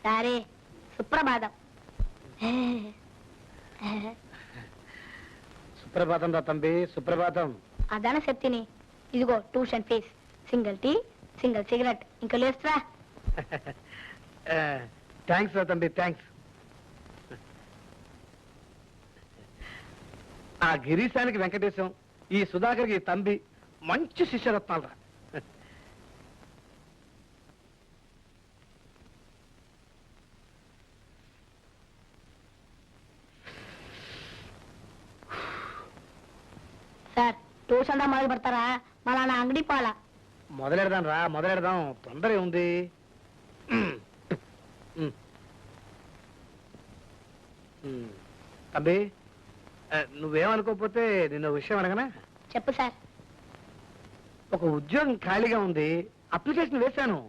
సరే సుప్రభాతం. సుప్రభాతం రా తంబి, సుప్రభాతం. అదన శక్తిని. ఇదిగో tuition fees, single tea, single cigarette. ఇంకా లేస్తురా. థ్యాంక్స్ రా తంబి, థ్యాంక్స్. ఆ గిరీశానికి వెంకటేశం, ఈ సుధాకర్కి తంబి మంచి శిష్యరత్నాలు రా. సార్ ట్యూషన్ దా మొదలు పెడతారా? మళ్ళా నా అంగడి పాల. మొదలెడదాం రా, మొదలెడదాం. తొందర ఉంది. తంబి, నువ్వేమనుకోకపోతే నిన్న విషయం అడగనా? చెప్పు సార్. ఒక ఉద్యోగం ఖాళీగా ఉంది, అప్లికేషన్ వేశాను,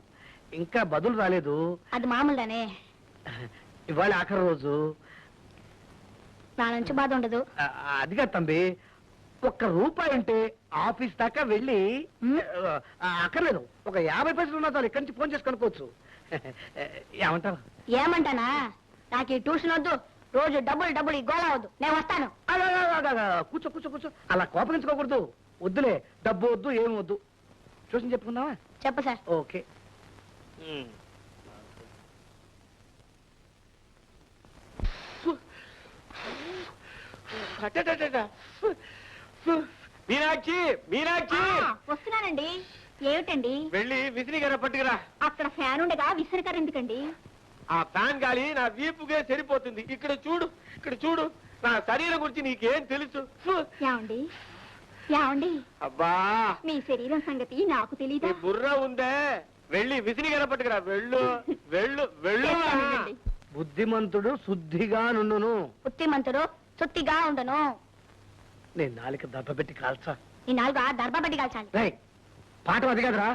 ఇంకా బదులు రాలేదు. అది మామూలుగానే. ఇవాళ ఆఖరి రోజు. నా నుంచి బాధ ఉండదు. అదిగా తంబి, ₹1 ఉంటే ఆఫీస్ దాకా వెళ్ళి అక్కర్లేదు, ఒక 50 పైసలు ఉన్నా చాలు, ఇక్కడి నుంచి ఫోన్ చేసి కనుక్కోవచ్చు. ఏమంటారు? ఏమంటానా? నాకు ఈ ట్యూషన్ వద్దు, రోజు డబ్బులు డబ్బులు ఈ గోళ వద్దు, నేను వస్తాను. కూర్చో కూర్చో కూర్చో, అలా కోపగించుకోకూడదు. వద్దులే, డబ్బు వద్దు, ఏమి వద్దు. ట్యూషన్ చెప్పుకుందామా? చెప్పు సార్. ఓకే. మీనాక్షి, మీనాక్షి, వస్తున్నానండి. ఏమిటండి? వెళ్ళి విసిరిగానే పట్టుకురా. అక్కడ ఫ్యాన్ ఉండగా విసిరికర ఎందుకండి? ఆ ఫ్యాన్ గాలి నా వీపుకే సరిపోతుంది. ఇక్కడ చూడు, ఇక్కడ చూడు, నా శరీరం గురించి నీకేం తెలుసు? ఏమండి, ఏమండి, అబ్బా, మీ శరీరం సంగతి నాకు తెలీదా? బుర్ర ఉందే, వెళ్ళి విసిరిగానే పట్టుకురా. వెళ్ళు వెళ్ళు వెళ్ళు. బుద్ధిమంతుడు శుద్ధిగా నుండును. బుద్ధిమంతుడు సుత్తిగా ఉండను. నేను నాలుక దెబ్బ పెట్టి కాల్చా. ఈ నాలుగు దర్భ పెట్టి కాల్చాలి. పాఠం అది కాదురా.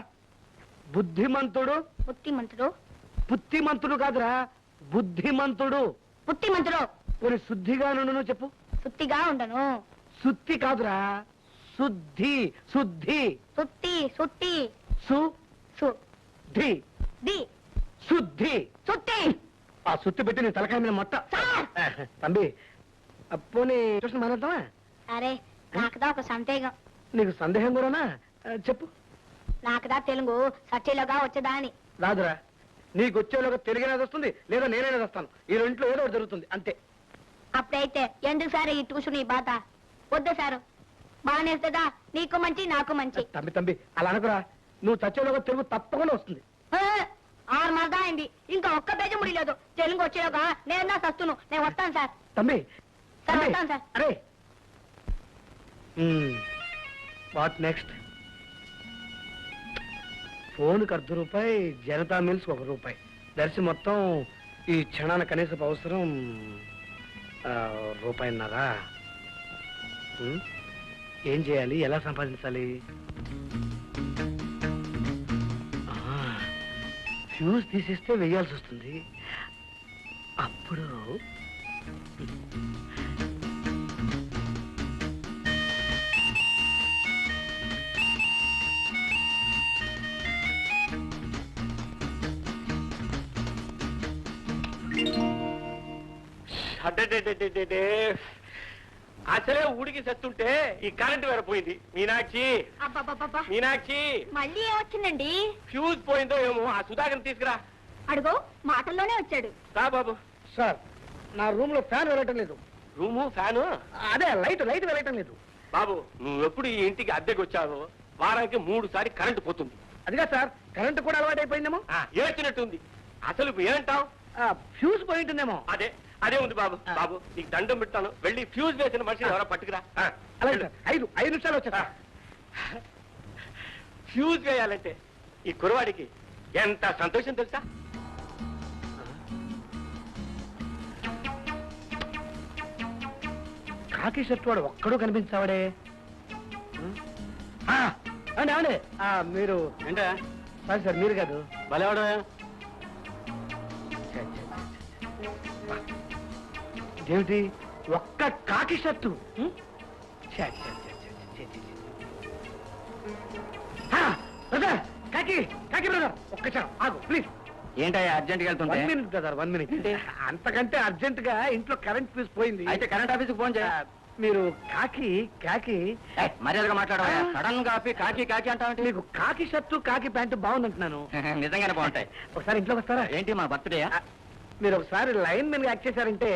బుద్ధిమంతుడు. బుద్ధిమంతుడు. బుద్ధిమంతుడు కాదురా, బుద్ధిమంతుడు. బుద్ధిమంతుడు. కొన్ని శుద్ధిగా నుండును చెప్పు. సుత్తిగా ఉండను. శుద్ధి కాదురా, శుద్ధి. శుద్ధి. సుత్తి. సుత్తి. శుద్ధి. ది. శుద్ధి. సుత్తి. ఆ సుత్తి పెట్టి నీ తలకాయ మీద మొట్ట. తంబి, పోనీ ట్యూషన్ మానేద్దామా? సరే, నాకుదా ఒక సందేహం. నీకు సందేహం కూడానా? చెప్పు. నాకుదా తెలుగు సచ్చిలోగా వచ్చేదా అని. రాదురా, నీకు వచ్చేలోగా తెలుగునేది వస్తుంది, లేదా నేనేది వస్తాను. ఈ రెంట్లో ఏదో ఒకటి జరుగుతుంది, అంతే. అప్పుడైతే ఎందుకు సార్ ఈ ట్యూషన్ ఈ బాధ? వద్దు సారు, బానేస్తుందా? నీకు మంచి, నాకు మంచి. తంబి తంబి, అలా అనుకురా. నువ్వు చచ్చేలోగా తెలుగు తప్పకుండా వస్తుంది. 6 మరదా అయింది, ఇంకా ఒక్క పేజీ ముడిలేదు. తెలుగు వచ్చేలోగా నేను సస్తును. నేను వస్తాను సార్. తంబి, సార్ వస్తాను సార్. అరే వాట్ నెక్స్ట్? ఫోన్కి ₹1, జనతా మిల్స్ ₹1. దర్శి మొత్తం ఈ క్షణాన కనీసపు అవసరం ₹1.5. ఏం చేయాలి, ఎలా సంపాదించాలి? ఫ్యూజ్ తీసేస్తే వెయ్యాల్సి వస్తుంది. అప్పుడు అసలే ఉడికి సత్తుంటే ఈ కరెంట్ వేరే పోయింది. మీనాక్షి, మీనాక్షి, మళ్ళీ ఏమొచ్చిందండి? ఫ్యూజ్ పోయిందో ఏమో. ఆ సుధాకర్ తీసుకురా. అడుగో, మాటల్లోనే వచ్చాడు. రా బాబు. సార్, నా రూమ్ లో ఫ్యాన్ వెళ్ళటం లేదు. Room fan? అదే లైట్ వెళ్ళటం లేదు. బాబు, నువ్వు ఎప్పుడు ఈ ఇంటికి అద్దెకి వచ్చావో వారానికి 3 సార్లు కరెంటు పోతుంది. అదిగా సార్, కరెంటు కూడా అలవాటు అయిపోయిందేమో. ఏడ్చినట్టుంది. అసలు ఏంటావు? ఫ్యూజ్ పోయింటుందేమో. అదే ఉంది బాబు. బాబు, నీకు దండం పెడతాను, వెళ్ళి ఫ్యూజ్ వేసిన మనిషిని ఎవరో పట్టుకురా. అలాగే సార్, 5 నిమిషాలు వచ్చా. ఫ్యూజ్ వేయాలంటే ఈ కురవాడికి ఎంత సంతోషం తెలుసా? కాకి షర్ట్ వాడు ఒక్కడూ కనిపించావాడే. అండి అండి, మీరు ఏంటా? సారీ సార్, మీరు కాదు. భలేవాడు. ఏమిటి ఒక్క కాకి షర్టు? బ్రదర్, కాకి కాకి బ్రదర్, ఒక్క క్షణం ఆగు ప్లీజ్. ఏంటయ్యా అర్జెంట్ గా 1 వెళ్తుంటే మినిట్ బ్రదర్ 1 మినిట్ అంతకంటే అర్జెంట్ గా ఇంట్లో కరెంట్ ఫ్యూజ్ పోయింది. అయితే కరెంట్ ఆఫీస్కి ఫోన్ చేయ మీరు కాకి మర్యాదగా మాట్లాడవా సడన్ గా ఆపి కాకి కాకి అంటావంటే మీకు కాకి షర్టు కాకి ప్యాంటు బాగుందంటున్నాను. నిజంగానే బాగుంటాయి. ఒకసారి ఇంట్లోకి వస్తారా? ఏంటి మా బర్త్డే మీరు ఒకసారి లైన్ మెన్ గా యాక్ట్ చేశారంటే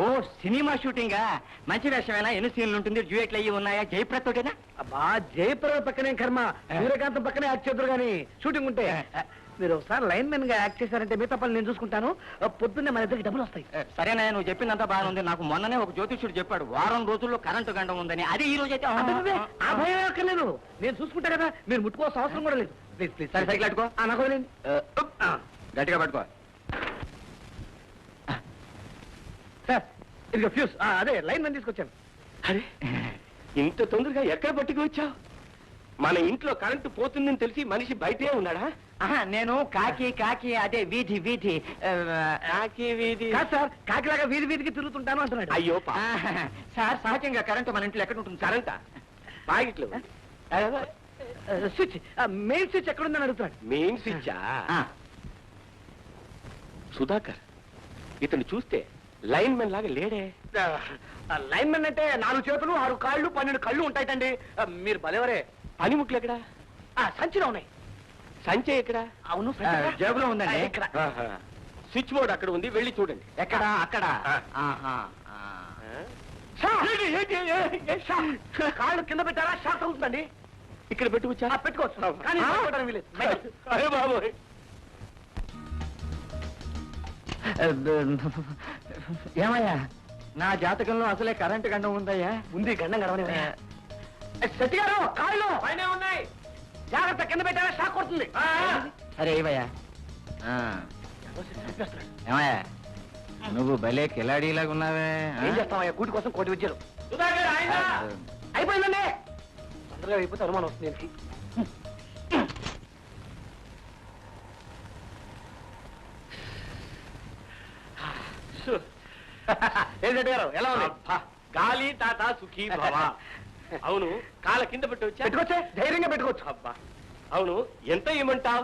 ఓ సినిమా షూటింగా మంచి వేషమేనా ఎన్ని సీన్లు ఉంటుంది డ్యూయెట్లు అయ్యి ఉన్నాయా జయప్రద్ తోటేనా అబ్బా జయప్రద పక్కనే కర్మ సూర్యకాంతం పక్కనే యాక్ట్ చేద్దరు గానీ షూటింగ్ ఉంటే మీరు ఒకసారి లైన్ మెన్ గా యాక్ట్ చేశారంటే మిగతా పనులు నేను చూసుకుంటాను. పొద్దున్నే మన ఇద్దరికి డబ్బులు వస్తాయి. సరేనా నువ్వు చెప్పిందంతా బాగానే ఉంది. నాకు మొన్ననే ఒక జ్యోతిష్యుడు చెప్పాడు వారం రోజుల్లో కరెంటు గండం ఉందని. అది ఈ రోజు అయితే అబ్బబ్బే, ఆ భయం అక్కర్లేదు, నేను చూసుకుంటా కదా, మీరు ముట్టుకోవాల్సిన అవసరం కూడా లేదు. ప్లీజ్ ప్లీజ్ సరే సైకిల్ అట్టుకో నాకు వదిలేండి. గట్టిగా పట్టుకో. సార్ ఇదిగో ఫ్యూజ్, అదే లైన్ మెన్ తీసుకొచ్చాను. అరే ఇంత తొందరగా ఎక్కడ పట్టుకు వచ్చావు? మన ఇంట్లో కరెంటు పోతుందని తెలిసి మనిషి బయటే ఉన్నాడా? నేను కాకి కాకి అదే వీధి వీధి కాకి వీధి కాదు సార్, కాకిలాగా వీధి వీధికి తిరుగుతుంటాను అంటున్నాడు. అయ్యో సార్ సహజంగా కరెంటు మన ఇంట్లో ఎక్కడ ఉంటుంది సార్? కరెంటా? బాగిట్లు స్విచ్, మెయిన్ స్విచ్ ఎక్కడుందని అడుగుతున్నాడు. మెయిన్ స్విచ్చా? సుధాకర్ ఇతను చూస్తే లైన్ మెన్ లాగా లేడే. లైన్ మెన్ అంటే 4 చేతులు 6 కాళ్ళు 12 కళ్ళు ఉంటాయిటండి. మీరు భలేవరే. పనిముట్లు ఎక్కడా? సంచిలో ఉన్నాయి. సంచే ఎక్కడా? అవును జేబులో ఉందండి. ఇక్కడ స్విచ్ బోర్డ్ అక్కడ ఉంది, వెళ్ళి చూడండి. ఎక్కడ అక్కడ కాళ్ళు కింద పెట్టారా షాక్ అవుతుందండి. ఇక్కడ పెట్టుకొచ్చా? పెట్టుకోవచ్చు కానీ పెట్టుకోవడానికి వీలేదు. అరే బాబోయ్. ఏమయ్యా నా జాతకంలో అసలే కరెంటు గండం ఉందయ్యా. ఉంది గండం గడవని శెట్టి గారు కాళ్ళు పైన ఉన్నాయి, జాగ్రత్త, కింద పెట్టారా షాక్ కొడుతుంది. సరే ఏవయ్యా. ఏమయ్యా నువ్వు భలే కిలాడీలాగా ఉన్నావే. ఏం చేస్తామయ్యా, కూటి కోసం కోటి విద్యలు. అయిపోయిందండి, తొందరగా అయిపోతే అనుమానం వస్తుంది దీనికి. ఏం శెట్టి గారు ఎలా ఉంది? అబ్బా, గాలి తాత సుఖీ భవ. అవును, కాళ్ళ కింద పెట్టవచ్చా? పెట్టుకోవచ్చే, ధైర్యంగా పెట్టుకోవచ్చు. అబ్బా అవును, ఎంత ఇవ్వమంటావు?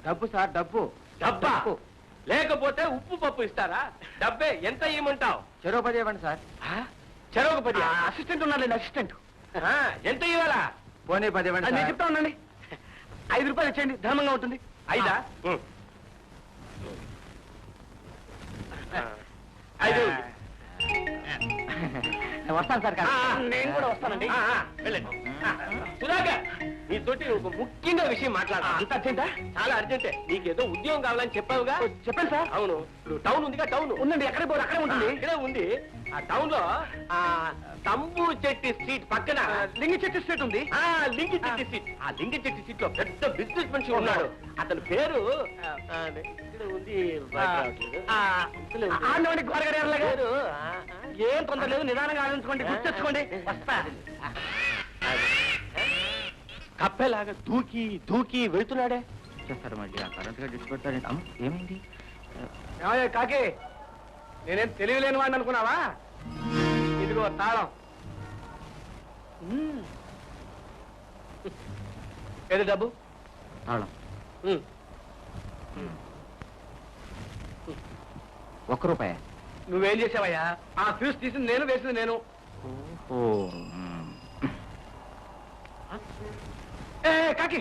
డబ్బు సార్ డబ్బు. డబ్బా? లేకపోతే ఉప్పు పప్పు ఇస్తారా? డబ్బే, ఎంత ఇవ్వమంటావు? చెరో 10 ఇవ్వండి సార్. చెరొక 10. అసిస్టెంట్ ఉన్నారండి, అసిస్టెంట్. ఎంత ఇవ్వాలా? పోనీ 10 ఇవ్వండి నేను సార్. చెప్తా ఉండండి. 5 రూపాయలు ఇచ్చేయండి, ధర్మంగా ఉంటుంది. 5? 5. వస్తాను సార్. నేను కూడా వస్తానండి. వెళ్ళండి. సుధాకర్ నీతోటి ఒక ముఖ్యంగా విషయం మాట్లాడాలి. అంత అర్జెంటా? చాలా అర్జెంటే. నీకేదో ఉద్యోగం కావాలని చెప్పావుగా? చెప్పండి సార్. అవును, ఇప్పుడు టౌన్ ఉందిగా, టౌన్ ఉందండి, ఎక్కడ పోదు అక్కడే ఉంటుంది. ఇక్కడే ఉంది. ఆ టౌన్ లో తంబు చెట్టి స్ట్రీట్ పక్కన లింగి చెట్టు స్ట్రీట్ ఉంది. లింగి చెట్టి స్ట్రీట్. ఆ లింగి చెట్టి స్ట్రీట్ లో పెద్ద బిజినెస్ మనిషి ఉన్నాడు. అతని పేరు ఇక్కడ ఉంది, ఆండవాడి గోరగారి ఎర్రగా. పేరు ఏం తొందర లేదు, నిదానంగా ఆలోచించుకోండి, గుర్తు తెచ్చుకోండి. వస్తా. కప్పెలాగా దూకి దూకి వెళ్తున్నాడే. చేస్తారు మళ్ళీ ఆ కరెంట్ గా డిస్పెడతారండి. ఏమైంది? ఏమయ్య కాకి, నేనేం తెలియలేని వాడిని అనుకున్నావా? ఇదిగో తాళం. ఏది డబ్బు? తాళం. ఉమ్. ₹1. నువ్వేం చేసావయ్యా? ఆ ఫ్యూజ్ తీసింది నేను, వేసింది నేను. ఏ కాకి,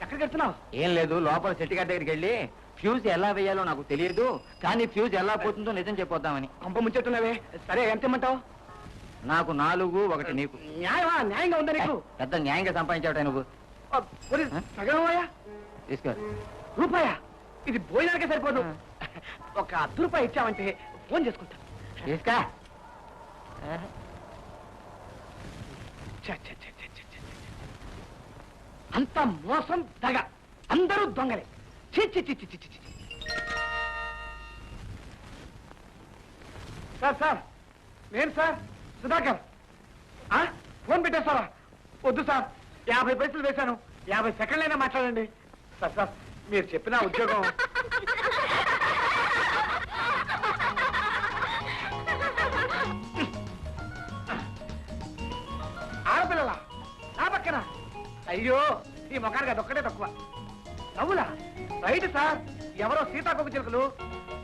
ఎక్కడికి వెళ్తున్నావు? ఏం లేదు, లోపల శెట్టి గారి దగ్గరికి వెళ్ళి ఫ్యూజ్ ఎలా వేయాలో నాకు తెలియదు, కానీ ఫ్యూజ్ ఎలా పోతుందో నిజం చెప్పొద్దామని. పంప ముంచెట్టున్నావే. సరే, ఎంత ఇమ్మంటావు? నాకు 4, 1 నీకు. న్యాయమా? న్యాయంగా ఉందా నీకు? పెద్ద న్యాయంగా సంపాదించావుట నువ్వు. సగమయ్యా? తీసుకో. రూపాయ? ఇది భోజనానికే సరిపోదు. ఒక ₹10 ఇచ్చావంటే ఫోన్ చేసుకుంటా. తీసుకో. ఛ, ఛ, ఛ, ఛ, ఛ, ఛ, ఛ. అంత మోసం దగ, అందరూ దొంగలే. ఛీ, ఛీ, ఛీ, ఛీ, ఛీ, ఛీ. సార్ సార్, నేను సార్ సుధాకర్. ఫోన్ పెట్టేస్తారా? వద్దు సార్, 50 పైసలు వేశాను, 50 సెకండ్లైనా మాట్లాడండి. సార్ సార్, మీరు చెప్పిన ఉద్యోగం. ఆడపిల్లల నా పక్కన. అయ్యో, ఈ మొఖానికి అదొక్కటే తక్కువ. నవ్వులా? రైట్ సార్, ఎవరో సీతాకోక చిలుకలు.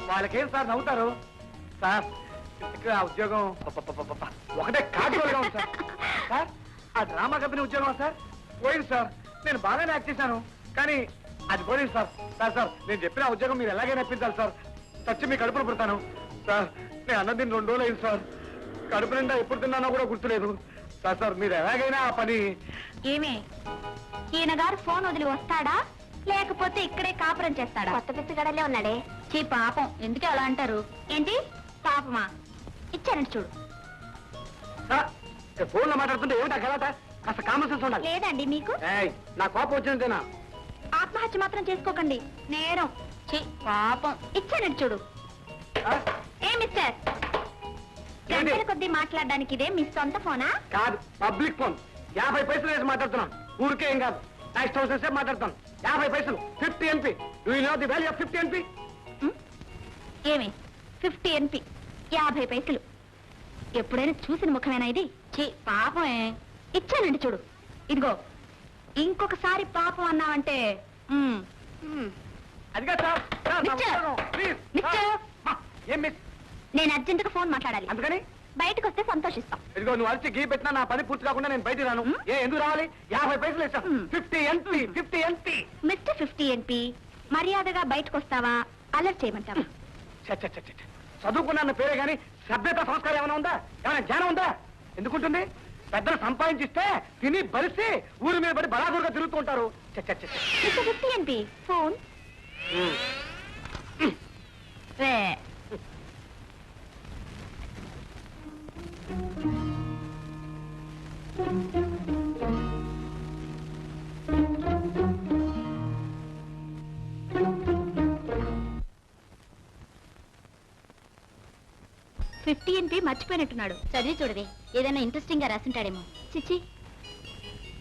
వాళ్ళకేం సార్ నవ్వుతారు? సార్ ఇక్కడ ఆ ఉద్యోగం పపపపపప. ఒకటే కాటుగా ఉంది సార్. సార్ ఆ డ్రామా కంపెనీ ఉద్యోగం సార్ పోయింది సార్. నేను బాగానే యాక్ట్ చేశాను కానీ అది పోయింది సార్. సార్ సార్ నేను చెప్పిన ఆ ఉద్యోగం మీరు ఎలాగైనా ఇప్పించాలి సార్. చచ్చి మీ కడుపులో పుడతాను సార్. నేను అన్నది 2 రోజులు అయింది సార్. కడుపు నిండా ఎప్పుడు తిన్నానో కూడా గుర్తులేదు సార్. సార్ మీరు ఎలాగైనా ఆ పని. ఏమే ఈయన గారు ఫోన్ వదిలి వస్తాడా లేకపోతే ఇక్కడే కాపురం చేస్తాడా? కొత్త పిచ్చగడలే ఉన్నాడే. చీ పాపం, ఎందుకే అలా అంటారు? ఏంటి పాపమా? ఇచ్చానండి చూడు. సార్ ఫోన్లో మాట్లాడుతుంటే ఏమిటా కలట? కాస్త కామన్ సెన్స్ ఉండాలి. లేదండి మీకు? ఏయ్, నా కోపం వచ్చిందేనా? ఆత్మహత్య మాత్రం చేసుకోకండి, నేరం. చీ పాపం, ఇచ్చానండి చూడు. ఆ? ఏ మిస్టర్, ఏంటి? గంటల కొద్దీ మాట్లాడడానికి ఇదే మీ సొంత ఫోనా? కాదు, పబ్లిక్ ఫోన్. 50 పైసలు వేసి మాట్లాడుతున్నాను. ఊరికే ఏం కాదు, నెక్స్ట్ హౌస్ సేపు మాట్లాడుతాను. 50 పైసలు 50 NP. Do you know the value of 50 NP? ఏమి 50 NP 50 పైసలు? ఎప్పుడైనా చూసిన ముఖమేనా ఇది? చీ పాపమే, ఇచ్చానండి చూడు. ఇదిగో ఇంకొకసారి పాపం అన్నావంటే అదిగా సార్. సార్, నా మిస్టర్! ఉద్యోగం, ప్లీజ్. మిస్టర్! సార్, మా, ఏం మిస్? నేను అర్జెంటుగా ఫోన్ మాట్లాడాలి. అందుకని బయటకు వస్తే సంతోషిస్తాం. ఇదిగో నువ్వు అరిచి గీ పెట్టినా నా పని పూర్తి కాకుండా నేను బయటికి రాను. ఎందుకు రావాలి? 50 పైసలు వేస్తాను. 50 NP. 50 NP. మిస్టర్ 50 NP, మర్యాదగా బయటకు వస్తావా అలర్ట్ చేయమంటావా? చ్చ, చ్చ, చ్చ, చ్చ. చదువుకున్న పేరే గాని సభ్యత సంస్కారం ఏమైనా ఉందా? ఏమైనా జ్ఞానం ఉందా? ఎందుకుంటుంది? పెద్దలు సంపాదించిస్తే తిని బలిసి ఊరి మీద పడి బలాదూరుగా తిరుగుతూ ఉంటారు. చ్చ, చ్చ, చ్చ, చ్చ. మిస్టర్ 50 NP, ఫోన్ రే. ఫిఫ్టీ NP మర్చిపోయినట్టున్నాడు. చదివి చూడవే, ఏదైనా ఇంట్రెస్టింగ్ గా రాసింటాడేమో. చిచ్చి,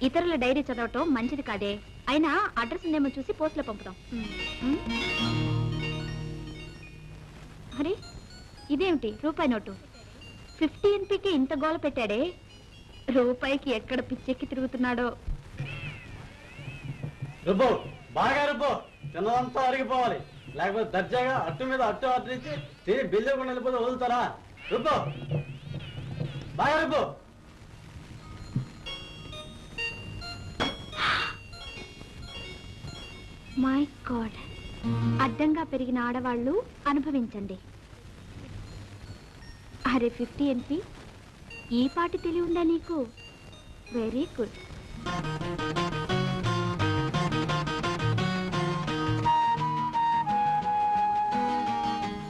ఇతరుల డైరీ చదవటం మంచిది కాదే. అయినా అడ్రస్ ఉందేమో చూసి పోస్టులో పంపుతాం. అరే ఇదేమిటి, రూపాయి నోటు. 50 NPకి ఇంత గోల పెట్టాడే, రూపాయికి ఎక్కడ పిచ్చెక్కి తిరుగుతున్నాడో. రుబ్బు, బాగా రుబ్బు, చిన్నదంతా అరిగిపోవాలి. లేకపోతే దర్జాగా అట్టు మీద అట్టు అట్టించి తిని బిల్లు కూడా వెళ్ళిపోతే వదులుతారా? రుబ్బు, బాగా రుబ్బు. మై గాడ్, అడ్డంగా పెరిగిన ఆడవాళ్ళు అనుభవించండి. అరే 50 NP, ఈ పాటి తెలివి ఉందా నీకు? Very good.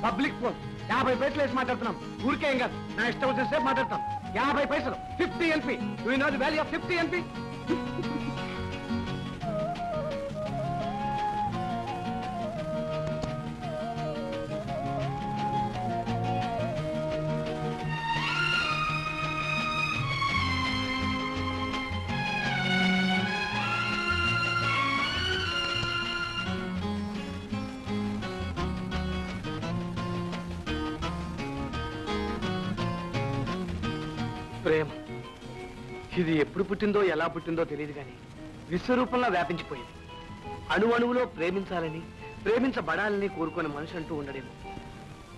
పబ్లిక్ ఫోన్ 50 పైసలు వేసి మాట్లాడుతున్నాం. ఊరికే ఏం కాదు, నా ఇష్టం వచ్చిన సేపు మాట్లాడతాం. 50 పైసలు 50 NP. Do you know the value of 50 NP? ప్రేమ ఇది ఎప్పుడు పుట్టిందో ఎలా పుట్టిందో తెలియదు కానీ విశ్వరూపంలో వ్యాపించిపోయింది. అణువణువులో ప్రేమించాలని ప్రేమించబడాలని కోరుకునే మనిషి అంటూ ఉండడేమో.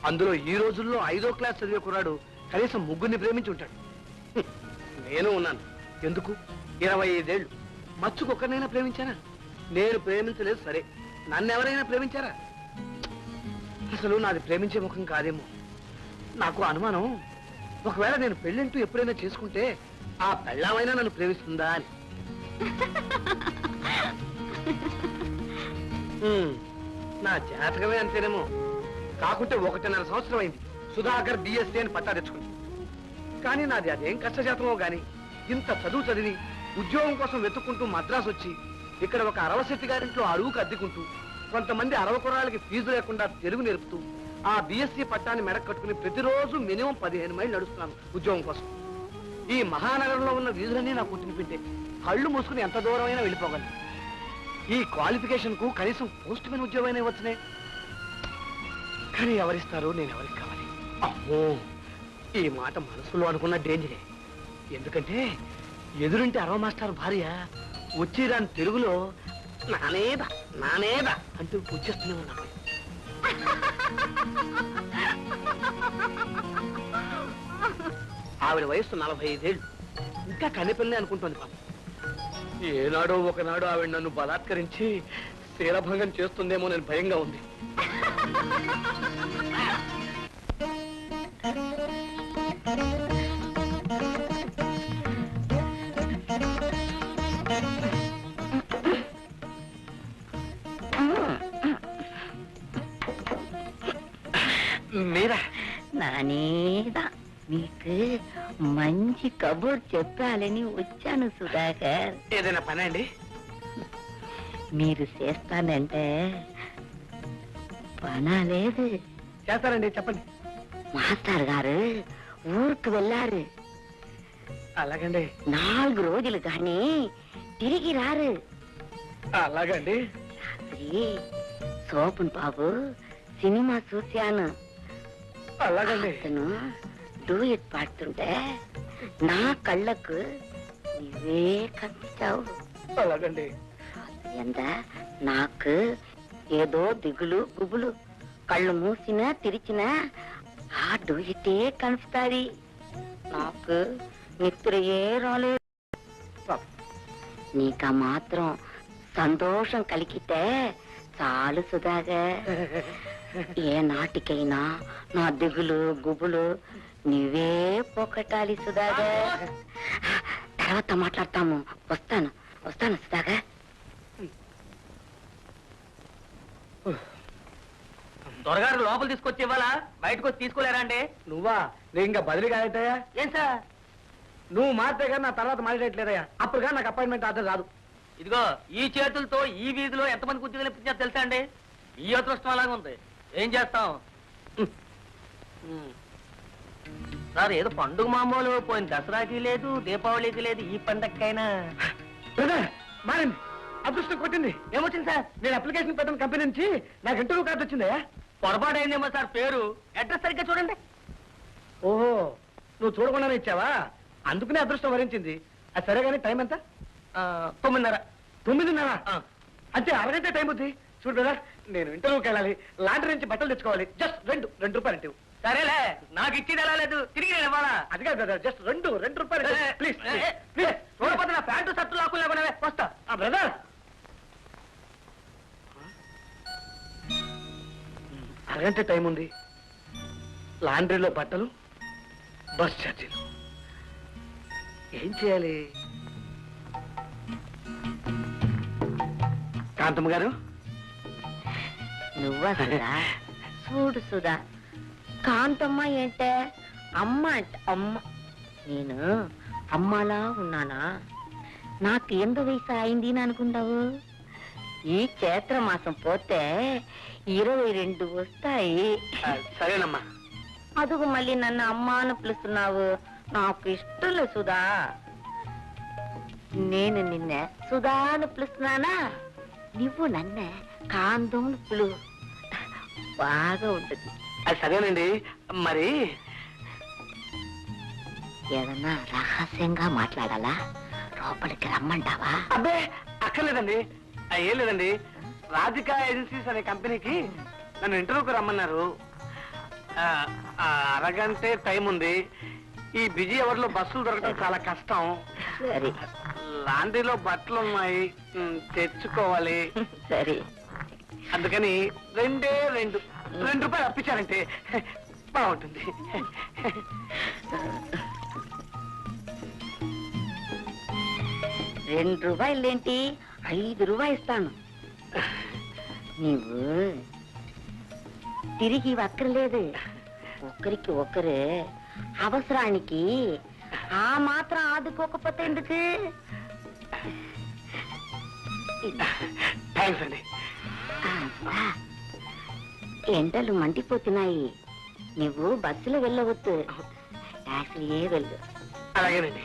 అందులో ఈ రోజుల్లో 5వ క్లాస్ చదివే కుర్రాడు కనీసం 3 ప్రేమించి ఉంటాడు. నేను ఉన్నాను. ఎందుకు 25 ఏళ్ళు మచ్చుకొక్కరినైనా ప్రేమించానా? నేను ప్రేమించలేదు సరే, నన్ను ఎవరైనా ప్రేమించారా? అసలు నాది ప్రేమించే ముఖం కాదేమో. నాకు అనుమానం, ఒకవేళ నేను పెళ్ళంటూ ఎప్పుడైనా చేసుకుంటే ఆ పెళ్ళామైనా నన్ను ప్రేమిస్తుందా అని. నా జాతకమే అంతేనేమో. కాకుంటే 1.5 సంవత్సరం అయింది సుధాకర్ BSc అని పట్టా తెచ్చుకుంది. కానీ నాది అదేం కష్టజాతమో గాని ఇంత చదువు చదివి ఉద్యోగం కోసం వెతుక్కుంటూ మద్రాసు వచ్చి ఇక్కడ ఒక అరవశెట్టి గారింట్లో అడుగుకు అద్దెకుంటూ కొంతమంది 60 కుర్రాళ్ళకి ఫీజు లేకుండా తెలుగు నేర్పుతూ ఆ BSc పట్టాన్ని మెడకు కట్టుకుని ప్రతిరోజు మినిమం 15 మైళ్ళు నడుస్తున్నాను ఉద్యోగం కోసం. ఈ మహానగరంలో ఉన్న వీధులన్నీ నాకు కుట్టినిపింటే కళ్ళు మూసుకుని ఎంత దూరమైనా వెళ్ళిపోగలను. ఈ క్వాలిఫికేషన్ కు కనీసం పోస్ట్ మ్యాన్ ఉద్యోగం వచ్చినాయి. కానీ ఎవరిస్తారు, నేను ఎవరికి కావాలి? అమ్మో, ఈ మాట మనసులో అనుకున్న డేంజరే. ఎందుకంటే ఎదురుంటే 60 మాస్టర్ భార్య వచ్చి రాని తెలుగులో నానేదా నానేదా అంటూ పుచ్చేస్తూనే ఉన్నాడు. ఆవిడ వయస్సు 45 ఏళ్ళు, ఇంకా కనిపిల్లనే అనుకుంటుంది పాపం. ఏనాడో ఒకనాడు ఆవిడ నన్ను బలాత్కరించి శీలభంగం చేస్తుందేమో నేను భయంగా ఉంది. మీరా? నానేదా మీకు మంచి కబుర్ చెప్పాలని వచ్చాను సుధాకర్. ఏదైనా పని అండి? మీరు చేస్తానంటే పనా లేదు. చేస్తారండి, చెప్పండి. మాస్టర్ గారు ఊరికి వెళ్ళారు. అలాగండి. 4 రోజులు కానీ తిరిగి రారు. అలాగండి. రాత్రి సోపున్ బాబు సినిమా చూశాను. అలాగండి. అతను డూయట్ పాడుతుంటే నా కళ్ళకు నీవే కనిపించావు. అలాగండి. ఎంత నాకు ఏదో దిగులు గుబులు, కళ్ళు మూసినా తెరిచినా ఆ డూయటే కనిపిస్తాది. నాకు నిద్రయే రాలేదు. నీక మాత్రం సంతోషం కలిగితే చాలు సుధాగా. ఏ నాటికైనా నా దిగులు గుబులు నీవే పోకటాలి సుధాగా. తర్వాత మాట్లాడతాము. వస్తాను సుధాగా. దొరగారు లోపల తీసుకొచ్చి ఇవ్వాలా? బయటకు వచ్చి తీసుకోలేరా అండి? నువ్వా? నేను ఇంకా బదిలీ కాదయ్యా. ఏం సార్? నువ్వు మారితే కానీ నా తర్వాత మాట్లాడట్లేదయ్యా. అప్పుడు కానీ నాకు అపాయింట్మెంట్ ఆర్డర్ రాదు. ఇదిగో ఈ చేతులతో ఈ వీధిలో ఎంతమందికి ఉద్యోగాలు ఇప్పించారో తెలుసా అండి? ఈ అదృష్టం అలాగే ఉంది. ఏం చేస్తాం సార్? ఏదో పండుగ మామూలు పోయిన దసరాకి లేదు, దీపావళికి లేదు, ఈ పండగకైనా మారింది. అదృష్టం కొట్టింది. ఏమొచ్చింది సార్? నేను అప్లికేషన్ పెట్టిన కంపెనీ నుంచి నాకు ఇంటర్వ్యూ కార్డు వచ్చిందయ్యా. పొరపాటు అయిందేమో సార్. పేరు అడ్రస్ సరిగ్గా చూడండి. ఓహో, నువ్వు చూడకుండానే ఇచ్చావా? అందుకనే అదృష్టం వరించింది. అది సరే కానీ టైం ఎంత? 9:30. 9:30? అంతే, అరగంటే టైం ఉంది. చూడు బ్రదర్, నేను ఇంటర్వ్యూకి వెళ్ళాలి. లాండ్రీ నుంచి బట్టలు తెచ్చుకోవాలి. జస్ట్ 2 రూపాయలు అంటే. సరేలే, నాకు ఇచ్చేది ఎలా లేదు, తిరిగి నేను ఇవ్వాలా? అది కాదు బ్రదర్, జస్ట్ 2 రూపాయలు. Please please. చూడకపోతే నా ప్యాంటు షర్టు లాక్కుని లేకుండా వస్తా. బ్రదర్, అరగంట టైం ఉంది. లాండ్రీలో బట్టలు, బస్ ఛార్జీలు. ఏం చేయాలి? కాంతమ్మ గారు, నువ్వా సుధా? చూడు సుధా, కాంతమ్మ ఏంటే అమ్మ అంటే అమ్మ. నేను అమ్మలా ఉన్నానా? నాకు ఎంత వయసు అయింది అనుకుంటావు? ఈ చైత్ర మాసం పోతే 22 వస్తాయి. సరేనమ్మా. అదుగు మళ్ళీ నన్ను అమ్మ అని పిలుస్తున్నావు. నాకు ఇష్టం లేదు సుధా. నేను నిన్న సుధా అని పిలుస్తున్నానా? నువ్వు నన్నే కాంతం పిలు. బాగా ఉంటుంది. అది సరేనండి. మరి ఏదన్నా రహస్యంగా మాట్లాడాలా? లోపలికి రమ్మంటావా? అబ్బే అక్కర్లేదండి. ఏం లేదండి, రాధికా ఏజెన్సీస్ అనే కంపెనీకి నన్ను ఇంటర్వ్యూకి రమ్మన్నారు. అరగంటే టైం ఉంది. ఈ బిజీ అవర్ లో బస్సులు దొరకడం చాలా కష్టం. సరే లాండ్రీలో బట్టలు ఉన్నాయి, తెచ్చుకోవాలి. సరే. అందుకని 2 రూపాయలు అప్పించారంటే బాగుంటుంది. ₹2 ₹5 ఇస్తాను. నీవు తిరిగి అక్కర్లేదు. ఒకరికి ఒకరు అవసరానికి ఆ మాత్రం ఆదుకోకపోతే ఎందుకు? థ్యాంక్స్ అండి. ఎండలు మండిపోతున్నాయి. నువ్వు బస్సులో వెళ్ళవద్దు, టాక్సీయే వెళ్ళు. అలాగేనండి.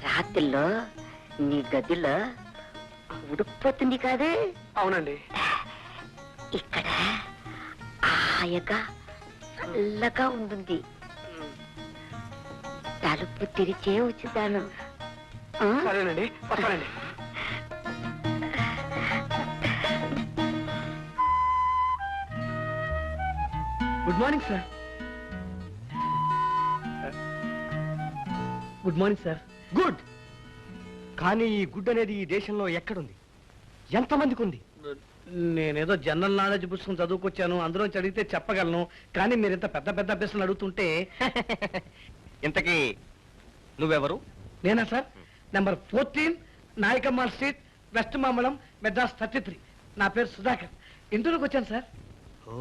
రాత్రిలో నీ గదిలో ఉడికిపోతుంది కాదు? అవునండి. ఇక్కడ హాయిగా చల్లగా ఉంటుంది. తలుపు తెరిచే వచ్చుతాను. సరేనండి, వస్తానండి. Good morning sir. Good morning sir. Good. కానీ ఈ గుడ్ అనేది ఈ దేశంలో ఎక్కడుంది, ఎంతమందికి ఉంది? నేనేదో జనరల్ నాలెడ్జ్ పుస్తకం చదువుకొచ్చాను, అందులో అడిగితే చెప్పగలను. కానీ మీరు ఇంత పెద్ద పెద్ద ప్రశ్నలు అడుగుతుంటే ఇంతకీ నువ్వెవరు? నేనా sir? Number 14 Nayakammal street, west Mambalam, Madras 33. నా పేరు సుధాకర్. ఇంటర్వ్యూకి వచ్చాను సార్. ఓ,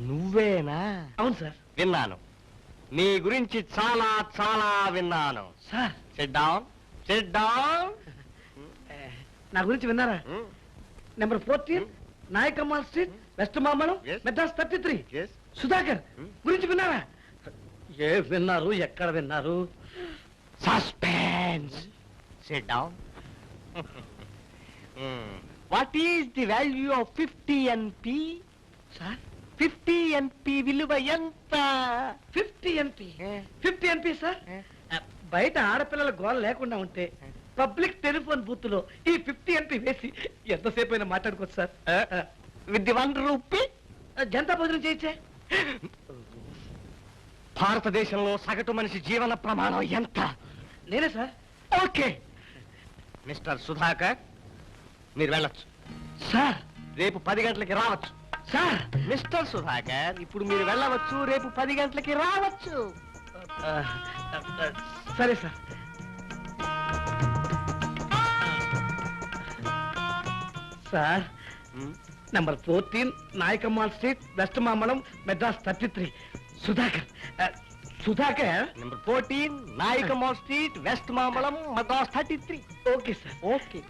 నువ్వేనా? అవును సార్. విన్నాను, నీ గురించి చాలా చాలా విన్నాను. Sir sit down, sit down. నా గురించి విన్నారా? Number 14 Nayakammal street, west Mambalam, Yes. Madras 33. Yes. Sudhakar గురించి విన్నారా? ఏ విన్నారు, ఎక్కడ విన్నారు? Suspense. Sit down. What is the value of 50 NP? Sir 50 NP విలువ ఎంత? 50 NP. 50 NP sir. బయట ఆడపిల్లల గోల లేకుండా ఉంటే పబ్లిక్ టెలిఫోన్ బూత్ లో ఈ 50 NP వేసి ఎంతసేపు అయినా మాట్లాడుకోవచ్చు sir. With the 1 rupee Janata భోజనం చేయించే. భారతదేశంలో సగటు మనిషి జీవన ప్రమాణం ఎంత? నేనే సార్. ఓకే మిస్టర్ సుధాకర్, మీరు వెళ్ళొచ్చు. సార్ రేపు 10 గంటలకి రావచ్చు. సార్ మిస్టర్ సుధాకర్, ఇప్పుడు మీరు వెళ్ళవచ్చు, రేపు 10 గంటలకి రావచ్చు. సరే sir. Sir number 14 Nayakammal street, west Mambalam, Madras 33. Sudhakar. Sudhakar. Number 14 Nayakammal street, west Mambalam, Madras 33. Okay sir. Okay.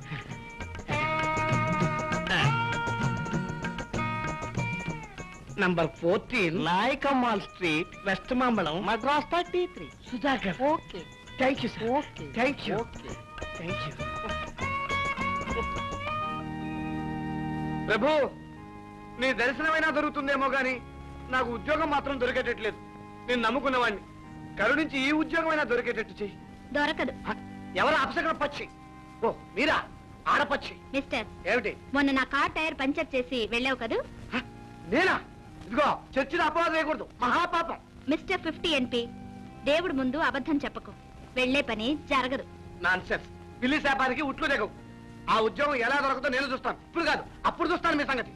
Number 14 Nayakammal street, west Mambalam, Madras 33. Sudhakar. Okay. Thank you sir. Okay. Thank you. Okay. Thank you. ప్రభు, నీ దర్శనమైనా దొరుకుతుందేమో గాని నాకు ఉద్యోగం మాత్రం దొరికేటట్లేదు. నేను నమ్ముకున్నవాడిని, కరుణించి ఈ ఉద్యోగమైనా దొరికేటట్టు చెయ్యి. దొరకదు. ఎవరు అపసగల పక్షి? ఓ మీరా? ఆడపక్షి. మిస్టర్, ఏమిటి? మొన్న నా కార్ టైర్ పంచర్ చేసి వెళ్ళావు కదూ? హ? నేనా? ఇదిగో చర్చిలో అపవాదం వేయకూడదు, మహాపాపం. మిస్టర్ 50 NP, దేవుడు ముందు అబద్ధం చెప్పకు. వెళ్ళే పని జరగదు. నాన్సెన్స్. పిల్లి శాపానికి ఉట్లు దిగవు. ఆ ఉద్యోగం ఎలా దొరకదో నేను చూస్తాను. ఇప్పుడు కాదు, అప్పుడు చూస్తాను మీ సంగతి.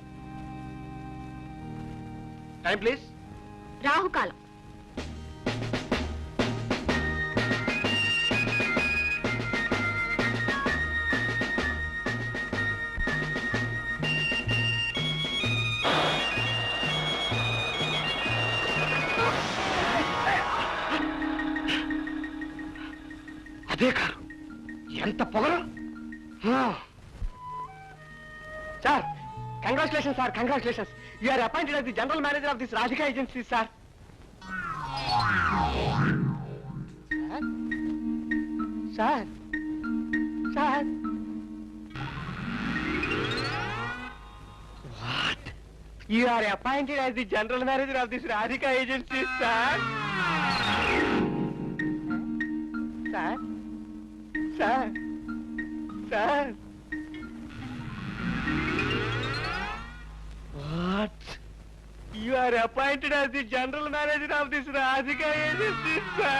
Time please. రాహుకాలం. అదే కారు. ఎంత పొగరు. Sir, congratulation sir, congratulations. You are appointed as the general manager of this Radhika agency sir. Sir sir what? You are appointed as the general manager of this Radhika agency sir. Sir sir sir what? You are appointed as the general manager of this Radhika agency, sir.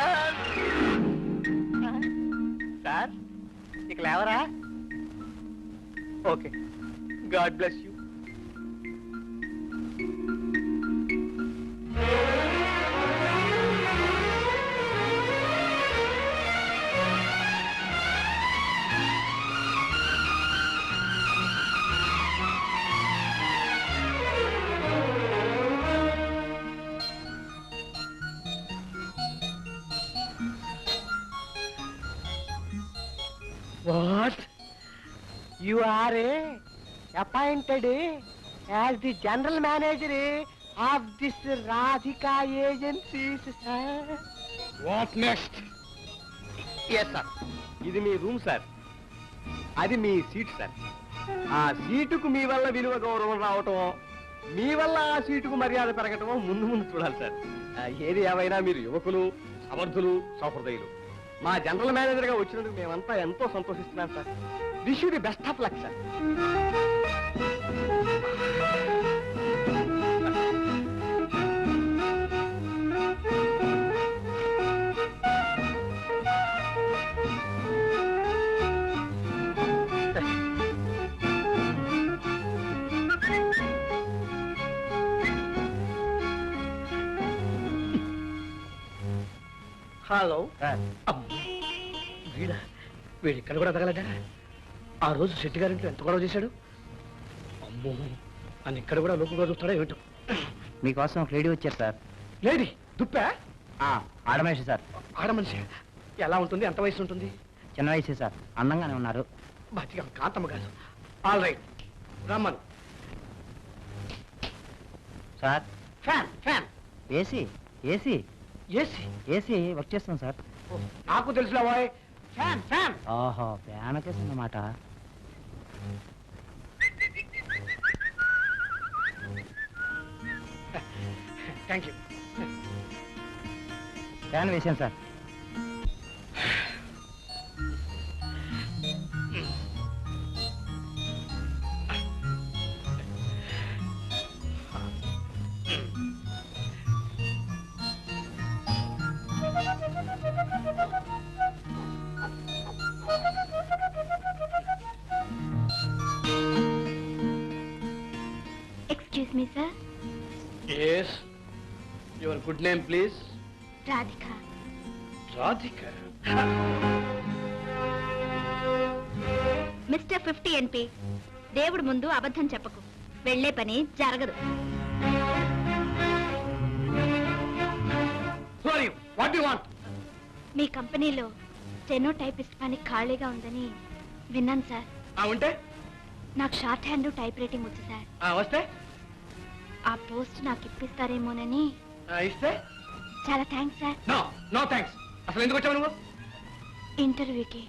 Sir, ఇక్కడ ఎవరా? Okay. God bless you. What? You are appointed as the general manager of this Radhika agency, sir. What next? Yes, sir. ఇది మీ room sir, అది మీ seat sir. ఆ సీటుకు మీ వల్ల విలువ గౌరవం రావటం, మీ వల్ల ఆ సీటుకు మర్యాద పెరగటం ముందు ముందు చూడాలి సార్. ఏది ఏమైనా మీరు యువకులు, సమర్థులు, సహృదయులు. మా జనరల్ మేనేజర్ గా వచ్చినందుకు మేమంతా ఎంతో సంతోషిస్తున్నాం sir. Wish you the best of luck sir. Hello sir వీడా వీడు ఇక్కడ కూడా తగలడా? ఆ రోజు శెట్టి గారింట్లో ఎంత గొడవ చేశాడు? అమ్మో నన్ను ఇక్కడ కూడా లోపల చూస్తాడా ఏమిటో. మీకోసం ఒక లేడీ వచ్చారు సార్. లేడీ దుప్పా? ఆడమేషి సార్. ఆడ మనిషి ఎలా ఉంటుంది? ఎంత వయసు ఉంటుంది? చిన్న వయసే సార్, అందంగానే ఉన్నారు. బతిగా కాంతమ్మ కాదు. ఆల్ రైట్ రమ్మను. Sir fan fan AC AC AC AC work చేస్తాం సార్. నాకు తెలుసులే బాయ్. ఫ్యాన్ ఫ్యాన్ ఓహో ఫ్యాన్ వచ్చేసిందన్నమాట. Thank you. ఫ్యాన్ వేసాను sir. Excuse me sir. Yes. Your good name, please. Radhika. Radhika. Mister 50 NP, దేవుడు ముందు అబద్ధం చెప్పకు. వెళ్లే పని జరగదు. Who are you? What do you want? మీ కంపెనీలో స్టెనో టైపిస్ట్ పని ఖాళీగా ఉందని విన్నాను సార్. ఉంటే నాకు షార్ట్ హ్యాండ్ టైప్ రైటింగ్ వచ్చు సార్. వస్తే ఆ పోస్ట్ నాకు ఇప్పిస్తారేమోనని. ఇస్తే చాలా thanks sir. No no thanks. అసలు ఎందుకు వచ్చావు నువ్వు? ఇంటర్వ్యూకి.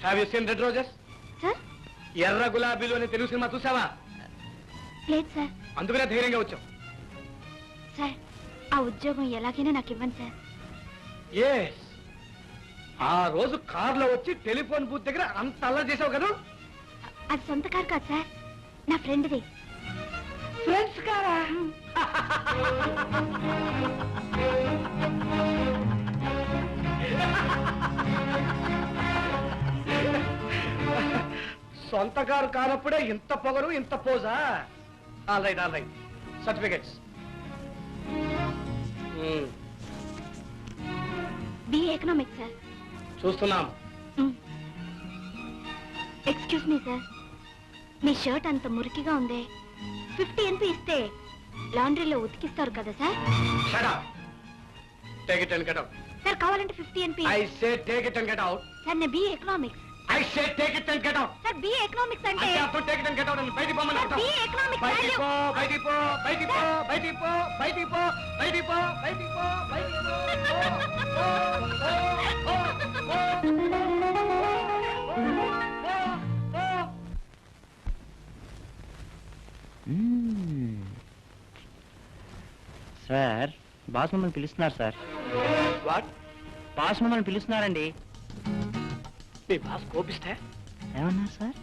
Have you seen red roses? Sir ఎర్ర గులాబీలు అనే తెలుగు సినిమా చూసావా? లేదు సార్. అందుకనే ధైర్యంగా వచ్చావు. సార్ ఆ ఉద్యోగం ఎలాగైనా నాకు ఇవ్వండి సార్. ఎస్. ఆ రోజు కారులో వచ్చి టెలిఫోన్ బూత్ దగ్గర అంత అల్లరి చేసావు కదా? అది సొంత కారు కాదు సార్, నా ఫ్రెండ్ది. ఫ్రెండ్స్ కారా? సొంత కారు కానప్పుడే ఇంత పొగరు ఇంత పోజా? All right certificates. BA economics sir. చూస్తున్నాం. ఎక్స్క్యూజ్ మీ సార్, మీ షర్ట్ అంత మురికిగా ఉందే. 50 NP ఇస్తే లాండ్రీలో ఉతికిస్తారు కదా sir? Shut up. Take it and get out. Sir కావాలంటే 50 NP. I say take it and get out. Sir నేను BA economics. I say take it and get out. Sir BA economics అంటే అంటే అప్పుడు take it and get out అని బయటికి పోమని sir అర్థం. BA economics బయటికి value. పో, బయటికి పో, బయటికి పో, బయటికి పో, బయటికి పో, బయటికి పో, బయటికి పో, బయటికి సార్ బాస్ మమ్మల్ని పిలుస్తున్నారు సార్. వాట్? బాస్ మమ్మల్ని పిలుస్తున్నారండి. మీ బాస్ కోపిస్తే? ఏమన్నారు సార్?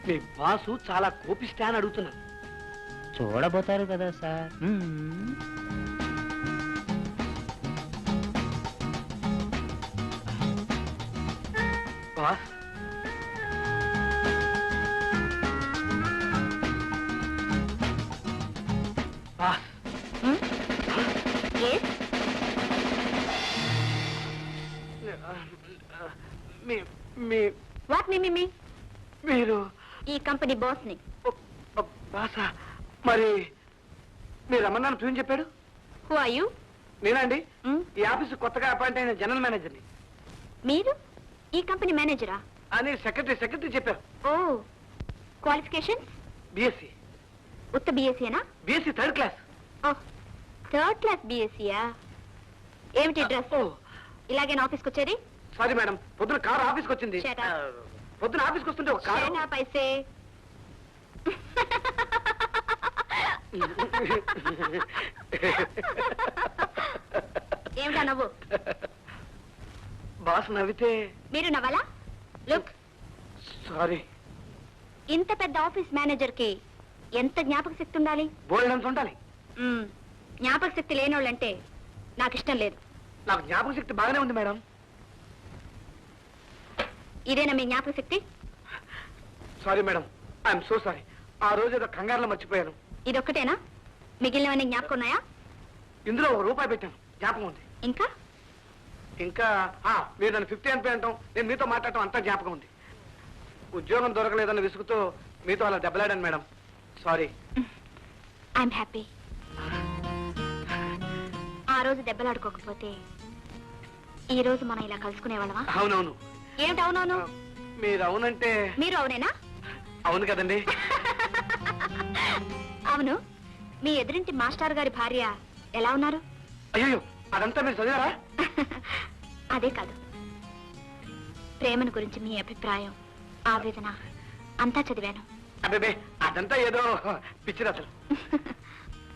మీ బాసు చాలా కోపిస్తే అని అడుగుతున్నాను. చూడబోతారు కదా సార్. Boss boss Yes? మీ మీ వాట్ మీ మీరు ఈ కంపెనీ బాస్ ని. బాసా మరి మీరు రమ్మన్నాను ప్యూన్ చెప్పాడు. Who are you? నేనండి ఈ ఆఫీసు కొత్తగా అపాయింట్ అయిన జనరల్ మేనేజర్ని. మీరు ఈ కంపెనీ మేనేజరా? అని సెక్రటరీ చెప్పారు. ఓ క్వాలిఫికేషన్స్? బిఎస్సి. ఉత్త బిఎస్సీనా? BSc 3rd class. ఓ 3rd క్లాస్ బిఎస్సీయా? ఏమిటి డ్రెస్? ఇలాగే ఆఫీస్కి వచ్చేది? సారీ మేడం, పొద్దున కారు ఆఫీస్కి వచ్చింది. Shut up. పొద్దున ఆఫీస్కి వస్తుంటే ఒక car. Shut up, I say. ఏమిటా నవ్వు? బాస్ నవ్వితే మీరు నవ్వాలా? Look, sorry. ఇంత పెద్ద ఆఫీస్ మేనేజర్ కి ఎంత జ్ఞాపక శక్తి ఉండాలి? బోల్డంత ఉండాలి. జ్ఞాపక శక్తి లేనోళ్ళంటే నాకు ఇష్టం లేదు. నాకు జ్ఞాపక శక్తి బాగానే ఉంది మేడం. ఇదేనా మీ జ్ఞాపక శక్తి? Sorry madam, I'm so sorry. ఆ రోజు ఏదో కంగారులో మర్చిపోయాను. ఇదొక్కటేనా? మిగిలినవన్నీ జ్ఞాపకం ఉన్నాయా? ఇందులో ₹1 పెట్టాను, జ్ఞాపకం ఉంది. ఇంకా ఇంకా మీరు నన్ను 50 ఎన్పి అంటాం, నేను మీతో మాట్లాడటం అంతా జ్ఞాపకం ఉంది. ఉద్యోగం దొరకలేదన్న విసుగుతో మీతో అలా దెబ్బలాడాను మేడం. సారీ. I'm happy. ఆ రోజు దెబ్బలాడుకోకపోతే ఈ రోజు మనం ఇలా కలుసుకునేవాళ్ళమా? అవునవును. ఏమిటి అవునవును? మీరు అవునంటే మీరు అవునేనా? అవును కదండి. అవును. మీ ఎదురింటి మాస్టర్ గారి భార్య ఎలా ఉన్నారు? అయ్యో, అదంతా మీరు చదివారా? అదే కాదు, ప్రేమను గురించి మీ అభిప్రాయం, ఆవేదన అంతా చదివాను. అబ్బే, అదంతా ఏదో పిచ్చి రాతలు.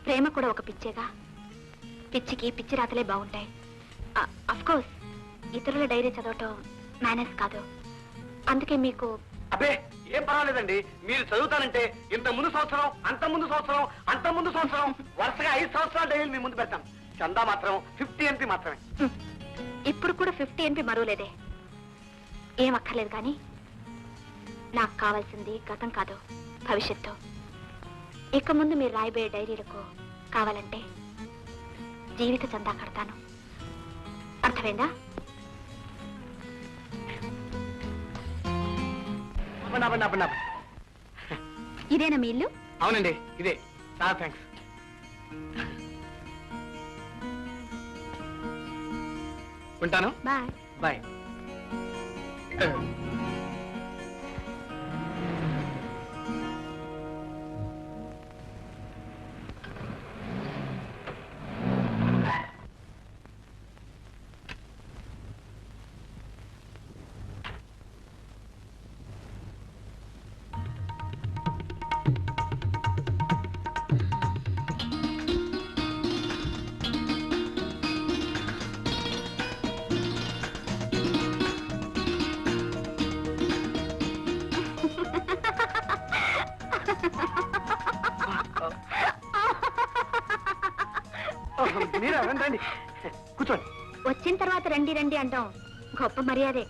ప్రేమ కూడా ఒక పిచ్చేగా. పిచ్చికి పిచ్చి రాతలే బాగుంటాయి. అఫ్ కోర్స్ ఇతరుల డైరీ చదవటం మేనేజ్ కాదు. అందుకే మీకు అబ్బే ఏం పర్వాలేదండి. మీరు చదువుతానంటే ఇంత ముందు సంవత్సరం, అంత ముందు సంవత్సరం, అంత ముందు సంవత్సరం, వరుసగా 5 సంవత్సరాల డైరీలు మీ ముందు పెడతాం. చందా మాత్రం 50 ఎన్పి మాత్రమే. ఇప్పుడు కూడా 50 ఎన్పి మరోలేదే. ఏం అక్కర్లేదు కానీ నాకు కావాల్సింది గతం కాదు, భవిష్యత్తు. ఇక ముందు మీరు రాయబోయే డైరీలకు కావాలంటే జీవిత చందా కడతాను. అర్థమైందా? ఇదేనా మీ ఇల్లు? అవునండి, ఇదే. చాలా థ్యాంక్స్. ఉంటాను. బాయ్. బాయ్. మీరా? రండి, కూర్చోండి. వచ్చిన తర్వాత రండి రండి అంటాం గొప్ప మర్యాదే.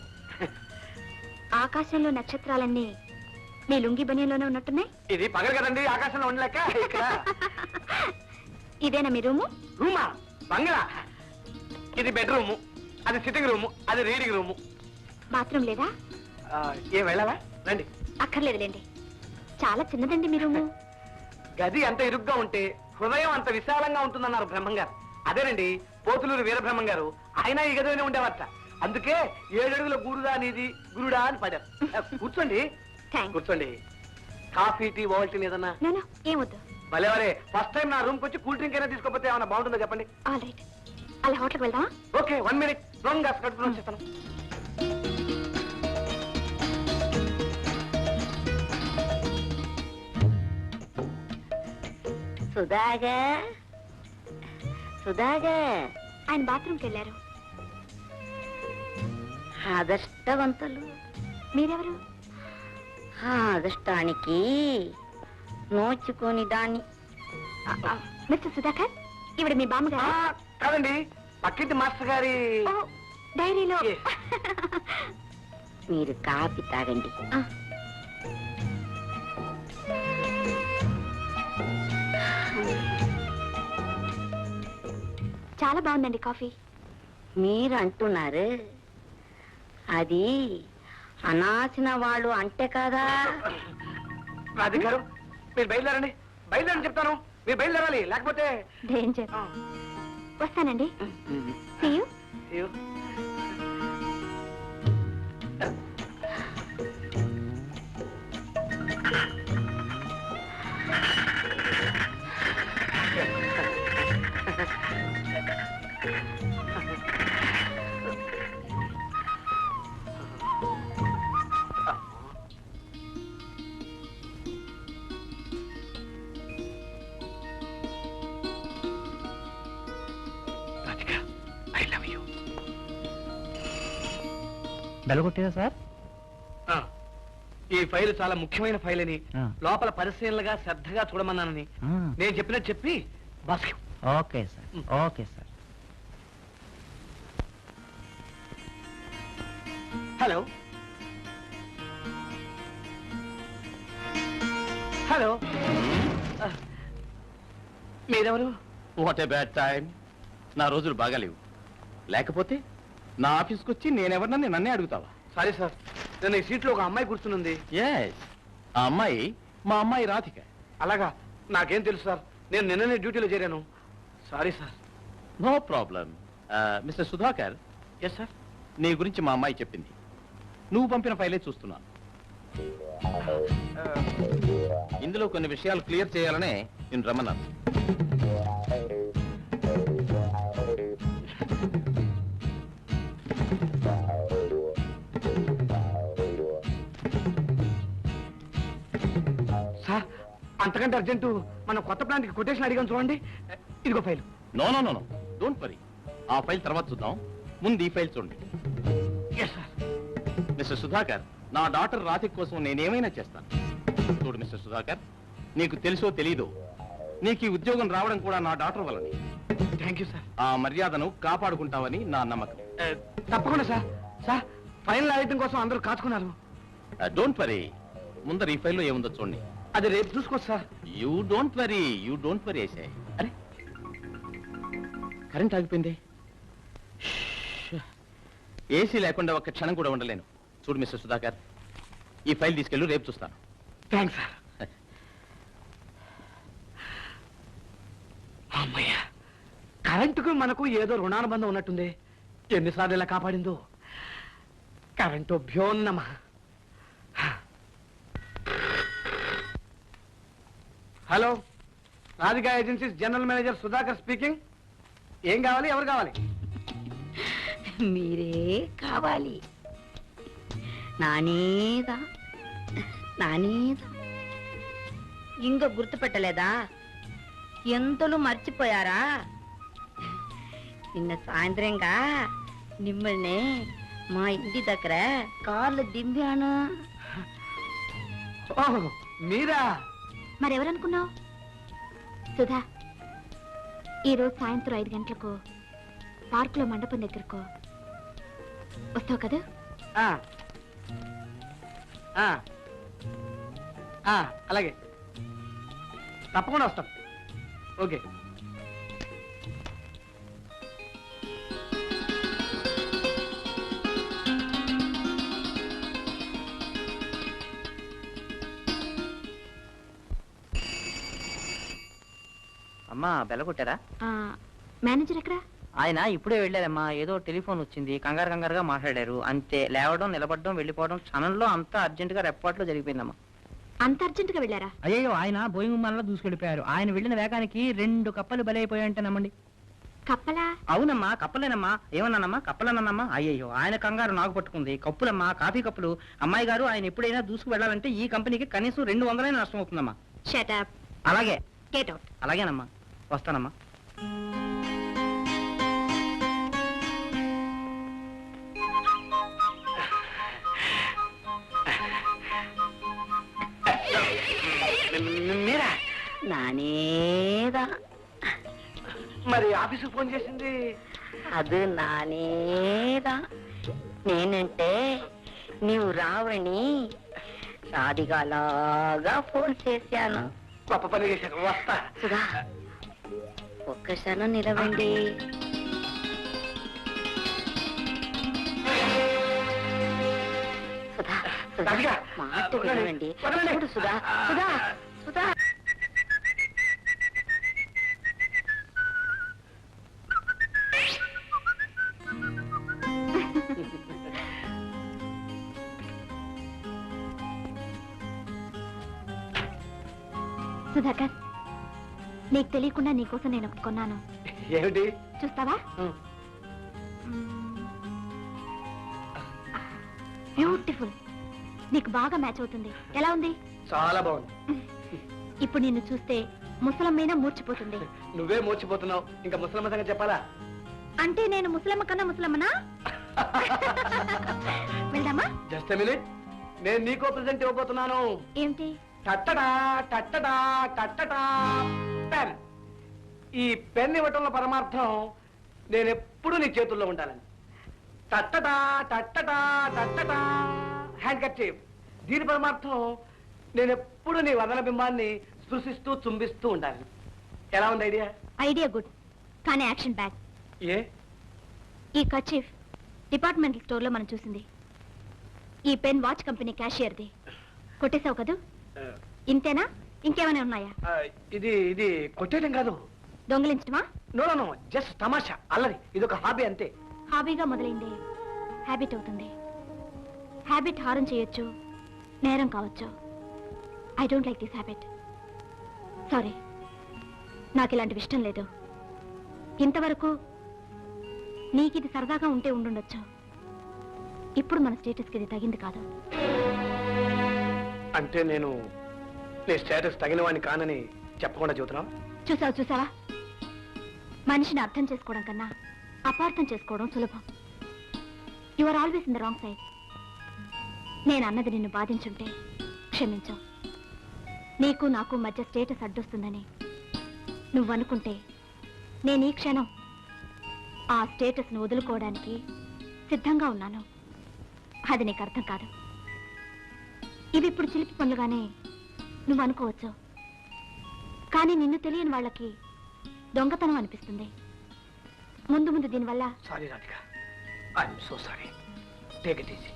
ఆకాశంలో నక్షత్రాలన్నీ మీ లుంగి బనీలోనే ఉన్నట్టున్నాయి. ఇది పగలు కదండి, ఆకాశంలో ఉండలేక ఇక్కడ. ఇదేనా మీ రూము? రూమా? బంగ్లా. ఇది బెడ్రూము, అది సిట్టింగ్ రూము, అది రీడింగ్ రూము. బాత్రూమ్ లేదా? ఏ వెళ్ళాలా? రండి. అక్కర్లేదులేండి, చాలా చిన్నదండి మీ రూము. గది అంత ఇరుగ్గా ఉంటే హృదయం అంత విశాలంగా ఉంటుందన్నారు బ్రహ్మంగారు. అదేనండి పోతులూరు వీరబ్రహ్మం గారు. ఆయన ఈ గదిలోనే ఉండేవారట. అందుకే 7 అడుగుల గూడుగా నీది గురుడా అని పడారు. కూర్చోండి, థ్యాంక్స్. కూర్చోండి. కాఫీ, టీ, ఓవల్టీ ఏదన్నా? నో ఏమొద్దు. భలేవరే, ఫస్ట్ టైం నా రూమ్కి వచ్చి కూల్ డ్రింక్ అయినా తీసుకోకపోతే ఏమైనా బాగుంటుందో చెప్పండి. ఆల్ రైట్, అలా హోటల్కి వెళ్దామా? Okay, 1 minute. దొంగ కట్టుకుని వచ్చేస్తాను. సుధాగా సుధాగా ఆయన బాత్రూమ్కి వెళ్ళారు. అదృష్టవంతులు. మీరెవరు? ఆ అదృష్టానికి నోచుకొని దాన్ని. మిస్టర్ సుధాకర్, ఇవిడ మీ బామ్మగారా? కాదండి, పక్కింటి మాస్టర్ గారి ఓ, డైరీలో. Yes. మీరు కాఫీ తాగండి. చాలా బాగుందండి కాఫీ. మీరు అంటున్నారు, అది అనాసిన వాళ్ళు అంటే కదా. రాధికారు, మీరు బయలుదేరండి. బయలుదేరని చెప్తాను. మీరు బయలుదేరాలి, లేకపోతే డేంజర్. వస్తానండి. See you. See you. బెలగొట్టారా సార్? ఈ ఫైల్ చాలా ముఖ్యమైన ఫైల్ అని, ఆ. లోపల పరిశీలనగా శ్రద్ధగా చూడమన్నానని నేను చెప్పినట్టు చెప్పి boss. Okay sir, okay sir. Hello hello, మీరెవరు? What a bad time. నా రోజులు బాగాలేవు. లేకపోతే నా ఆఫీస్కి వచ్చి నేనెవరినని నన్నే అడుగుతావా? సారీ సార్, నేను ఈ సీట్లో ఒక అమ్మాయి కూర్చునుంది. ఎస్, ఆ అమ్మాయి మా అమ్మాయి రాధిక. అలాగా? నాకేం తెలుసు సార్, నేను నిన్ననే డ్యూటీలో చేరాను. Sorry sir. No problem. Mister Sudhakar. Yes sir. నీ గురించి మా అమ్మాయి చెప్పింది. నువ్వు పంపిన ఫైలే చూస్తున్నాను. ఇందులో కొన్ని విషయాలు క్లియర్ చేయాలనే నేను రమ్మన్నాను. సార్, అంతకంటే అర్జెంటు మన కొత్త ప్లాంట్కి కొటేషన్ అడిగాను చూడండి. ఇదిగో file. No no no no, don't worry. ఆ ఫైల్ తర్వాత చూద్దాం, ముందు ఈ ఫైల్ చూడండి. Yes sir. మిస్టర్ సుధాకర్, నా డాటర్ రాధిక కోసం నేనేమైనా చేస్తాను. చూడు మిస్టర్ సుధాకర్, నీకు తెలుసో తెలీదో, నీకు ఈ ఉద్యోగం రావడం కూడా నా డాటర్ వల్లనే. Thank you sir. ఆ మర్యాదను కాపాడుకుంటావని నా నమ్మకం. తప్పకుండా సార్. సార్, ఫైనల్ ఐటమ్ కోసం అందరూ కాచుకున్నారు. Don't worry. ముందర ఈ ఫైల్లో ఏముందో చూడండి. అది రేపు చూసుకోవచ్చు sir. You don't worry I say. అరే, కరెంట్ ఆగిపోయింది. ఏసీ లేకుండా ఒక్క క్షణం కూడా ఉండలేను. చూడు మిస్టర్ సుధాకర్, ఈ ఫైల్ తీసుకెళ్ళు, రేపు చూస్తాను. Thanks sir. అమ్మయ్య, కరెంటుకు మనకు ఏదో రుణానుబంధం ఉన్నట్టుంది. ఎన్నిసార్లు ఇలా కాపాడిందో. కరెంటు భ్యోన్నమ. Hello, Radhika agencies general manager Sudhakar speaking. ఏం కావాలి, ఎవరు కావాలి? మీరే కావాలి. నానేదా నానేదా ఇంకా గుర్తుపెట్టలేదా? ఎంతలు మర్చిపోయారా? నిన్న సాయంత్రంగా మిమ్మల్ని మా ఇంటి దగ్గర కార్లు దింపాను. ఓహ్, మీరా? మరెవరనుకున్నావు? సుధా, ఈరోజు సాయంత్రం 5 గంటలకు పార్కులో మండపం దగ్గరకు వస్తావు కదా? ఆ. ఆ. ఆ, అలాగే, తప్పకుండా వస్తాం. ఓకే. అమ్మా బెల్ల కొట్టారా? మేనేజర్ ఎక్కడా? ఆయన ఇప్పుడే వెళ్ళారమ్మా. ఏదో టెలిఫోన్ వచ్చింది, కంగారుగా మాట్లాడారు అంతే. లేవడం, నిలబడడం, వెళ్ళిపోవడం క్షణంలో అంతా అర్జెంటుగా రెప్పట్లో జరిగిపోయిందమ్మా. అంత అర్జెంటుగా వెళ్ళారా? అయ్యో, ఆయన బోయింగ్ విమానంలో దూసుకెళ్ళిపోయారు. ఆయన వెళ్ళిన వేగానికి 2 కప్పలు బలైపోయాయంటే నమ్మండి. కప్పలా? అవునమ్మా, కప్పలేనమ్మా. ఏమన్నానమ్మా? కప్పలేనమ్మా. అయ్యో, ఆయన కంగారు నాకు పట్టుకుంది. కప్పులమ్మా, కాఫీ కప్పులు. అమ్మాయి గారు, ఆయన ఎప్పుడైనా దూసుకు వెళ్ళాలంటే ఈ కంపెనీకి కనీసం 200 నష్టం అవుతుందమ్మా. Shut up. అలాగే. Get out. అలాగేనమ్మా, వస్తానమ్మా. మీరా? నానేదా మరి ఆఫీసుకు ఫోన్ చేసింది? అది నానేదా. నేనంటే నీవు రావని రాధికలాగా ఫోన్ చేశాను. గొప్ప పని చేశాను. వస్తా. సుధా, ఒక్క క్షణం నిలవండి. సుధా, సుధా, రాధిక, మాట వదలండి, వినండి. వదలండి. చూడు సుధా, సుధా, సుధా. సుధాకర్, నీకు తెలియకుండా నీకోసం నేను ఒకటి కొన్నాను. ఏమిటి? చూస్తావా? బ్యూటిఫుల్. నీకు బాగా మ్యాచ్ అవుతుంది. ఎలా ఉంది? చాలా బాగుంది. ఇప్పుడు నిన్ను చూస్తే ముసలమ్మైనా మూర్చిపోతుంది. నువ్వే మోర్చిపోతున్నావు, ఇంకా ముసలమ్మ సంగతి చెప్పాలా? అంటే నేను ముసలమ్మ కన్నా ముసలమ్మనా? వెళ్దామా? జస్ట్ మినిట్, నేను నీకో ప్రెజెంట్ ఇవ్వబోతున్నాను. ఏమిటి? టట్టడా టట్టడా టట్టడా పెన్. ఈ పెన్ ఇవ్వటంలో పరమార్థం నేను ఎప్పుడు నీ చేతుల్లో ఉండాలని. టట్టడా టట్టడా టట్టడా హ్యాండ్ కర్చీఫ్. దీని పరమార్థం నేను ఎప్పుడు నీ వదన బింబాన్ని స్పృశిస్తూ చుంబిస్తూ ఉండాలి. ఎలా ఉంది ఐడియా? ఐడియా గుడ్, కానీ యాక్షన్ బ్యాడ్. ఏ? ఈ కర్చీఫ్ డిపార్ట్మెంటల్ స్టోర్లో మనం చూసింది. ఈ పెన్ వాచ్ కంపెనీ క్యాషియర్ది. కొట్టేశావు కదూ? ఇంతేనా, ఇంకేమైనా ఉన్నాయా? ఇది ఇది కొట్టేయడం కాదు, దొంగలించడమా? నో జస్ట్ తమాషా, అల్లరి. ఇది ఒక హాబీ అంతే. హాబీగా మొదలైంది హ్యాబిట్ అవుతుంది. హ్యాబిట్ హారం చేయొచ్చు, నేరం కావచ్చు. I don't like this habit. Sorry, నాకు ఇలాంటివి ఇష్టం లేదు. ఇంతవరకు నీకు ఇది సరదాగా ఉంటే ఉండుండొచ్చు. ఇప్పుడు మన స్టేటస్కి ఇది తగింది కాదు. అంటే నేను నీ స్టేటస్ తగిన వాడిని కానని చెప్పకుండా చెబుతున్నావు? చూసావా, మనిషిని అర్థం చేసుకోవడం కన్నా అపార్థం చేసుకోవడం సులభం. You are always in the wrong side. నేను అన్నది నిన్ను బాధించుంటే క్షమించు. నీకు నాకు మధ్య స్టేటస్ అడ్డొస్తుందని నువ్వు అనుకుంటే నేను ఈ క్షణం ఆ స్టేటస్ను వదులుకోవడానికి సిద్ధంగా ఉన్నాను. అది నీకు అర్థం కాదు. ఇవి ఇప్పుడు చిలిపి పనులుగానే నువ్వు అనుకోవచ్చు, కానీ నిన్ను తెలియని వాళ్ళకి దొంగతనం అనిపిస్తుంది. ముందు ముందు దీనివల్ల sorry Radhika, I'm so sorry. Take it easy.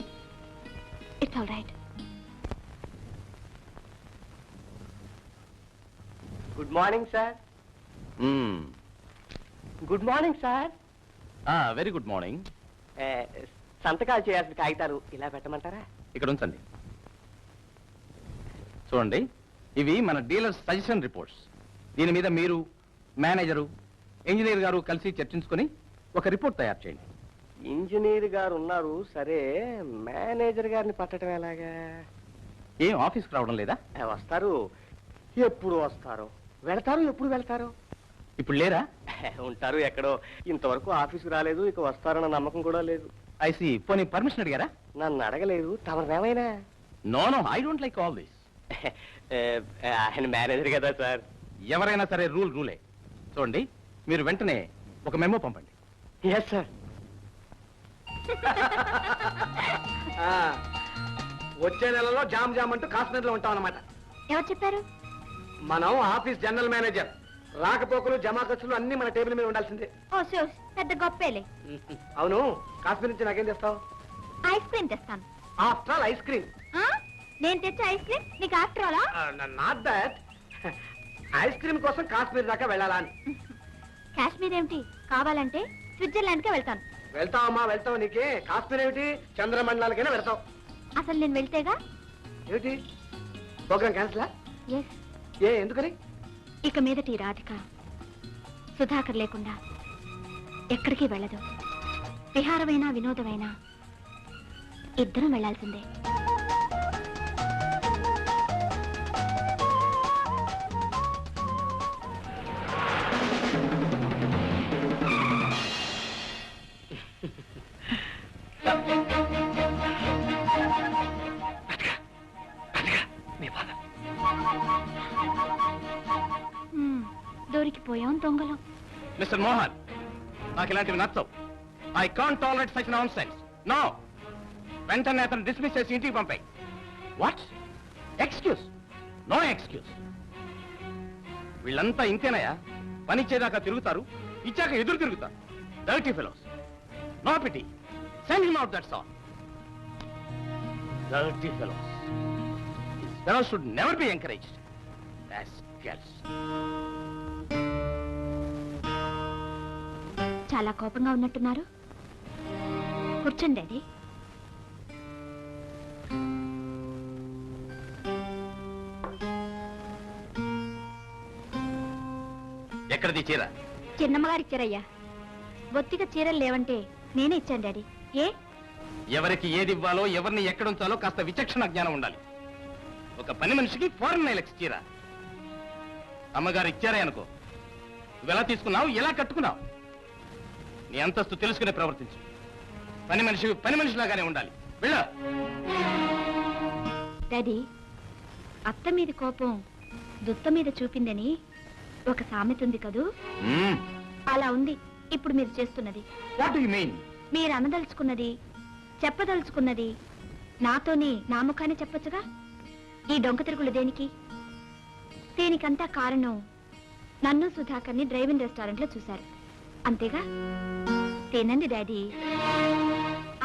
It's all right. Good morning sir. Good morning sir. Very good morning. సంతకాలు చేయాల్సిన కాగితాలు ఇలా పెట్టమంటారా? ఇక్కడ ఉంచండి. చూడండి, ఇవి మన డీలర్స్ సజెషన్ రిపోర్ట్స్. దీని మీద మీరు, మేనేజరు, ఇంజనీర్ గారు కలిసి చర్చించుకొని ఒక రిపోర్ట్ తయారు చేయండి. ఇంజనీర్ గారు ఉన్నారు సరే, మేనేజర్ గారిని పట్టడం ఎలాగా? ఏం ఆఫీస్కి రావడం లేదా? వస్తారు. ఎప్పుడు వస్తారు, వెళతారు, ఎప్పుడు వెళ్తారు? ఇప్పుడు లేరా? ఉంటారు ఎక్కడో. ఇంతవరకు ఆఫీస్కి రాలేదు, ఇక వస్తారన్న నమ్మకం కూడా లేదు. ఐసి, పోనీ పర్మిషన్ అడిగారా? నన్ను అడగలేదు, తమరేమైనా? No I don't like all this. ఆయన మేనేజర్ కదా సార్. ఎవరైనా సరే రూలే. చూడండి, మీరు వెంటనే ఒక మెమో పంపండి. Yes sir. వచ్చే నెలలో జామ్ జామ్ అంటూ కాశ్మీర్ లో ఉంటాం అన్నమాట. ఎవరు చెప్పారు? మనం ఆఫీస్ జనరల్ మేనేజర్. రాకపోకలు, జమా ఖర్చులు అన్ని మన టేబుల్ మీద ఉండాల్సిందే. ఓ షూస్, పెద్ద గొప్పేలే. అవును, కాశ్మీర్ నుంచి నాకేం తెస్తావు? ఐస్ క్రీమ్ తెస్తాను. After all ice cream. నేను తెచ్చే ఐస్ క్రీమ్ నీకు ఆఫ్టర్ ఆలా? Not that. ఐస్ క్రీమ్ కోసం కాశ్మీర్ దాకా వెళ్ళాలా అని. కాశ్మీర్ ఏమిటి, కావాలంటే స్విట్జర్లాండ్ కే వెళ్తాను. వెళ్తావమ్మా, వెళ్తావు. నీకే కాశ్మీర్ ఏమిటి, చంద్రమండలాలకైనా వెళ్తావు. అసలు నేను వెళ్తేగా. ఏమిటి, ప్రోగ్రామ్ క్యాన్సిలా? ఎస్. ఎందుకని? ఇక మీదట ఈ రాధిక సుధాకర్ లేకుండా ఎక్కడికి వెళ్ళదు. విహారమైనా వినోదమైనా ఇద్దరం వెళ్లాల్సిందే. దొరికిపోయాం దొంగలం. మిస్టర్ మోహన్, నాకు ఇలాంటివి నచ్చవు. I can't tolerate such nonsense. No, వెంటనే అతను డిస్మిస్ చేసి ఇంటికి పంపాయి. What excuse? No excuse. వీళ్ళంతా ఇంతేనయా? పనిచ్చేదాకా తిరుగుతారు, ఇచ్చాక ఎదురు తిరుగుతారు. Dirty fellows. No pity. Send him out, that's all. Dirty fellows. Fellows should never be encouraged. Rascals. చాలా కోపంగా ఉన్నట్టున్నారు. కూర్చోండి డాడీ. ఎక్కడిది చీర? చిన్నమ్మగారు ఇచ్చారయ్యా. బొత్తిగా చీరలు లేవంటే నేనే ఇచ్చాను డాడీ. ఏ? ఎవరికి ఏది ఇవ్వాలో, ఎవరిని ఎక్కడుంచాలో కాస్త విచక్షణ జ్ఞానం ఉండాలి. ఒక పని మనిషికి ఫారెన్ నైలెక్స్ చీర అమ్మగారు ఇచ్చారే అనుకో, నువ్వు ఎలా తీసుకున్నావు, ఎలా కట్టుకున్నావు? నీ అంతస్తు తెలుసుకునే ప్రవర్తించు. పని మనిషిలాగానే ఉండాలి. వెళ్ళ. డాడీ, అత్త మీద కోపం దుత్త మీద చూపిందని ఒక సామెత ఉంది కదూ, అలా ఉంది ఇప్పుడు మీరు చేస్తున్నది. What do you mean? మీరు అనదలుచుకున్నది, చెప్పదలుచుకున్నది నాతోనే నా ముఖానే చెప్పొచ్చుగా. ఈ డొంక తిరుగులు దేనికి? దీనికంతా కారణం నన్ను సుధాకర్ని డ్రైవింగ్ రెస్టారెంట్ లో చూశారు, అంతేగా? తినండి డాడీ.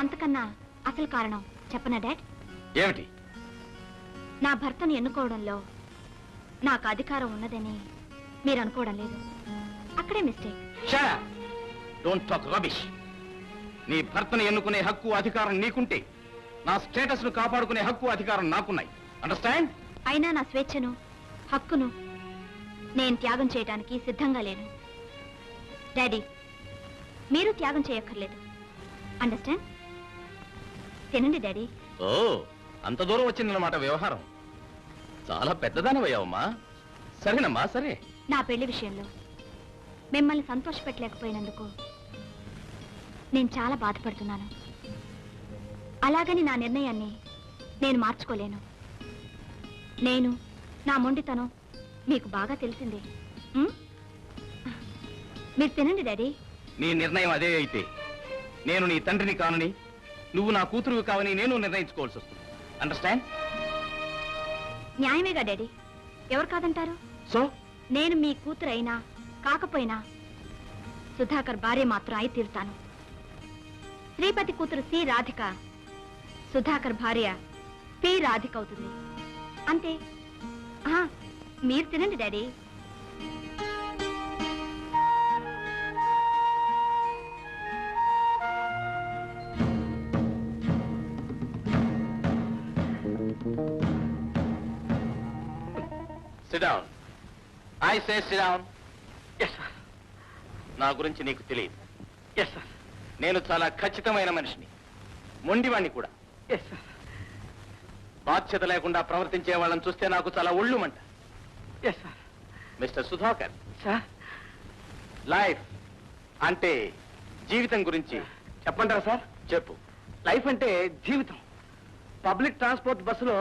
అంతకన్నా అసలు కారణం చెప్పనా డాడ్? ఏమిటి? నా భర్తను ఎన్నుకోవడంలో నాకు అధికారం ఉన్నదని మీరు అనుకోవడం లేదు. అక్కడే మిస్టేక్. Don't talk rubbish. నీ భర్తను ఎన్నుకునే హక్కు అధికారం నీకుంటే నా స్టేటస్ ను కాపాడుకునే హక్కు అధికారం నాకున్నాయి. అండర్స్టాండ్? అయినా నా స్వేచ్ఛను, హక్కును నేను త్యాగం చేయడానికి సిద్ధంగా లేను. డాడీ, మీరు త్యాగం చేయక్కర్లేదు. అండర్స్టాండ్? తినండి డాడీ. ఓ, అంత దూరం వచ్చిందన్నమాట వ్యవహారం. చాలా పెద్దదానవయ్యావమ్మా. సరేనమ్మా, సరే. నా పెళ్లి విషయంలో మిమ్మల్ని సంతోషపెట్టలేకపోయినందుకు నేను చాలా బాధపడుతున్నాను. అలాగని నా నిర్ణయాన్ని నేను మార్చుకోలేను. నేను, నా మొండితనం మీకు బాగా తెలిసిందే. మీరు తినండి డాడీ. నీ నిర్ణయం అదే అయితే నేను నీ తండ్రిని కానని, నువ్వు నా కూతురు కావని నేను నిర్ణయించుకోవాల్సి వస్తుంది. అండర్స్టాండ్? న్యాయమేగా డాడీ, ఎవరు కాదంటారు? సో నేను మీ కూతురు అయినా కాకపోయినా సుధాకర్ భార్య మాత్రం అయి తీరుతాను. శ్రీపతి కూతురు సి రాధిక, సుధాకర్ భార్య పి రాధిక అవుతుంది. అంతే. మీరు తినండి daddy. Sit down. I say sit down. Yes, sir. నా గురించి నీకు తెలియదు. Yes, sir. నేను చాలా ఖచ్చితమైన మనిషిని, మొండివాణ్ణి కూడా. Yes, sir. బాధ్యత లేకుండా ప్రవర్తించే వాళ్ళని చూస్తే నాకు చాలా ఒళ్ళుమంట. Yes, sir. Mister Sudhakar, Sir? Life అంటే జీవితం గురించి చెప్పంటారా సార్? చెప్పు. లైఫ్ అంటే జీవితం. పబ్లిక్ ట్రాన్స్పోర్ట్ బస్సులో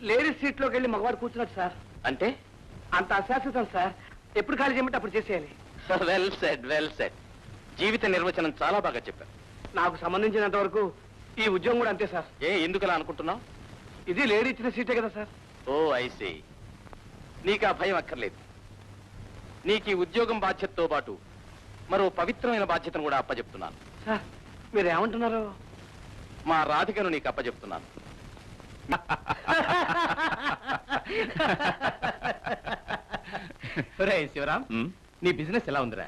లేడీస్ సీట్లోకి వెళ్ళి మగవాడు కూర్చున్నట్టు సార్. అంటే అంత అశాశ్వతం సార్. ఎప్పుడు ఖాళీ చేయమంటే అప్పుడు చేసేయాలి. Well said, well said. జీవిత నిర్వచనం చాలా బాగా చెప్పారు. నాకు సంబంధించినంత వరకు ఈ ఉద్యోగం కూడా అంతే సార్. ఎందుకలా అనుకుంటున్నావు? ఇది లేడీ ఇచ్చిన సీటే కదా సార్. ఓ ఐసీ. నీకు ఆ భయం అక్కర్లేదు. నీకు ఈ ఉద్యోగం బాధ్యతతో పాటు మరో పవిత్రమైన బాధ్యతను కూడా అప్పచెప్తున్నాను. సార్, మీరు ఏమంటున్నారు? మా రాధికను నీకు అప్పచెప్తున్నాను. శివరాం, నీ బిజినెస్ ఎలా ఉందిరా?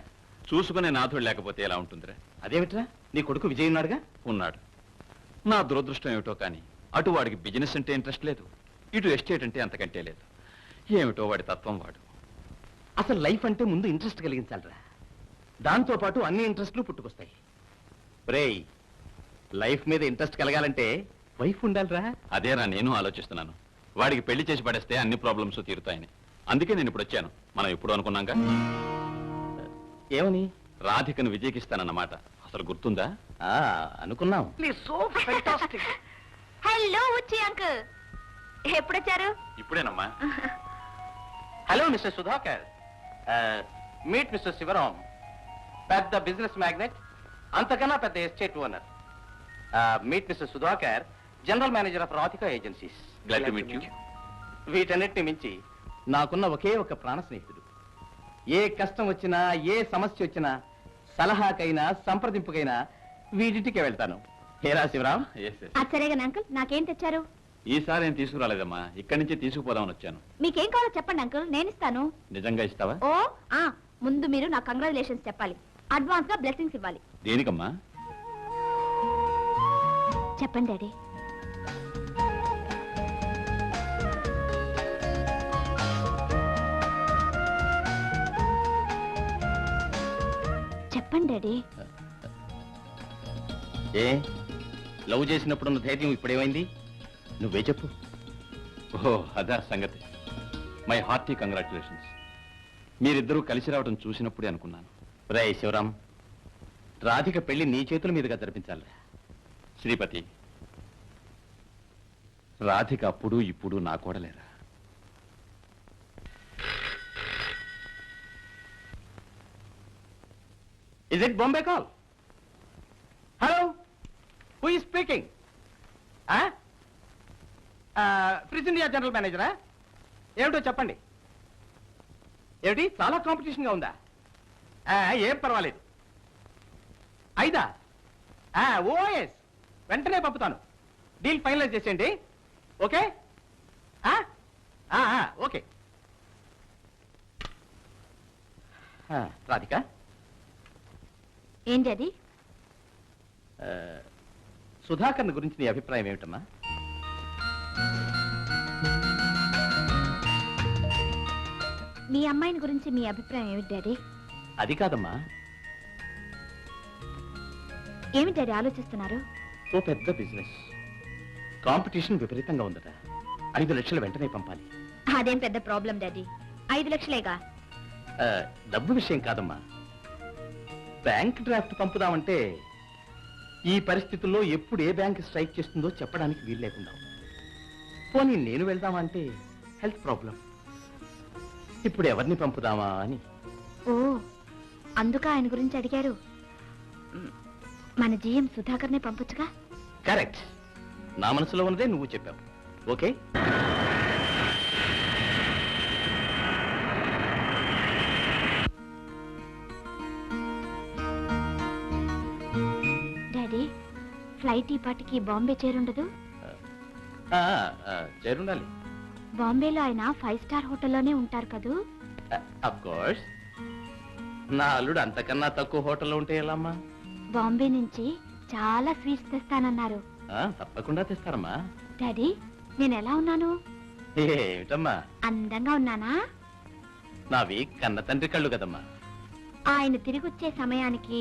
చూసుకునే నాథుడు లేకపోతే ఎలా ఉంటుందిరా? అదేమిట్రా, నీ కొడుకు విజయ్ ఉన్నాడుగా? ఉన్నాడు. నా దురదృష్టం ఏమిటో కానీ అటు వాడికి బిజినెస్ అంటే ఇంట్రెస్ట్ లేదు, ఇటు ఎస్టేట్ అంటే అంతకంటే లేదు. ఏమిటో వాడి తత్వం వాడు. అసలు లైఫ్ అంటే ముందు ఇంట్రెస్ట్ కలిగించాలరా. దాంతో పాటు అన్ని ఇంట్రెస్ట్లు పుట్టుకొస్తాయి. రేయ్, లైఫ్ మీద ఇంట్రెస్ట్ కలగాలంటే వైఫ్ ఉండాలిరా. అదేరా నేను ఆలోచిస్తున్నాను. వాడికి పెళ్లి చేసి పడేస్తే అన్ని ప్రాబ్లమ్స్ తీరుతాయని. అందుకే నేను ఇప్పుడు వచ్చాను. మనం ఎప్పుడు అనుకున్నాగా? ఏమని? రాధికను విజయకిస్తానన్నమాట. అసలు గుర్తుందా? అనుకున్నాం. Please, so fantastic. హలో ఉచ్చి అంకుల్, ఎప్పుడొచ్చారు? ఇప్పుడేనమ్మా. Hello mister Sudhakar, meet mister Sivaram, పెద్ద బిజినెస్ మ్యాగ్నెట్, అంతకన్నా పెద్ద estate owner. Meet mister Sudhakar, general manager of Radhika agencies. Glad to meet you. వీటన్నిటిని మించి నాకున్న ఒకే ఒక ప్రాణ స్నేహితుడు. ఏ కష్టం వచ్చినా, ఏ సమస్య వచ్చినా, సలహాకైనా సంప్రదింపుకైనా వీడింటికే వెళ్తాను. హేరా శివరాం? Yes, yes. సరేగా అంకుల్, నాకేం తెచ్చారు? ఈసారి ఏం తీసుకురాలేదమ్మా, ఇక్కడి నుంచి తీసుకుపోదామని వచ్చాను. మీకేం కావాలో చెప్పండి అంకుల్, నేను ఇస్తాను. నిజంగా ఇస్తావా? ఓ ముందు మీరు నా కంగ్రాచులేషన్స్ చెప్పాలి, అడ్వాన్స్ గా బ్లెస్సింగ్స్ ఇవ్వాలి. దేనికమ్మా? చెప్పండి డాడీ. చెప్పండి డాడీ. ఏ లవ్ చేసినప్పుడున్న ధైర్యం ఇప్పుడేమైంది? నువ్వే చెప్పు. ఓహో, అదా సంగతి. My hearty congratulations. మీరిద్దరూ కలిసి రావడం చూసినప్పుడే అనుకున్నాను. రేయ్ శివరాం, రాధిక పెళ్లి నీ చేతుల మీదుగా జరిపించాలి. శ్రీపతి, రాధిక అప్పుడు ఇప్పుడు నా కోడలేరా. Is it Bombay call? Hello? Who is speaking? Prince India general మేనేజరా? ఏమిటో చెప్పండి. ఏమిటి, చాలా కాంపిటీషన్గా ఉందా? ఏం పర్వాలేదు. అయిదా? ఓఎస్ వెంటనే పంపుతాను. డీల్ ఫైనలైజ్ చేసేయండి. Okay okay. రాధిక, ఏంటి అది? సుధాకర్ని గురించి నీ అభిప్రాయం ఏమిటమ్మా? మీ అమ్మాయిని గురించి మీ అభిప్రాయం ఏమిటి డాడీ? అది కాదమ్మా, ఏమిటి డాడీ ఆలోచిస్తున్నారు? ఓ పెద్ద బిజినెస్, కాంపిటీషన్ విపరీతంగా ఉందట. 5 లక్షలు వెంటనే పంపాలి. అదేం పెద్ద ప్రాబ్లం డాడీ, 5 లక్షలేగా. డబ్బు విషయం కాదమ్మా, బ్యాంక్ డ్రాఫ్ట్ పంపుదామంటే ఈ పరిస్థితుల్లో ఎప్పుడు ఏ బ్యాంక్ స్ట్రైక్ చేస్తుందో చెప్పడానికి వీలు లేకుండా. పోనీ నేను వెళ్దామంటే హెల్త్ ప్రాబ్లం. ఇప్పుడు ఎవరిని పంపుదామా అని. ఓ, అందుక ఆయన గురించి అడిగారు. మన జీఎం సుధాకర్నే పంపొచ్చుగా. కరెక్ట్, నా మనసులో ఉన్నదే నువ్వు చెప్పావు. ఓకే. డాడీ, ఫ్లైట్ ఈ పాటికి బాంబే చేరుండదు? చేరుండాలి. బాంబేలో ఆయన 5 స్టార్ హోటల్లోనే ఉంటారు కదూ? Of course. నా అల్లుడు అంతకన్నా తక్కువ హోటల్లో ఉంటే ఎలా అమ్మా? బాంబే నుంచి చాలా స్వీట్స్ తెస్తానన్నారు. తప్పకుండా తెస్తారమ్మా. డాడీ, నేను ఎలా ఉన్నాను? ఏమిటమ్మా, అందంగా ఉన్నానా? నావి కన్న తండ్రి కళ్ళు కదమ్మా. ఆయన తిరిగి వచ్చే సమయానికి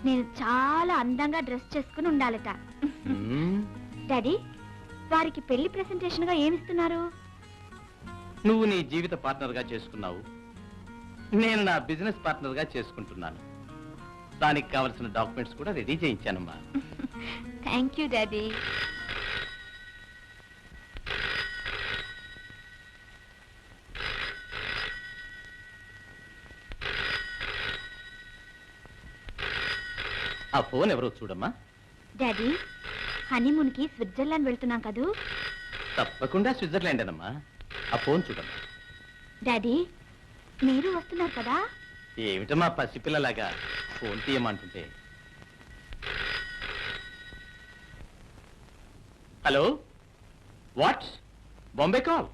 నేను చాలా అందంగా డ్రెస్ చేసుకుని ఉండాలట. డాడీ, వారికి పెళ్లి ప్రెసెంటేషన్ గా ఏమిస్తున్నారు? నువ్వు నీ జీవిత పార్ట్నర్ గా చేసుకున్నావు, నేను నా బిజినెస్ పార్ట్నర్ గా చేసుకుంటున్నాను. దానికి కావలసిన డాక్యుమెంట్స్ కూడా రెడీ చేయించానమ్మా. Thank you daddy. ఆ ఫోన్ ఎవరో చూడమ్మా. డాడీ, హనీమూన్ కి స్విట్జర్లాండ్ వెళ్తున్నాం కదూ? తప్పకుండా స్విట్జర్లాండ్ అనమ్మా. ఆ ఫోన్ చూడమ్మా. డాడీ, మీరు వస్తున్నారు కదా? ఏమిటమ్మా పసిపిల్లలాగా ఫోన్ తీయమంటుంటే. Hello, what? బాంబే కాల్?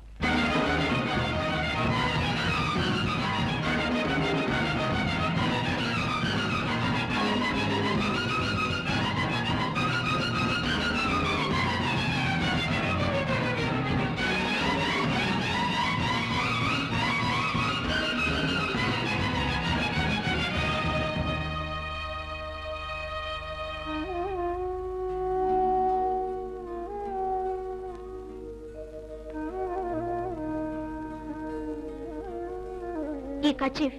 ఈ కర్చీఫ్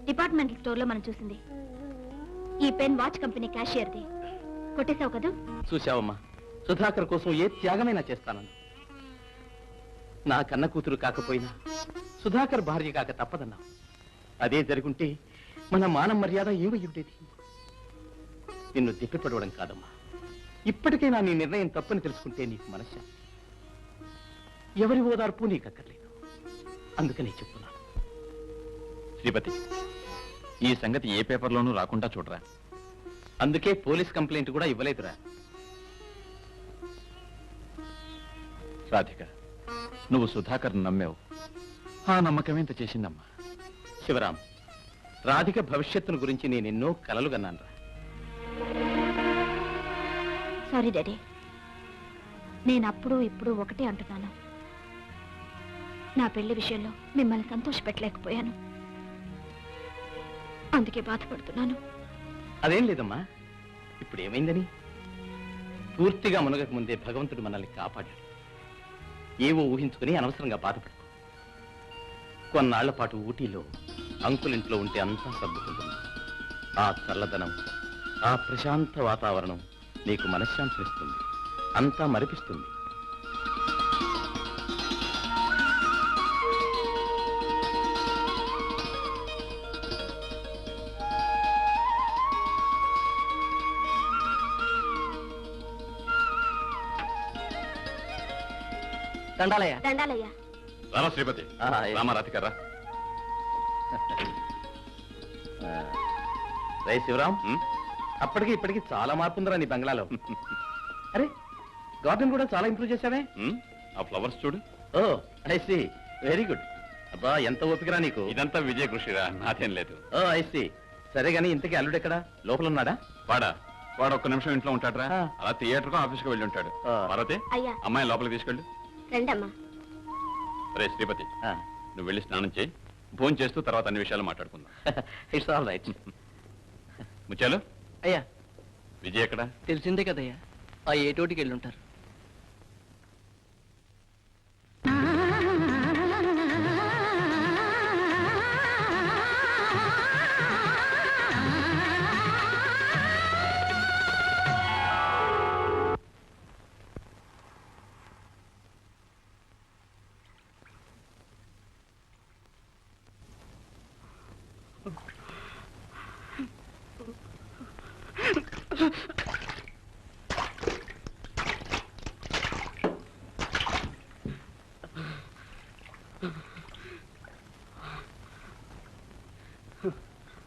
డిపార్ట్మెంటల్ స్టోర్ లో మనం చూసింది. ఈ పెన్ వాచ్ కంపెనీ క్యాషియర్ది. కొట్టేశావు కదూ? చూశావమ్మా, సుధాకర్ కోసం ఏ త్యాగమైనా చేస్తానని. నా కన్న కూతురు కాకపోయినా సుధాకర్ భార్య కాక తప్పదన్నా. అదే జరుగుంటే మన మానం మర్యాద ఏమై ఉండేది? నిన్ను తిప్పిపడవడం కాదమ్మా, ఇప్పటికైనా నీ నిర్ణయం తప్పని తెలుసుకుంటే నీకు మనశ్శాంతి. ఎవరి ఓదార్పు నీకు అక్కర్లేదు, అందుకని చెప్తున్నాను. శ్రీపతి, ఈ సంగతి ఏ పేపర్లోనూ రాకుండా చూడరా. అందుకే పోలీస్ కంప్లైంట్ కూడా ఇవ్వలేదురా. రాధిక, నువ్వు సుధాకర్ నమ్మావు, ఆ నమ్మకమేంత చేసిందమ్మా. శివరాం, రాధిక భవిష్యత్తును గురించి నేను ఎన్నో కలలు కన్నానురా. సారీ డాడీ, నేను అప్పుడు ఇప్పుడు ఒకటే అంటున్నాను. నా పెళ్లి విషయంలో మిమ్మల్ని సంతోషపెట్టలేకపోయాను, అందుకే బాధపడుతున్నాను. అదేం లేదమ్మా, ఇప్పుడు ఏమైందని? పూర్తిగా మునగక ముందే భగవంతుడు మనల్ని కాపాడాడు. ఏవో ఊహించుకుని అనవసరంగా బాధపడు. కొన్నాళ్ల పాటు ఊటీలో అంకులింట్లో ఉంటే అంతా సర్దుకుంటుంది. ఆ చల్లదనం, ఆ ప్రశాంత వాతావరణం నీకు మనశ్శాంతినిస్తుంది, అంతా మరిపిస్తుంది. దండాలయ్య. దండాలయ్య. రామా శ్రీపతి, రామా రాధిక రా. రే శివరాం, అప్పటికి ఇప్పటికి చాలా మార్పు ఉందిరా నీ బంగ్లాలో. అరే గార్డెన్ కూడా చాలా ఇంప్రూవ్ చేశావే. ఆ ఫ్లవర్స్ చూడు. ఓ ఐ సీ, వెరీ గుడ్. అబ్బా ఎంత ఓపికరా నీకు. ఇదంతా విజయ కృషిరా, నాదేం లేదు. ఓ ఐ సీ. సరే గానీ ఇంతకీ అల్లుడు ఎక్కడా? లోపల ఉన్నాడా? వాడు ఒక్క నిమిషం ఇంట్లో ఉంటాడురా. ఆ. అలా థియేటర్ కు ఆఫీస్కి వెళ్ళి ఉంటాడు. ఆ. పార్వతి, అయ్యా అమ్మాయి లోపలికి తీసుకెళ్ళు. రండమ్మా. రే శ్రీపతి, ఆ. నువ్వు వెళ్ళి స్నానం చేయి. భోజనం చేస్తూ తర్వాత అన్ని విషయాలు మాట్లాడుకుందాం. It's all right. ముత్యాలు, అయ్యా విజయ్ ఎక్కడ? తెలిసిందే కదయ్యా, ఆ ఏటోటికి వెళ్ళి ఉంటారు.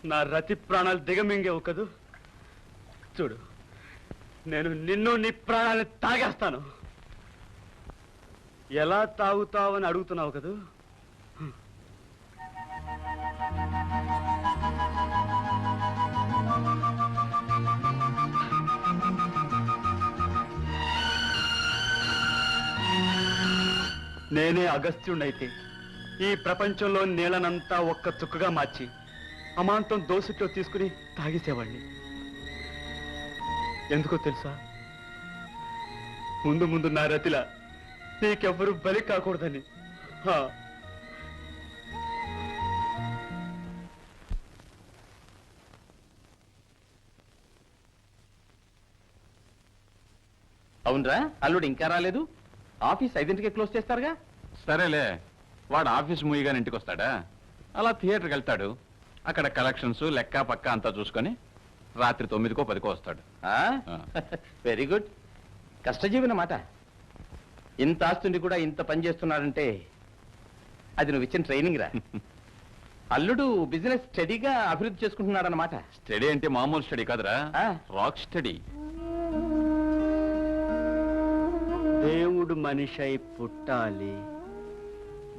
నా రతి ప్రాణాలు దిగమింగేవు కదూ. చూడు, నేను నిన్ను నీ ప్రాణాలను తాగేస్తాను. ఎలా తాగుతావని అడుగుతున్నావు కదూ. నేనే అగస్త్యుడైతే ఈ ప్రపంచంలో నీళ్ళనంతా ఒక్క చుక్కగా మార్చి అమాంతం దోసిట్లో తీసుకుని తాగేసేవాడిని. ఎందుకో తెలుసా? ముందు ముందు నా రతిలా నీకెవ్వరూ బలి కాకూడదని. అవునరా, అల్లుడు ఇంకా రాలేదు. ఆఫీస్ 5ంటికే క్లోజ్ చేస్తారుగా. సరేలే, వాడు ఆఫీస్ మూయిగానే ఇంటికి వస్తాడా? అలా థియేటర్కి వెళ్తాడు. అక్కడ కలెక్షన్స్ లెక్క పక్క అంతా చూసుకొని రాత్రి 9కో 10కో వస్తాడు. Very good. కష్టజీవన మాట. ఇంత ఆస్తుండి కూడా ఇంత పని చేస్తున్నాడంటే అది నువ్వు ఇచ్చిన ట్రైనింగ్ రా. అల్లుడు బిజినెస్ స్టడీగా అభివృద్ధి చేసుకుంటున్నాడన్నమాట. స్టడీ అంటే మామూలు స్టడీ కాదురా, ఆ. Rock study. దేవుడు మనిషి అయి పుట్టాలి,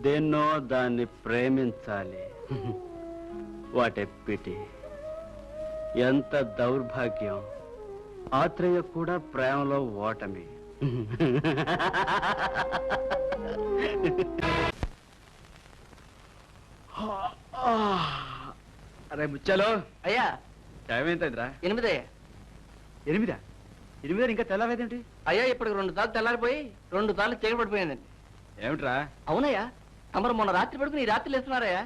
దేన్నో దాన్ని ప్రేమించాలి. What a pity. ఎంత దౌర్భాగ్యం. ఆత్రేయ కూడా ప్రేమలో ఓటమి. అరే ముచ్చాలో, అయ్యా టైం ఏంటందిరా? 8 8 ఇంకా తెల్లవేదేంటి? అయ్యా ఇప్పటికి 2 సార్లు తెల్లారిపోయి 2 సార్లు చీకటి పడిపోయిందండి. ఏమిట్రా? అవునయ్యా, తమరు మొన్న రాత్రి పడుకుని ఈ రాత్రి లేస్తున్నారయ్యా.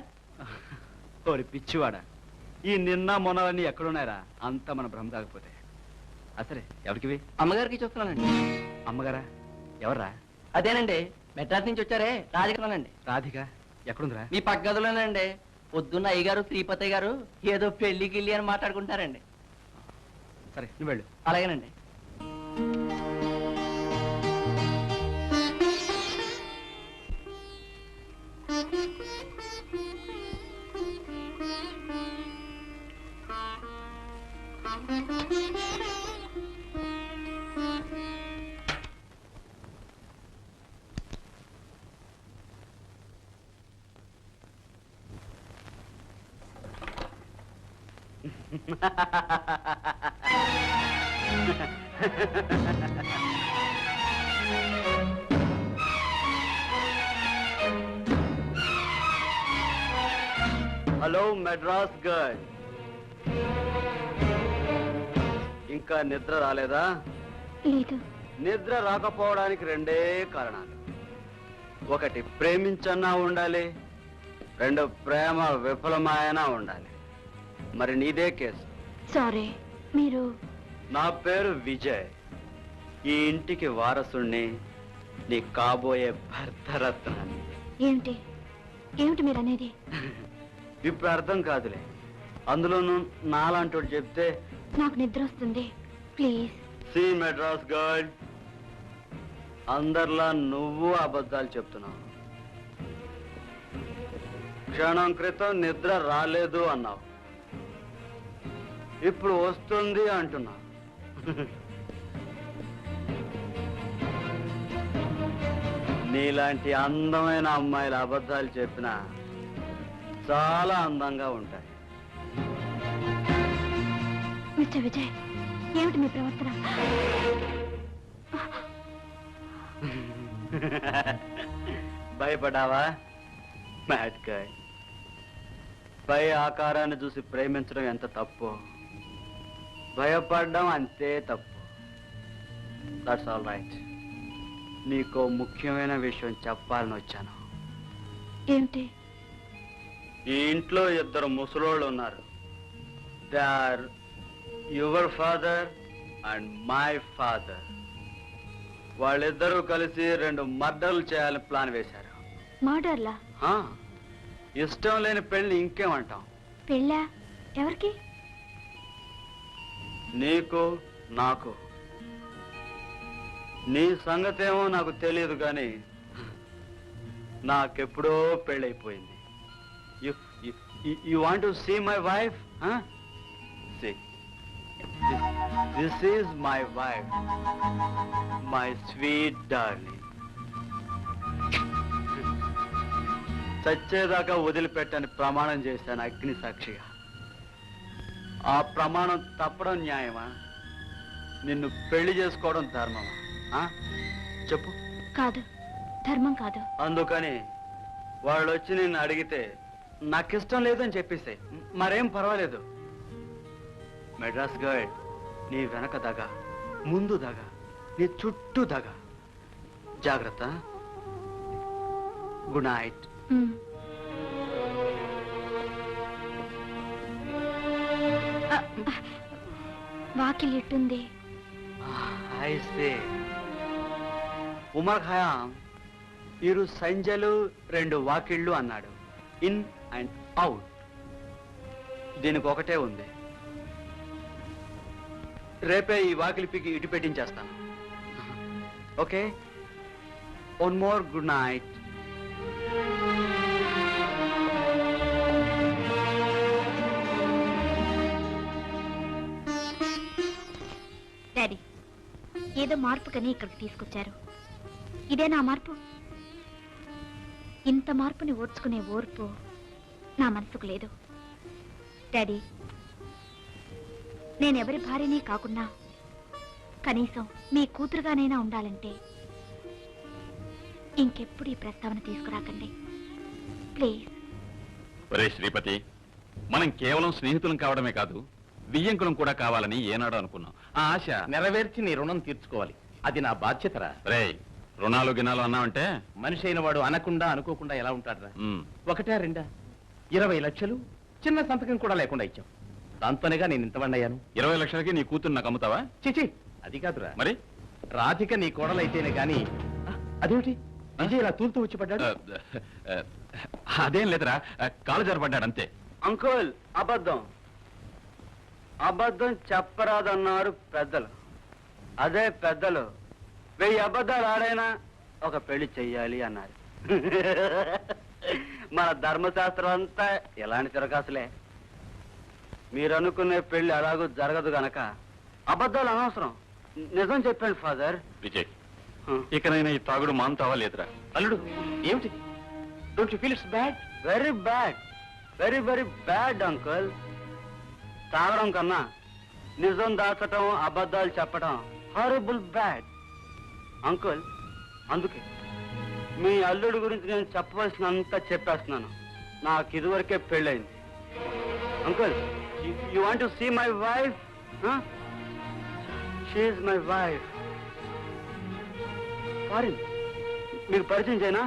ఓరి పిచ్చివాడా, ఈ నిన్న మొన్నలన్నీ ఎక్కడున్నారా? అంత మన భ్రమ తాగకపోతే. అసలే ఎవరికివి? అమ్మగారికి చూస్తున్నానండి. అమ్మగారా? ఎవర్రా? అదేనండి, మెడ్రాస్ నుంచి వచ్చారే రాధికనండి. రాధిక ఎక్కడుందిరా? మీ పక్క గదిలోనండి. పొద్దున్న అయ్యగారు శ్రీపతయ్య గారు ఏదో పెళ్లి గిల్లి అని మాట్లాడుకుంటారండి. సరే నువ్వు వెళ్ళు. అలాగేనండి. హలో మెడ్రాస్ గర్ల్, ఇంకా నిద్ర రాలేదా? లేదు. నిద్ర రాకపోవడానికి 2 కారణాలు. ఒకటి ప్రేమించన్నా ఉండాలి, 2 ప్రేమ విఫలమైనా ఉండాలి. మరి నీదే కేసు. సారీ, మీరు? నా పేరు విజయ్, ఈ ఇంటికి వారసుణ్ణి, నీ కాబోయే భర్తరత్నాన్ని. ఏమిటి ఏమిటి మీరు అనేది? ఇప్పుడు అర్థం కాదులే, అందులోనూ నాలాంటి చెప్తే. నాకు నిద్ర వస్తుంది, ప్లీజ్. సి మెడ్రాస్ గర్ల్, అందరిలా నువ్వు అబద్ధాలు చెప్తున్నావు. క్షణం క్రితం నిద్ర రాలేదు అన్నావు, ఇప్పుడు వస్తుంది అంటున్నావు. నీలాంటి అందమైన అమ్మాయిల అబద్ధాలు చెప్పినా చాలా అందంగా ఉంటాయి. మిస్టర్ విజయ్, ఏమిటి మీ ప్రవర్తన? భయపడ్డావా? Mad guy. పై ఆకారాన్ని చూసి ప్రేమించడం ఎంత తప్పు, భయపడడం అంతే తప్పు. That's all right. నీకో ముఖ్యమైన విషయం చెప్పాలని వచ్చాను. ఏమిటి? ఈ ఇంట్లో ఇద్దరు ముసలోళ్ళు ఉన్నారు. They are your father and my father. వాళ్ళిద్దరూ కలిసి 2 మర్డర్లు చేయాలని ప్లాన్ వేశారు. మర్డర్లా? ఆ, ఇష్టం లేని పెళ్లి ఇంకేమంటాం? పెళ్ళా? ఎవరికి? నీకు నాకు. నీ సంగతేమో నాకు తెలియదు కానీ నాకెప్పుడో పెళ్ళైపోయింది. You want to see my wife? See, this is my wife, my sweet darling. చచ్చేదాకా వదిలిపెట్టని ప్రమాణం చేశాను అగ్ని సాక్షిగా. ఆ ప్రమాణం తప్పడం న్యాయమా? నిన్ను పెళ్లి చేసుకోవడం ధర్మమా? చెప్పు. కాదు, ధర్మం కాదు. అందుకని వాళ్ళు వచ్చి నిన్ను అడిగితే నాకిష్టం లేదని చెప్పేసే, మరేం పర్వాలేదు. మెడ్రాస్ గర్ల్, నీ వెనక దగ, ముందు దగ, నీ చుట్టూ దగ. జాగ్రత్త. Good night. వాకిలి ఎట్టుంది? I say, ఉమర్ ఖయాం 2 సంజలు 2 వాకిళ్ళు అన్నాడు. In and out. దీనికి ఒకటే ఉంది. రేపే ఈ వాకిలిపికి ఇటు పెట్టించేస్తాను. Okay, one more good night. Daddy, ఏదో మార్పుకని ఇక్కడికి తీసుకొచ్చారు. ఇదే నా మార్పు? ఇంత మార్పుని ఓర్చుకునే ఓర్పు నా మనసుకు లేదు. డాడీ, నేనెవరి భార్యని కాకున్నా కనీసం మీ కూతురుగానైనా ఉండాలంటే ఇంకెప్పుడు ఈ ప్రస్తావన తీసుకురాకండి ప్లీజ్. ఒరే శ్రీపతి, మనం కేవలం స్నేహితులం కావడమే కాదు, బియ్యంకులం కూడా కావాలని ఏనాడో అనుకున్నాం. ఆ ఆశ నెరవేర్చి నీ రుణం తీర్చుకోవాలి. అది నా బాధ్యతరా. రే, రుణాలు గినాలు అన్నావంటే మనిషి అయిన వాడు అనకుండా అనుకోకుండా ఎలా ఉంటాడురా? ఉమ్, 1 2 20 లక్షలు చిన్న సంతకం కూడా లేకుండా ఇచ్చాం. దాంతోనేగా నేను ఇంతవాడినయ్యాను. 20 లక్షలకి నీ కూతురు నాకు అమ్ముతావా? చిచి, అది కాదురా. మరి రాధిక నీ కోడలైతేనే గాని. అదేమిటి విజయ్ ఇలా తూలుతూ వచ్చి పడ్డాడు? అదేం లేదురా, కాలు జరపడ్డాడు అంతే. అంకుల్, అబద్ధం. అబద్ధం చెప్పరాదన్నారు పెద్దలు. అదే పెద్దలు 1000 అబద్ధాలు ఆడైనా ఒక పెళ్లి చెయ్యాలి అన్నారు. మన ధర్మశాస్త్రం అంతా ఎలాంటి తిరగాసులే. మీరు అనుకునే పెళ్లి అలాగూ జరగదు గనక అబద్ధాలు అనవసరం. నిజం చెప్పండి ఫాదర్. విజయ్, ఇకనైనా ఈ తాగుడు మానుతావా లేదురా? అల్లుడు, ఏమిటి? Don't you feel it's bad? Very bad, very very bad uncle. తాగడం కన్నా నిజం దాచటం, అబద్ధాలు చెప్పడం హారబుల్ బ్యాడ్ అంకుల్. అందుకే మీ అల్లుడి గురించి నేను చెప్పవలసినంత చెప్పేస్తున్నాను. నాకు ఇదివరకే పెళ్ళైంది. Uncle, you want to see my wife? She is my wife. Sorry, మీకు పరిచయం చేయనా?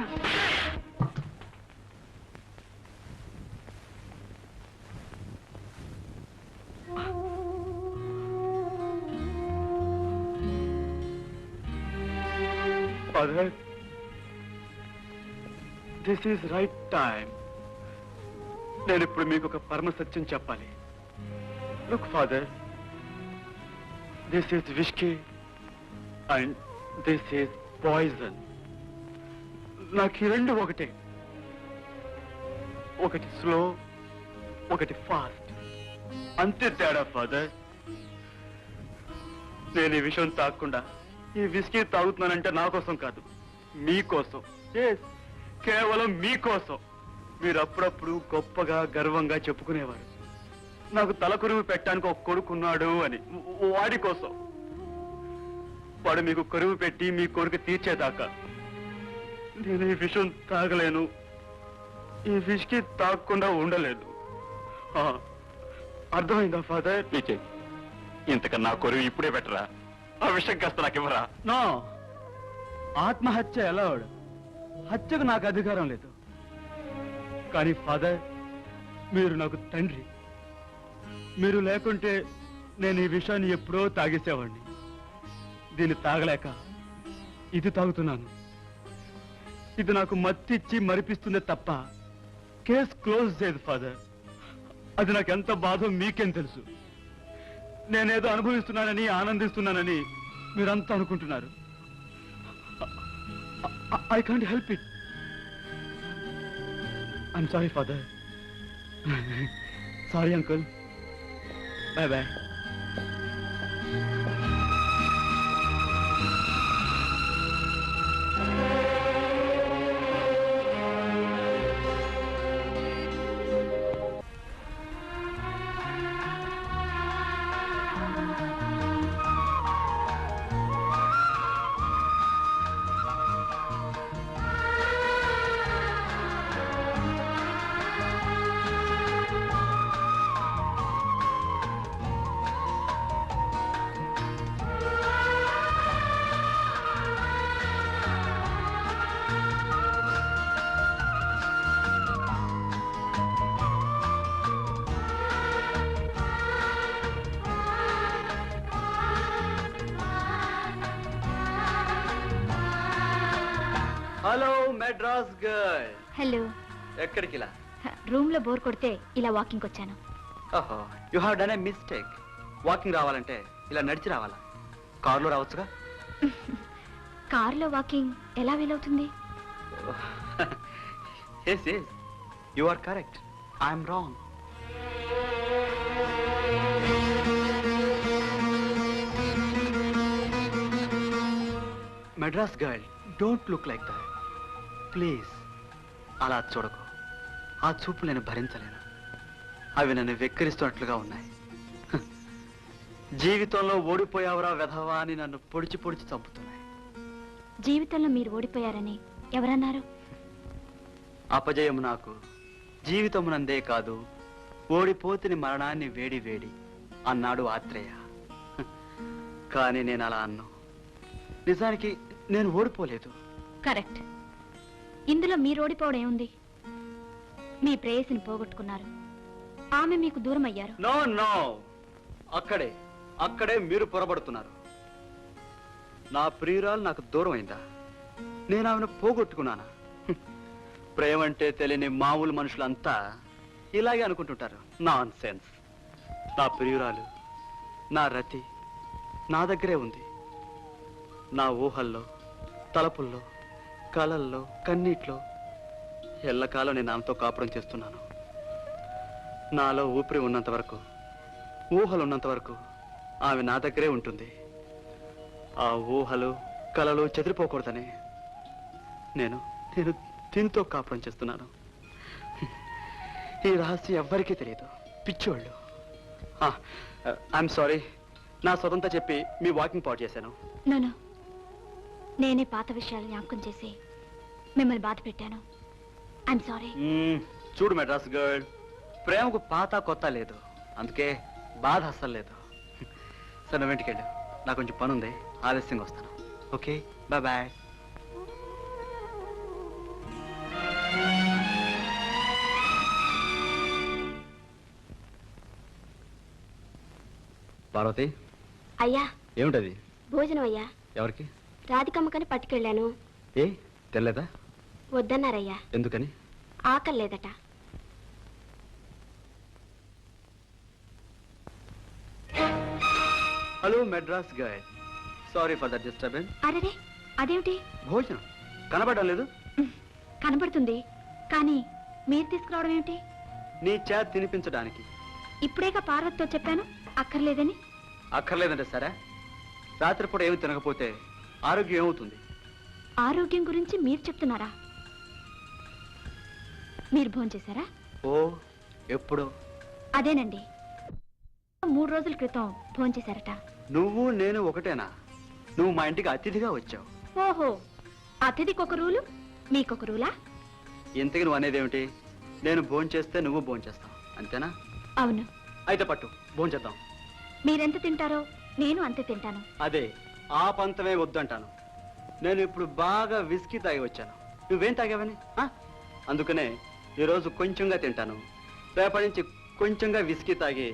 Father, this is right time. నేను ఇప్పుడు మీకు ఒక పరమ సత్యం చెప్పాలి. Look father, this is whisky and this is poison. నాకు ఈ రెండు ఒకటే. ఒకటి స్లో, ఒకటి ఫాస్ట్. అంతే తేడా ఫాదర్. నేను ఈ విషయం తాగకుండా ఈ విస్కీ తాగుతున్నానంటే నా కోసం కాదు, మీకోసం కేవలం మీకోసం మీరు అప్పుడప్పుడు గొప్పగా గర్వంగా చెప్పుకునేవారు నాకు తలకురువు పెట్టడానికి ఒక కొడుకున్నాడు అని. వాడి కోసం. వాడు మీకు కరువు పెట్టి మీ కోరిక తీర్చేదాకా నేను ఈ విషయం తాగలేను, ఈ విషకి తాగకుండా ఉండలేదు. అర్థమైందా ఫాదర్? ఇంతకన్నా కొరువు ఇప్పుడే పెట్టరా, ఆ విషయం కాస్త నాకు ఇవ్వరా. నో, ఆత్మహత్య ఎలా వాడు, హత్యకు నాకు అధికారం లేదు. కానీ ఫాదర్, మీరు నాకు తండ్రి. మీరు లేకుంటే నేను ఈ విషయాన్ని ఎప్పుడో తాగేసేవాడిని. దీన్ని తాగలేక ఇది తాగుతున్నాను. ఇది నాకు మత్తిచ్చి మరిపిస్తుందే తప్ప కేస్ క్లోజ్ చేయదు ఫాదర్. అది నాకు ఎంత బాధో మీకేం తెలుసు. నేనేదో అనుభవిస్తున్నానని ఆనందిస్తున్నానని మీరంతా అనుకుంటున్నారు. I can't help it. I'm sorry father. Sorry uncle. Bye bye. Hello Madras girl. Hello. ఎక్కడికి ఇలా? రూమ్ లో బోర్ కొడితే ఇలా వాకింగ్ వచ్చాను. ఓహో, you have done a mistake. Walking రావాలంటే ఇలా నడిచి రావాలా? కారులో రావచ్చుగా? కారులో వాకింగ్ ఎలా వీలవుతుంది? Yes yes, you are correct. I'm wrong. Madras girl, don't look like that please. అలా చూడకు. ఆ చూపు నేను భరించలేను. అవి నన్ను వెక్కిరిస్తున్నట్లుగా ఉన్నాయి. జీవితంలో ఓడిపోయావరా వెధవా అని నన్ను పొడిచి పొడిచి చంపుతున్నాయి. జీవితంలో మీరు ఓడిపోయారని ఎవరన్నారు? అపజయం నాకు జీవితమునందే కాదు, ఓడిపోతిని మరణాన్ని వేడి వేడి అన్నాడు ఆత్రేయ. కానీ నేను అలా అన్నా. నిజానికి నేను ఓడిపోలేదు. కరెక్ట్. ఇందులో మీరు ఓడిపోవడం ఏముంది? మీ ప్రేయసిని పోగొట్టుకున్నారు, ఆమె మీకు దూరం అయ్యారు. నో నో, అక్కడే అక్కడే మీరు పొరబడుతున్నారు. నా ప్రియురాలు నాకు దూరం అయిందా? నేను ఆమెను పోగొట్టుకున్నానా? ప్రేమ అంటే తెలియని మామూలు మనుషులంతా ఇలాగే అనుకుంటుంటారు. Nonsense. నా ప్రియురాలు, నా రతి నా దగ్గరే ఉంది. నా ఊహల్లో, తలపుల్లో, కలల్లో, కన్నీట్లో ఎల్లకాలం నేను ఆమెతో కాపురం చేస్తున్నాను. నాలో ఊపిరి ఉన్నంత వరకు, ఊహలు ఉన్నంత వరకు ఆమె నా దగ్గరే ఉంటుంది. ఆ ఊహలు, కలలు చెదిరిపోకూడదని నేను నేను దీంతో కాపురం చేస్తున్నాను. ఈ రహస్యం ఎవ్వరికీ తెలియదు. పిచ్చోళ్ళు. I'm sorry. నా స్వతంతా చెప్పి మీ వాకింగ్ పాటు చేశాను. నో, నేనే పాత విషయాలు జ్ఞాపకం చేసి మిమ్మల్ని బాధ పెట్టాను. I'm sorry. చూడు మెడ్రాస్ గర్ల్, ప్రేమకు పాత కొత్త లేదు, అందుకే బాధ అస్సలు లేదు. సరే, నువ్వు ఇంటికి వెళ్ళు. నాకు కొంచెం పని ఉంది, ఆలస్యంగా వస్తాను. Okay, bye bye. పార్వతి. అయ్యా. ఏమిటది? భోజనం అయ్యా. ఎవరికి? రాధికమ్మకని పట్టుకెళ్ళాను. ఏ తెల్లదా? వద్దన్నారయ్యా. ఎందుకని? ఆకలేదట. Hello Madras girl, sorry for the disturbance. అరే, అదేమిటి? భోజనం కనబడడం లేదు? కనబడుతుంది, కానీ మీరు తీసుకురావడం ఏమిటి? నీ చేత తినిపించడానికి. ఇప్పుడేగా పార్వతితో చెప్పాను అక్కర్లేదని. అక్కర్లేదంటే సరే, రాత్రిపూట ఏమి తినకపోతే ఆరోగ్యం ఏమవుతుంది? ఆరోగ్యం గురించి మీరు చెప్తున్నారా? మీరు భోంచేశారా? ఓ ఎప్పుడు? అదేనండి, 3 రోజుల క్రితం భోంచేశారట. నువ్వు నేను ఒకటేనా? నువ్వు మా ఇంటికి అతిథిగా వచ్చావు. ఓహో, అతిథికొక రూలు, మీకొక రూలా? ఇంతకి నువ్వు అనేదేమిటి? నేను భోంచేస్తే నువ్వు భోంచేస్తావు, అంతేనా? అవును. అయితే పట్టు, భోంచేద్దాం. మీరెంత తింటారో నేను అంతే తింటాను. అదే ఆ పంతమే వద్దంటాను. నేను ఇప్పుడు బాగా విస్కీ తాగి వచ్చాను. నువ్వేం తాగావని? అందుకనే ఈరోజు కొంచెంగా తింటాను. రేపటి నుంచి కొంచెంగా విస్కీ తాగి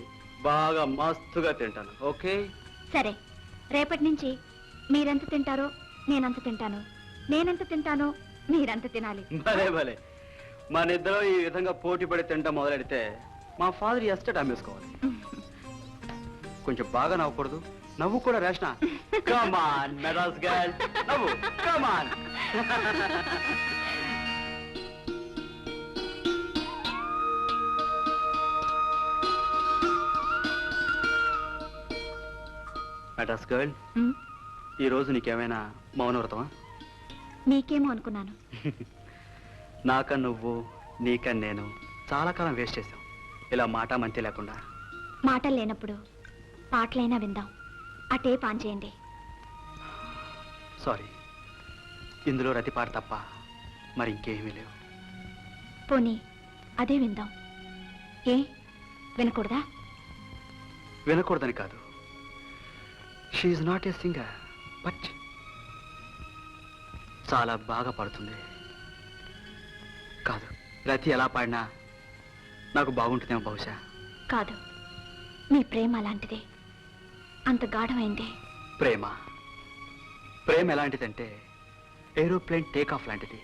బాగా మస్తుగా తింటాను. ఓకే? సరే, రేపటి నుంచి మీరెంత తింటారో నేనంత తింటాను, నేనెంత తింటానో మీరంత తినాలి. భలే భలే. మన ఇద్దరు ఈ విధంగా పోటీ పడి తింటాం మొదలెడితే మా ఫాదర్ ఎస్టేట్ అమ్మేసుకోవాలి. కొంచెం బాగా నవ్వకూడదు? నవ్వు కూడా రేషనా? కమాన్ మెడాస్ గర్ల్, నవ్వు, కమాన్. మెడాస్ గర్ల్, ఉమ్, ఈ రోజు నీకేమైనా మౌనవ్రతమా? మీకేమో అనుకున్నాను. నాకన్నా నువ్వు, నీకన్నా నేను చాలా కాలం వేస్ట్ చేశాం ఇలా మాట మంతి లేకుండా. మాటలు లేనప్పుడు పాటలైనా విందాం. ఆ టేప్ ఆన్ చేయండి. సారీ, ఇందులో రతి పాట తప్ప మరి ఇంకేమీ లేవు. పోనీ అదే విందాం. ఏ వినకూడదా? వినకూడదని కాదు, she's not a singer, but చాలా బాగా పాడుతుంది. కాదు, రతి ఎలా పాడినా నాకు బాగుంటుందేమో బహుశా. కాదు, మీ ప్రేమ అలాంటిదే, అంత గాఢమైంది. ప్రేమ ప్రేమ ఎలాంటిదంటే ఏరోప్లేన్ టేక్ ఆఫ్ లాంటిది.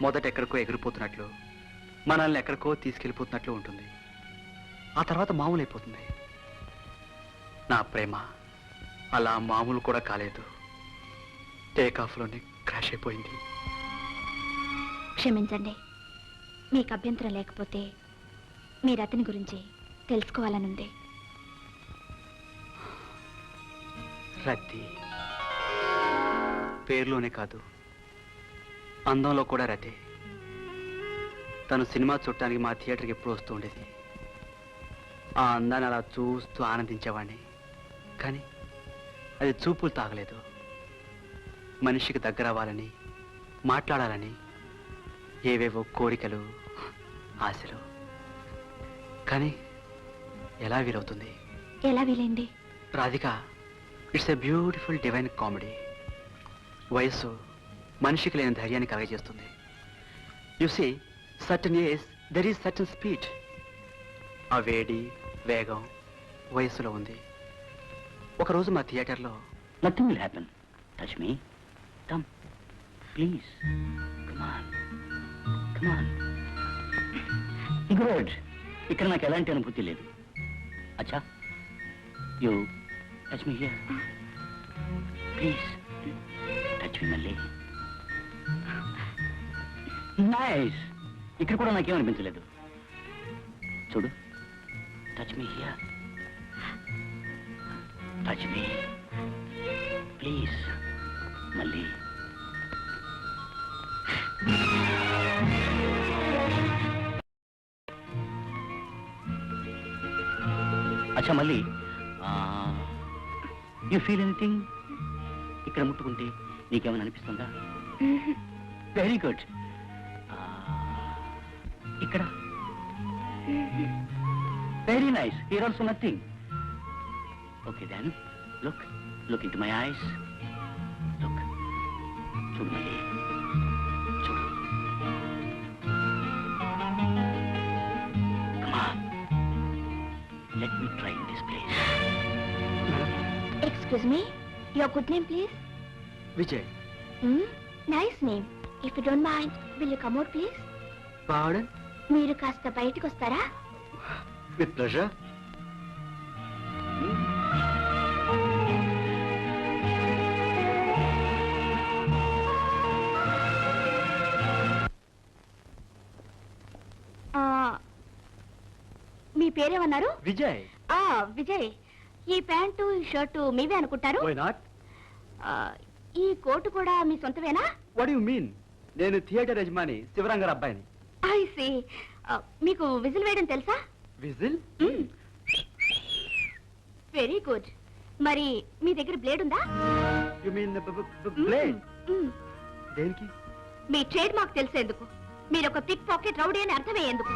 మొదట ఎక్కడికో ఎగిరిపోతున్నట్లు, మనల్ని ఎక్కడికో తీసుకెళ్ళిపోతున్నట్లు ఉంటుంది. ఆ తర్వాత మామూలు అయిపోతుంది. నా ప్రేమ అలా మామూలు కూడా కాలేదు, టేక్ ఆఫ్లోనే క్రాష్ అయిపోయింది. క్షమించండి, మీకు అభ్యంతరం లేకపోతే మీరు అతని గురించి తెలుసుకోవాలనుంది. రతి పేరులోనే కాదు, అందంలో కూడా రతి. తను సినిమా చూడటానికి మా థియేటర్కి ఎప్పుడు వస్తూ ఉండేది. ఆ అందాన్ని అలా చూస్తూ ఆనందించేవాడిని. కానీ అది చూపులు తాగలేదు. మనిషికి దగ్గర అవ్వాలని, మాట్లాడాలని ఏవేవో కోరికలు, ఆశలు. కానీ ఎలా వీలవుతుంది? ఎలా వీలైంది? Radhika, it's a beautiful divine comedy. వయస్సు మనిషికి లేని ధైర్యాన్ని కలగజేస్తుంది. You see, certain age there is certain speed. ఆ వేడి, వేగం వయస్సులో ఉంది. ఒకరోజు మా థియేటర్లో nothing will happen. Touch me, come please, come on, come on. Good. ఇక్కడ నాకు ఎలాంటి అనుభూతి లేదు. అచ్చా, you touch me here please. Touch me మళ్ళీ. నైస్. ఇక్కడ కూడా నాకేమనిపించలేదు. చూడు, touch me here, touch me please మళ్ళీ. అచ్చా, మళ్ళీ. You feel anything? ఇక్కడ ముట్టుకుంటే నీకేమైనా అనిపిస్తుందా? Very good. ఇక్కడ very nice. Here also nothing. Okay then look, look into my eyes. Look, చూడు మళ్ళీ, చూడు. Come on. Let me try in this place. Excuse me, your good name please? Vijay. Nice name. If you don't mind, will you come out please? పాడన్. మీరు కాస్త బయటికి వస్తారా? With pleasure. మీ పేరేమన్నారు? విజయ్. విజయ్, ఈ ప్యాంటు ఈ షర్టు మీవే అనుకుంటారు. Why not? ఈ కోటు కూడా మీ సొంతమేనా? What you mean? నేను థియేటర్ యజమాని శివరంగర్ అబ్బాయిని. I see. మీకు విజిల్ వేయడం తెలుసా? విజిల్? Very good. మరి మీ దగ్గర బ్లేడ్ ఉందా? You mean blade? దేనికి? మీ ట్రేడ్ మార్క్ తెలిసేందుకు. మీరు ఒక పిక్ పాకెట్ రౌడీ అని అర్థమయ్యేందుకు.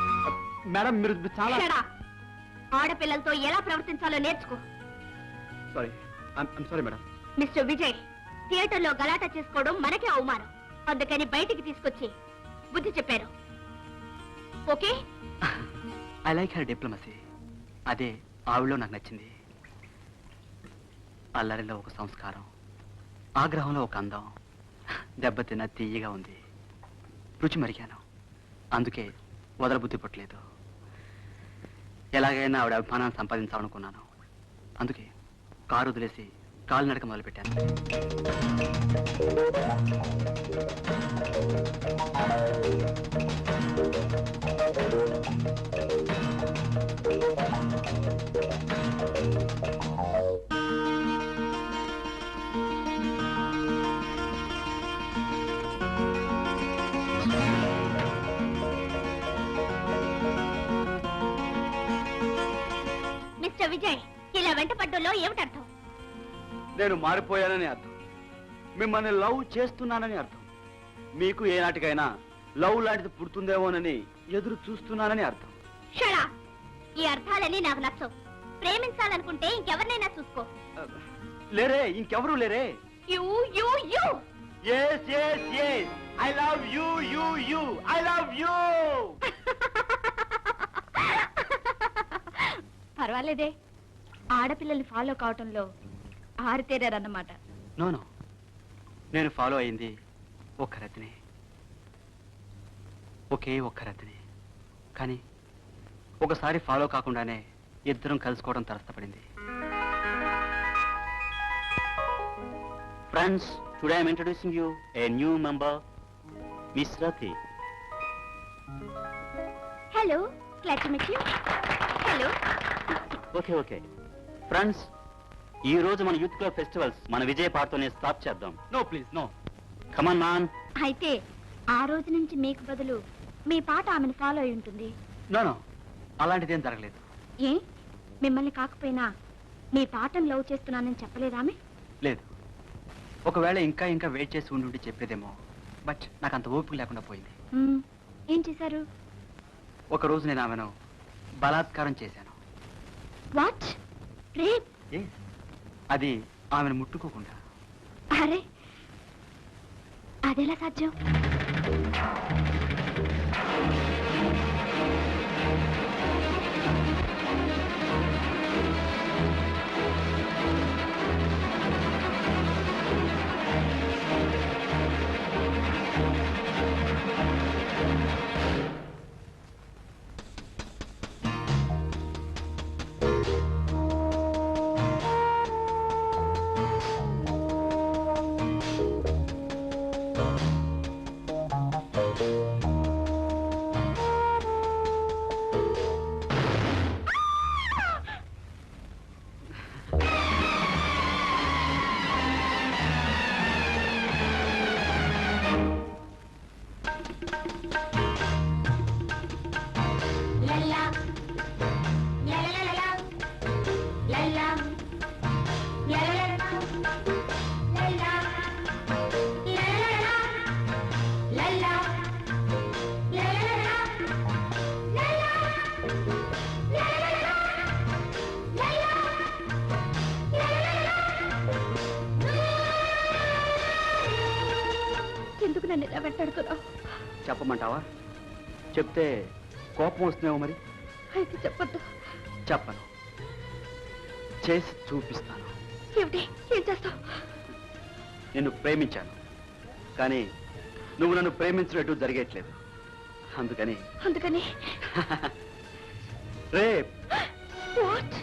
మేడం మీరు చాలా Shut up. ఆడపిల్లలతో ఎలా ప్రవర్తించాలో నేర్చుకో. Sorry, I'm sorry madam. Mister Vijay, థియేటర్లో గలాటా చేసుకోవడం మనకే అవమానం. అందుకని బయటికి తీసుకొచ్చి బుద్ధి చెప్పారు. Okay? I like her diplomacy. అదే ఆవిడలో నాకు నచ్చింది. అల్లరిలో ఒక సంస్కారం, ఆగ్రహంలో ఒక అందం, దెబ్బతిన్న తీయగా ఉంది. రుచి మరిగాను. అందుకే వదలబుద్ధి పుట్టలేదు. ఎలాగైనా ఆవిడ అభిమానాన్ని సంపాదించాలనుకున్నాను. అందుకే కారు వదిలేసి కాలు నడక మొదలుపెట్టాను. మిస్టర్ విజయ్, ఇలా వెంట పడ్డంలో ఏమిటర్థం? నేను మారిపోయానని అర్థం. మిమ్మల్ని లవ్ చేస్తున్నానని అర్థం. మీకు ఏనాటికైనా లవ్ లాంటిది పుడుతుందేమోనని ఎదురు చూస్తున్నానని అర్థం. షడా, ఈ అర్థాలని నాకు నచ్చవు. ప్రేమించాలనుకుంటే ఇంకెవరినైనా చూసుకో. లేరే, ఇంకెవరూ లేరే. You you you. Yes, yes, yes. I love you, you, you. I love you. పర్వాలేదే, ఆడపిల్లల్ని ఫాలో కావటంలో ఆరితేరారన్నమాట. నో నో, నేను ఫాలో అయింది ఒక్క రతిని, ఒకే ఒక్క రతిని. కానీ ఒకసారి ఫాలో కాకుండానే ఇద్దరం కలుసుకోవడం తరస్తపడింది. Friends, today I am introducing you a new member, Miss Rati. Hello, glad to meet you. Hello. Okay okay friends, ఈ రోజు మన యూత్ క్లబ్ ఫెస్టివల్స్ మన విజయ పాటతోనే స్టాప్ చేద్దాం. No please no. Come on man. అయితే ఆ రోజు నుంచి మీకు బదులు మీ పాట ఆమెను ఫాలో అయి ఉంటుంది. నో నో, అలాంటిదేం జరగలేదు. ఏ, మిమ్మల్ని కాకపోయినా మీ పాటను లవ్ చేస్తున్నానని చెప్పలేదామె? లేదు, ఒకవేళ ఇంకా ఇంకా వెయిట్ చేసి ఉండి చెప్పేదేమో. బట్ నాకు అంత ఓపిక లేకుండా పోయింది. ఏం చేశారు? ఒక రోజు నేను ఆమెను బలాత్కారం చేశాను. వాట్? రేప్? అది ఆమెను ముట్టుకోకుండా. అరే, అదెలా సాధ్యం? ఎందుకు నన్ను ఇలా వెంటాడుతున్నావు? చెప్పమంటావా? చెప్తే కోపం వస్తుందేమో. మరి అయితే చెప్పొద్దు. చెప్పను, చేసి చూపిస్తాను. ఏమిటి? ఏం చేస్తావు? నిన్ను ప్రేమించాను, కానీ నువ్వు నన్ను ప్రేమించినట్టు జరిగేట్లేదు. అందుకని rape. What?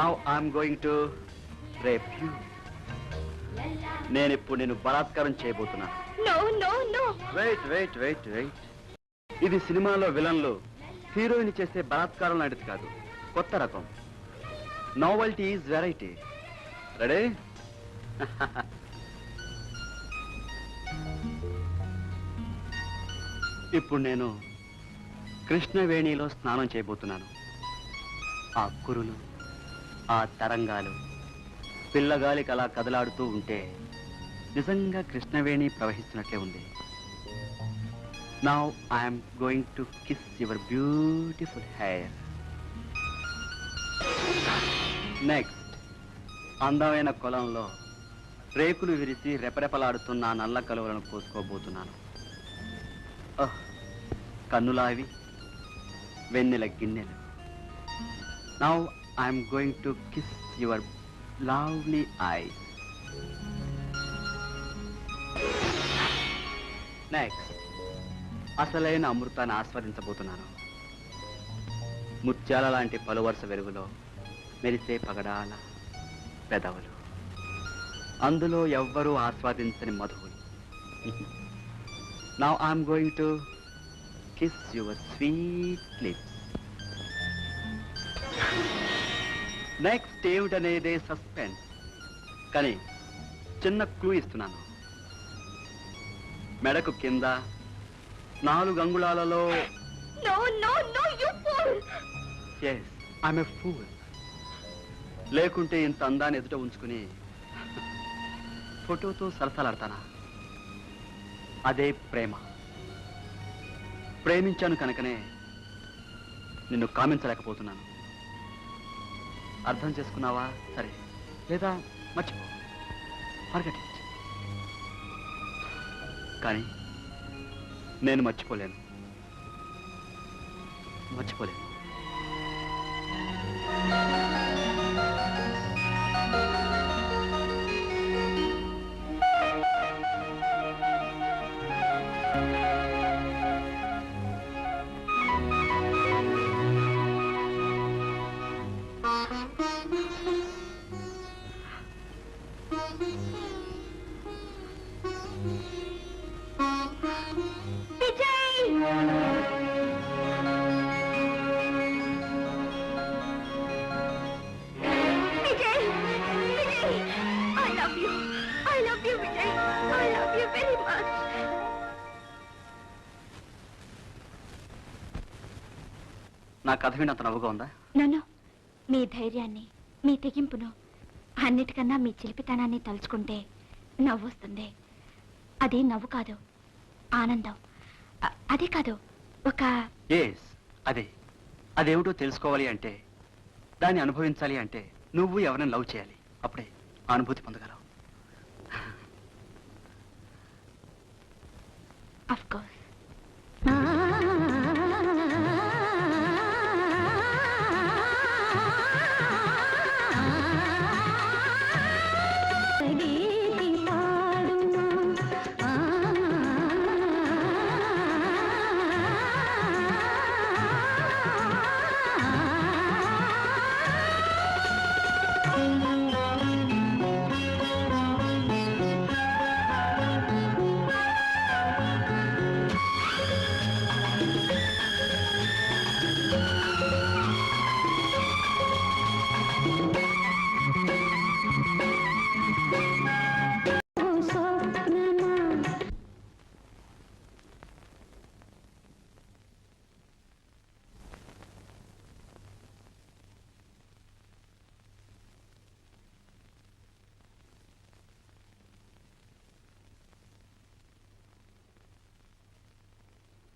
Now I'm going to rape you. నేను ఇప్పుడు నేను బలాత్కారం చేయబోతున్నాను. No no no. Wait wait wait wait. ఇది సినిమాలో విలన్లు హీరోయిన్ చేసే బలాత్కారం లాంటిది కాదు, కొత్త రకం. నోవల్టీ ఈజ్ వెరైటీ. రెడీ? ఇప్పుడు నేను కృష్ణవేణిలో స్నానం చేయబోతున్నాను. ఆ కురులు, ఆ తరంగాలు పిల్లగాలికి అలా కదలాడుతూ ఉంటే నిజంగా కృష్ణవేణి ప్రవహిస్తున్నట్లే ఉంది. Now I'm going to kiss your beautiful hair. Next, అందమైన కొలంలో రేకులు విరిసి రెపరెపలాడుతున్న నల్ల కలువలను కోసుకోబోతున్నాను. కన్నులావి వెన్నెల గిన్నెలు. Now I'm going to kiss your lovely eyes. Next, అసలైన అమృతాన్ని ఆస్వాదించబోతున్నాను. ముత్యాల లాంటి పలువరుస వెలుగులో మెరిసే పగడాల పెదవులు, అందులో ఎవ్వరూ ఆస్వాదించని మధువులు. Now I'm going to kiss your sweet lips. Next ఏమిటనేదే సస్పెన్స్, కానీ చిన్న క్లూ ఇస్తున్నాను. మెడకు కింద 4 అంగుళాలలో ఎస్, ఐఎమ్ ఎ ఫూల్. లేకుంటే ఇంత అందాన్ని ఎదుట ఉంచుకుని ఫోటోతో సరసాలాడతానా? అదే ప్రేమ. ప్రేమించాను కనుకనే నిన్ను కామించలేకపోతున్నాను. అర్థం చేసుకున్నావా? సరే, లేదా మర్చిపో, ఫర్గెట్ ఇట్. కానీ నేను మర్చిపోలేను. నా కథ వినంత నవ్వుగా ఉందా? నన్ను మీ ధైర్యాన్ని, మీ తెగింపును, అన్నిటికన్నా మీ చిలిపితనాన్ని తలుచుకుంటే నవ్వొస్తుంది. అది నవ్వు కాదు, ఆనందం. అదే కాదు, ఒక అదేమిటో తెలుసుకోవాలి అంటే, దాన్ని అనుభవించాలి అంటే నువ్వు ఎవరైనా లవ్ చేయాలి. అప్పుడే ఆ అనుభూతి పొందగలవు. Of course.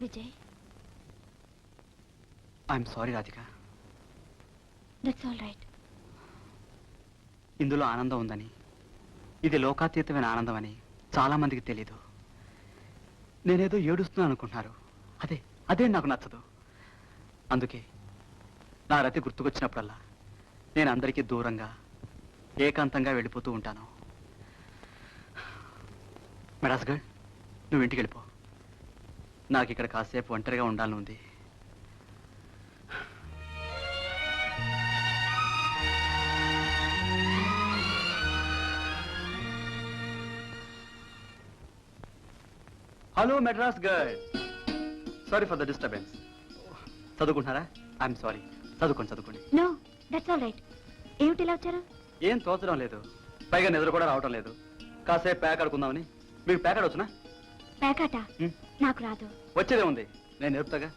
Vijay, I'm sorry Radhika. That's all right. ఇందులో ఆనందం ఉందని, ఇది లోకాతీతమైన ఆనందం అని చాలా మందికి తెలీదు. నేనేదో ఏడుస్తున్నాను అనుకుంటున్నారు. అదే నాకు నచ్చదు. అందుకే నా రతి గుర్తుకొచ్చినప్పుడల్లా నేను అందరికీ దూరంగా, ఏకాంతంగా వెళ్ళిపోతూ ఉంటాను. మెడాస్గఢ్, నువ్వు ఇంటికి వెళ్ళిపో. నాకు ఇక్కడ కాసేపు ఒంటరిగా ఉండాలని ఉంది. Hello Madras girl, sorry for the disturbance. చదువుకుంటున్నారా? I'm sorry. చదువుకోండి. No, that's all right. ఏమిటి ఇలా వచ్చారు? ఏం తోచడం లేదు, పైగా నిద్ర కూడా రావటం లేదు. కాసేపు ప్యాక్ ఆడుకుందామని. మీకు ప్యాక్ ఆడవచ్చునా? పేకాట ఉమ్. నాకు రాదు. వచ్చేదే ఉంది, నేను నేర్పుతాగా.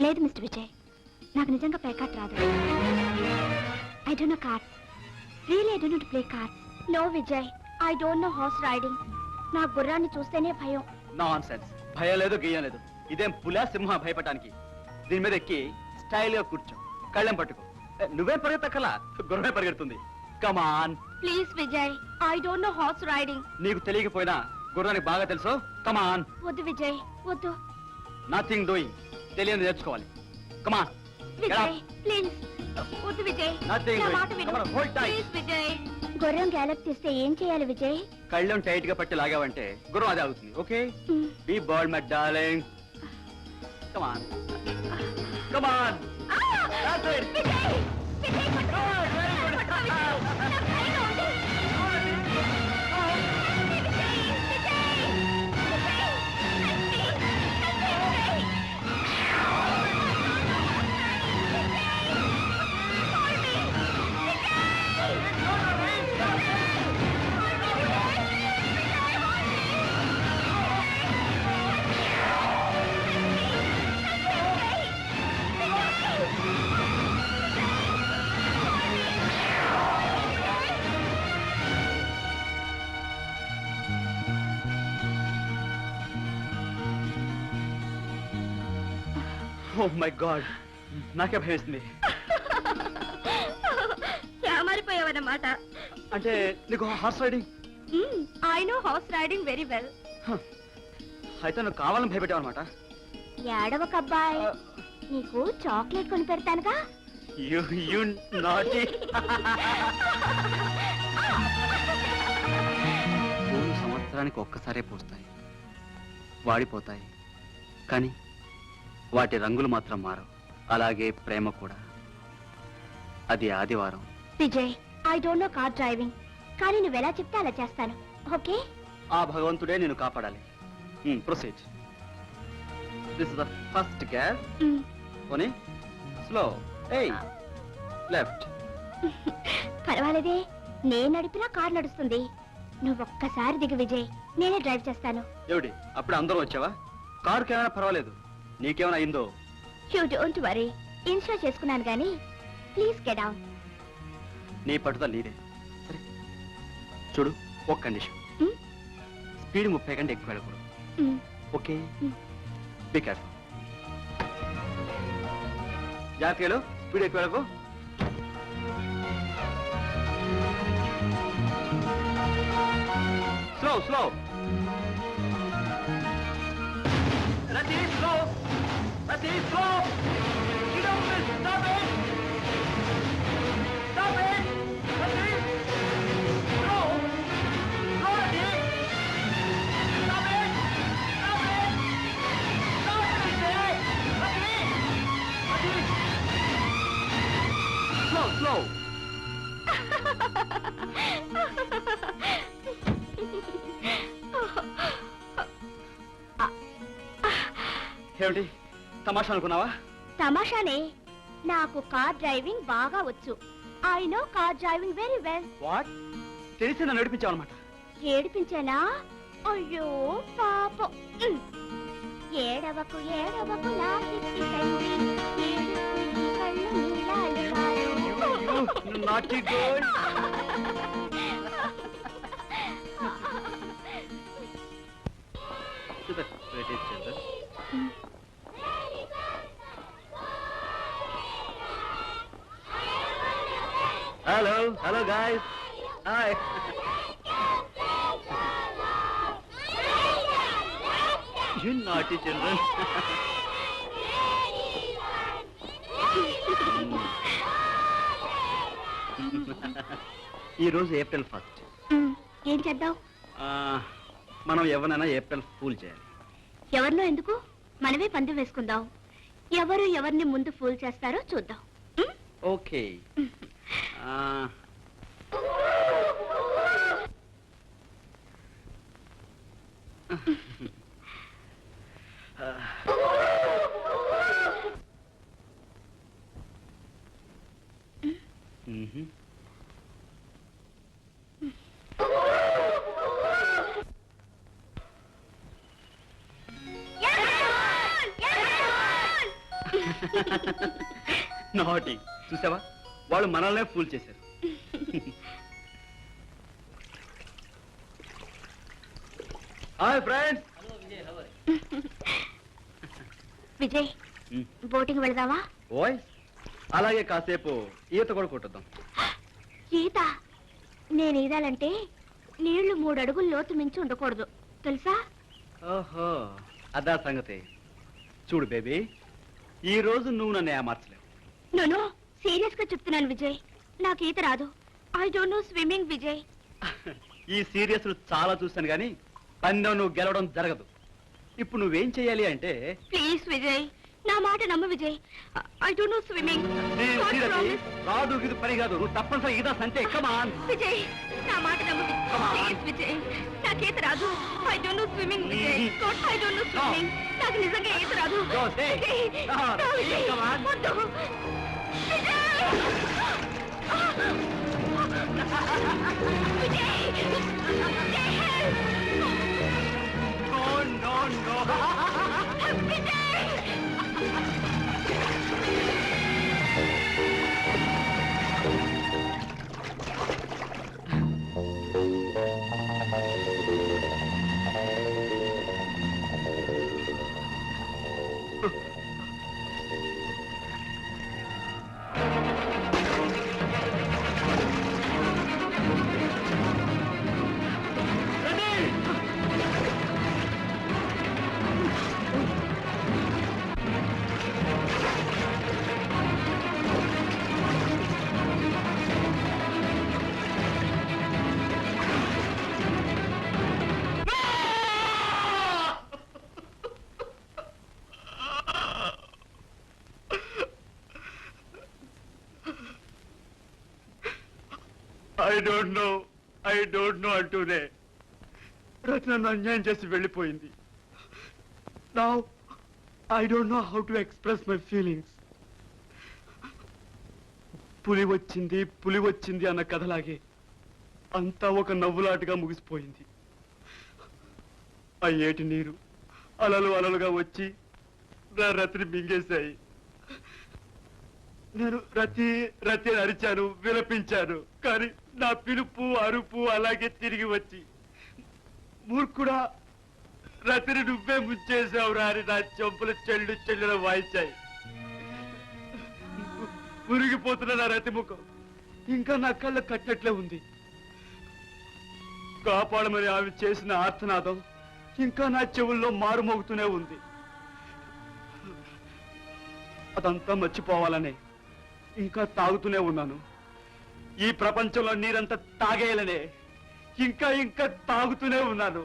లేదు మిస్టర్ విజయ్, నాకు నిజంగా పేకాట రాదు. I don't know cards. Really I don't know to play cards. No Vijay, I don't know horse riding. నా గుర్రాన్ని చూస్తేనే భయం. Nonsense. భయం లేదు, గీయం లేదు. ఇదేం పులా సింహ భయపడటానికి? దీని మీద ఎక్కి స్టైల్ గా కూర్చో, కళ్ళెం పట్టుకో. నువ్వే పరిగెత్తక్కలా, గుర్రమే పరిగెడుతుంది. Come on. Please Vijay, I don't know horse riding. నీకు తెలియకపోయినా గుర్రానికి బాగా తెలుసు. కమాన్. వద్దు విజయ్, వద్దు. Nothing doing. తెలియని నేర్చుకోవాలి. కమాన్. విజయ్ ప్లీజ్, వద్దు విజయ్. Nothing నా doing. మాట విను. Come on, hold tight. Please Vijay. గుర్రం గ్యాలప్ తీస్తే ఏం చేయాలి విజయ్? కళ్ళెం టైట్ గా పట్టి లాగావంటే గుర్రం అదే అవుతుంది. Okay, be bold my darling. Come on come on. That's it. Vijay, Vijay పట్టుకో. పట్టుకో విజయ్. నాకు భయంగా ఉంది. ఓ మై గాడ్, నాకే భయస్తుంది. మారిపోయావన్నమాట. అంటే నీకు horse riding? I know horse riding very well. అయితే నువ్వు కావాలని భయపెట్టావు అనమాట. ఏడవక అబ్బాయి, నీకు చాక్లెట్ కొని పెడతానుగా. యు నాటి. పూలు సంవత్సరానికి ఒక్కసారే పూస్తాయి, వాడిపోతాయి, కానీ వాటి రంగులు మాత్రం మారవు. అలాగే ప్రేమ కూడా. అది ఆదివారం. Vijay, I don't no car driving, కానీ నువ్వెలా చెప్తే అలా చేస్తాను. ఓకే? ఆ భగవంతుడే నేను కాపాడాలి. Proceed. This is the first gear. పోనీ స్లో. ఏయ్, లెఫ్ట్. పర్వాలేదే, నేను నడిపినా కార్ నడుస్తుంది. నువ్వొక్కసారి దిగు విజయ్, నేనే డ్రైవ్ చేస్తాను. ఏమిటి అప్పుడు అందరూ వచ్చావా? కారుకి ఏమైనా పర్వాలేదు, నీకేమైనా అయిందో? యూ డోంట్ వరీ, ఇన్స్టాల్ చేసుకున్నాను గానీ ప్లీజ్ గెట్ డౌన్. నీ పట్టుదల నీదే. సరే చూడు, ఒక కండిషన్. స్పీడ్ 30 కంటే ఎక్కువ వెళ్ళకూడదు. Okay, be careful. జాగ్రత్తలు, స్పీడ్ ఎక్కువ వెళ్ళకు. Slow slow. Rati, slow. Rati, slow. You don't miss. Stop it. Stop it. Rati. Slow. Slow, Rati. Stop it. Stop it. Stop it, I say. Rati. Rati. Slow, slow. ఏమిటి తమాషా అనుకున్నావా? తమాషానే, నాకు car driving బాగా వచ్చు. I know car driving very well. What? తెలిసి నన్ను నడిపించావు అనమాట. ఏడిపించానా? అయ్యో పాపం. ఏడవకు ఏడవకు లాసిట్టి తండ్రి, ఏడుపు ఈ కళ్ళు నీలాలు కారు. Naughty girl. Hello, hello guys. Hi. You naughty children. ఈ రోజు ఏప్రిల్ 1st. ఏం చేద్దాం? మనం ఎవరినైనా ఏప్రిల్ ఫూల్ చేయాలి. ఎవరినో ఎందుకు, మనమే పందెం వేసుకుందాం. ఎవరు ఎవరిని ముందు ఫూల్ చేస్తారో చూద్దాం. ఓకే. నాటి చూసావా, వాళ్ళు మనల్నే ఫూల్ చేశారు. Hi friends. విజయ్, బోటింగ్ వెళదావా? ఓయ్, అలాగే కాసేపు ఈత కూడా కొట్టుద్దాం. ఈత? నేను ఈదాలంటే నీళ్లు 3 అడుగులు లోతు మించి ఉండకూడదు, తెలుసా? ఓహో, అదా సంగతి. చూడు బేబీ, ఈ రోజు నువ్వు నన్ను ఏమార్చలేవు. నేను సీరియస్ గా చెప్తున్నాను విజయ్, నాకు ఈత రాదు. I don't no swimming Vijay. ఈ సీరియస్ చాలా చూశాను కానీ పందెం నువ్వు గెలవడం జరగదు. ఇప్పుడు నువ్వేం చెయ్యాలి అంటే, ప్లీజ్ విజయ్, నా మాట నమ్ము Vijay. I don't no swimming. రాదు ఇది పని కాదు, నువ్వు తప్పనిసరి ఈదా సంటే. కమాన్ విజయ్, నా మాట నమ్ము ప్లీజ్ విజయ్, నాకు ఈత రాదు. I don't no swimming Vijay. I don't no swimming. నాకు నిజంగా ఈత రాదు. విజయ్, నా విజయ్, వద్దు. ఐ డోంట్ నో అంటూనే రతి నన్ను అన్యాయం చేసి వెళ్ళిపోయింది. Now I don't know how to express my feelings. పులి వచ్చింది అన్న కథలాగే అంతా ఒక నవ్వులాటగా ముగిసిపోయింది. ఆ ఏటి నీరు అలలుగా వచ్చి నా రతిని మింగేశాయి. నేను రతి అని అరిచాను, విలపించాను, కానీ నా పిలుపు అరుపు అలాగే తిరిగి వచ్చి, మూర్ఖుడా రతిని నువ్వే ముంచేసావురా అని నా చెంపులు చెల్లున వాయించాయి. మురిగిపోతున్న నా రతి ముఖం ఇంకా నా కళ్ళ కట్టినట్లే ఉంది. కాపాడమని ఆమె చేసిన ఆర్తనాదం ఇంకా నా చెవుల్లో మారుమోగుతూనే ఉంది. అదంతా మర్చిపోవాలనే ఇంకా తాగుతూనే ఉన్నాను. ఈ ప్రపంచంలో నీరంతా తాగేయాలనే ఇంకా తాగుతూనే ఉన్నాను.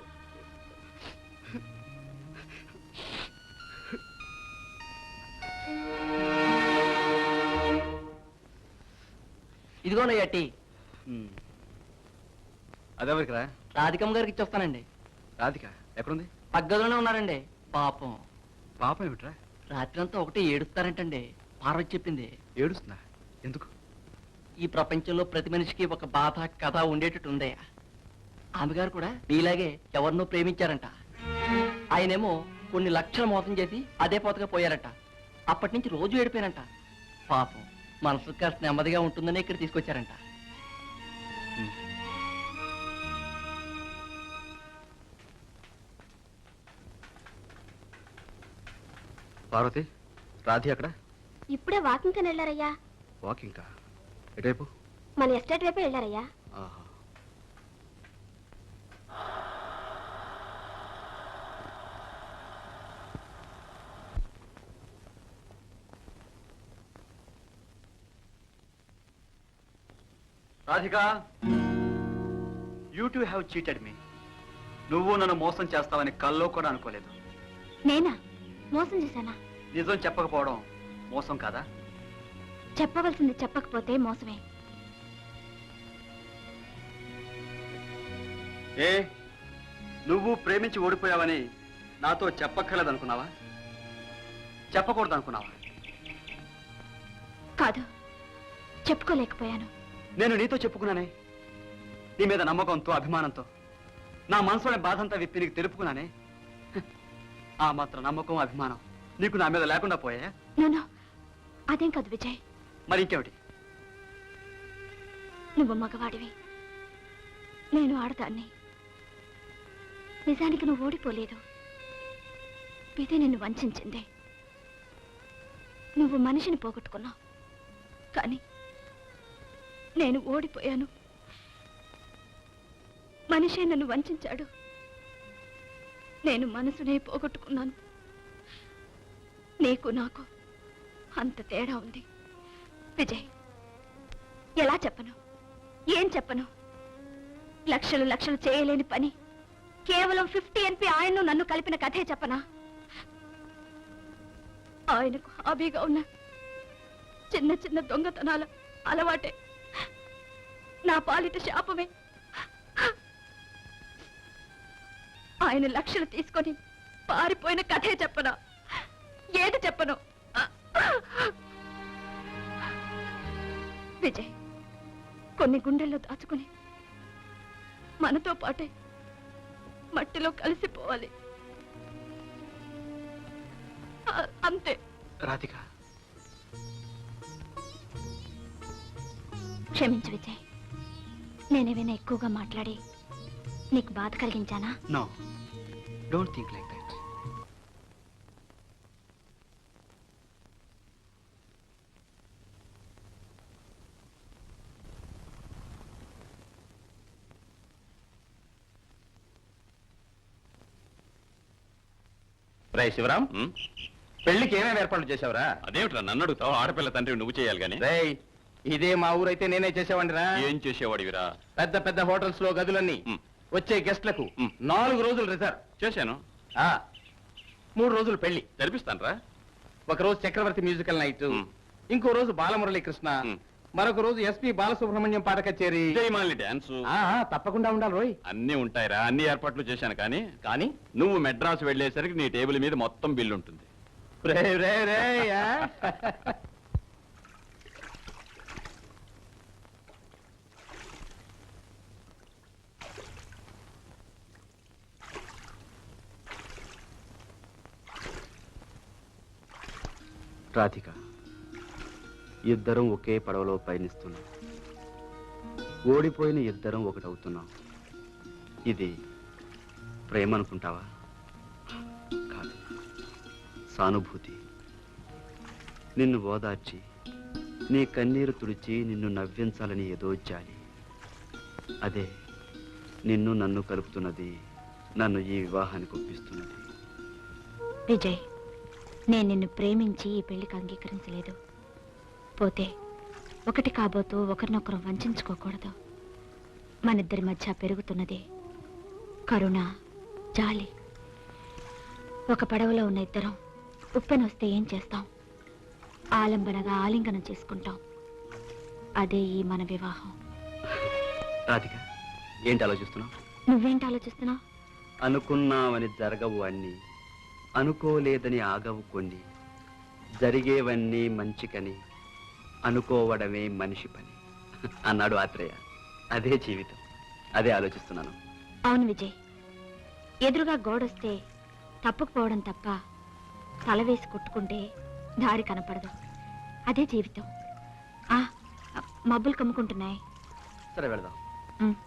ఇదిగోనయ్యా టీ. అదెవరికిరా? రాధికమ్మ గారికి ఇచ్చొస్తానండి. రాధిక ఎక్కడుంది? పగ్గదిలోనే ఉన్నారండి. పాపం. పాపం ఏమిట్రా? రాత్రి అంతా ఒకటి ఏడుస్తారంటండి. పార్వతి చెప్పింది. ఏడుస్తున్నా? ఎందుకు? ఈ ప్రపంచంలో ప్రతి మనిషికి ఒక బాధ కథ ఉండేటట్టు ఉందయ్యా. ఆమె గారు కూడా మీలాగే ఎవరినో ప్రేమించారంట. ఆయనేమో కొన్ని లక్షలు మోసం చేసి అదే పోతగా పోయారట. అప్పటి నుంచి రోజు ఏడిపోయారంట. పాపం మనసు కాస్త నెమ్మదిగా ఉంటుందని ఇక్కడ తీసుకొచ్చారంట. పార్వతి, రాధి అక్కడ? ఇప్పుడే వాకింగ్ కని వెళ్ళారయ్యా. వాకింగ్? ఎటువైపు? మన ఎస్టేట్ వైపే వెళ్ళారయ్యా. Radhika, you too have cheated me. నువ్వు నన్ను మోసం చేస్తావని కల్లో కూడా అనుకోలేదు. నేనా మోసం చేశానా? నిజం చెప్పకపోవడం మోసం కాదా? చెప్పవలసింది చెప్పకపోతే మోసమే. ఏ, నువ్వు ప్రేమించి ఓడిపోయావని నాతో చెప్పక్కర్లేదు అనుకున్నావా? చెప్పకూడదు అనుకున్నావా? కాదు, చెప్పుకోలేకపోయాను. నేను నీతో చెప్పుకున్నానే, నీ మీద నమ్మకంతో అభిమానంతో నా మనసులోని బాధంతా విప్పి నీకు తెలుపుకున్నానే. ఆ మాత్రం నమ్మకం అభిమానం నీకు నా మీద లేకుండా పోయా? నో, అదేం కాదు విజయ్. మరి ఇంకేమిటి? నువ్వు మగవాడివి, నేను ఆడదాన్ని. నిజానికి నువ్వు ఓడిపోలేదు, విధి నిన్ను వంచింది. నువ్వు మనిషిని పోగొట్టుకున్నావు, కానీ నేను ఓడిపోయాను. మనిషే నన్ను వంచాడు, నేను మనసునే పోగొట్టుకున్నాను. నీకు నాకు అంత తేడా ఉంది విజయ్. ఎలా చెప్పను, ఏం చెప్పను? లక్షలు లక్షలు చేయలేని పని కేవలం 50 NP ఆయన్ను నన్ను కలిపిన కథే చెప్పనా? ఆయనకు హాబీగా ఉన్న చిన్న చిన్న దొంగతనాల అలవాటే నా పాలిట శాపమే. ఆయన లక్షలు తీసుకొని పారిపోయిన కథే చెప్పనా? ఏది చెప్పను? విజయ్, కొన్ని గుండెల్లో దాచుకుని మనతో పాటే మట్టిలో కలిసిపోవాలి, అంతే. రాధిక, క్షమించు విజయ్, నేనేమైనా ఎక్కువగా మాట్లాడి నీకు బాధ కలిగించానా? No, don't think like that. రే శివరాం, ఉమ్, పెళ్లికి ఏమేమి ఏర్పాట్లు చేసావురా? అదేమిట్రా నన్ను అడుగుతావు? ఆడపిల్ల తండ్రి నువ్వు చేయాలి గాని. రేయ్, ఇదే మా ఊరైతే నేనే చేసేవాడిరా. ఏం చేసేవాడివిరా? పెద్ద పెద్ద హోటల్స్ లో గదులన్నీ ఉమ్. వచ్చే గెస్ట్లకు ఉమ్. 4 రోజులు రిజర్వ్. చేశాను, 3 రోజులు పెళ్లి. జరిపిస్తానురా. ఒక రోజు చక్రవర్తి మ్యూజికల్ నైట్, ఉమ్. ఇంకో రోజు బాలమురళీ కృష్ణ, ఉమ్. మరొక రోజు ఎస్పి బాలసుబ్రహ్మణ్యం పాట కచేరి. జయమాలి డాన్స్ తప్పకుండా ఉండాలి రోయ్. అన్ని ఉంటాయిరా, అన్ని ఏర్పాట్లు చేశాను. కానీ కానీ నువ్వు మెడ్రాస్ వెళ్ళేసరికి నీ టేబుల్ మీద మొత్తం బిల్లు ఉంటుంది. రే రే రే ఆ? రాధిక, ఇద్దరం ఒకే పడవలో పయనిస్తున్నాం. ఓడిపోయిన ఇద్దరం ఒకటవుతున్నాం. ఇది ప్రేమ అనుకుంటావా? కాదు, సానుభూతి. నిన్ను ఓదార్చి నీ కన్నీరు తుడిచి నిన్ను నవ్వించాలని ఏదో జాలి. అదే నిన్ను నన్ను కలుపుతున్నది, నన్ను ఈ వివాహానికి ఒప్పిస్తున్నది. విజయ్, నేను నిన్ను ప్రేమించి ఈ పెళ్లికి అంగీకరించలేదు. పోతే ఒకటి కాబోతూ ఒకరినొకరు వంచుకోకూడదు. మనిద్దరి మధ్య పెరుగుతున్నది కరుణ, జాలి. ఒక పడవలో ఉన్న ఇద్దరం ఉప్పెనొస్తే ఏం చేస్తాం? ఆలంబనగా ఆలింగనం చేసుకుంటాం. అదే ఈ మన వివాహం. రాధిక, ఏంటి ఆలోచిస్తున్నావు? నువ్వేంటి ఆలోచిస్తున్నావు? అనుకున్నావని జరగవు అన్నీ, అనుకోలేదని ఆగవు కొన్ని, జరిగేవన్నీ మంచికని అనుకోవడమే మనిషి పని అన్నాడు ఆత్రేయ. అదే జీవితం, అదే ఆలోచిస్తున్నాను. అవును విజయ్, ఎదురుగా గోడొస్తే తప్పుకుపోవడం తప్ప తల వేసి కొట్టుకుంటే దారి కనపడదు. అదే జీవితం. మబ్బులు కమ్ముకుంటున్నాయి. సరే వెళదాం. ఉమ్.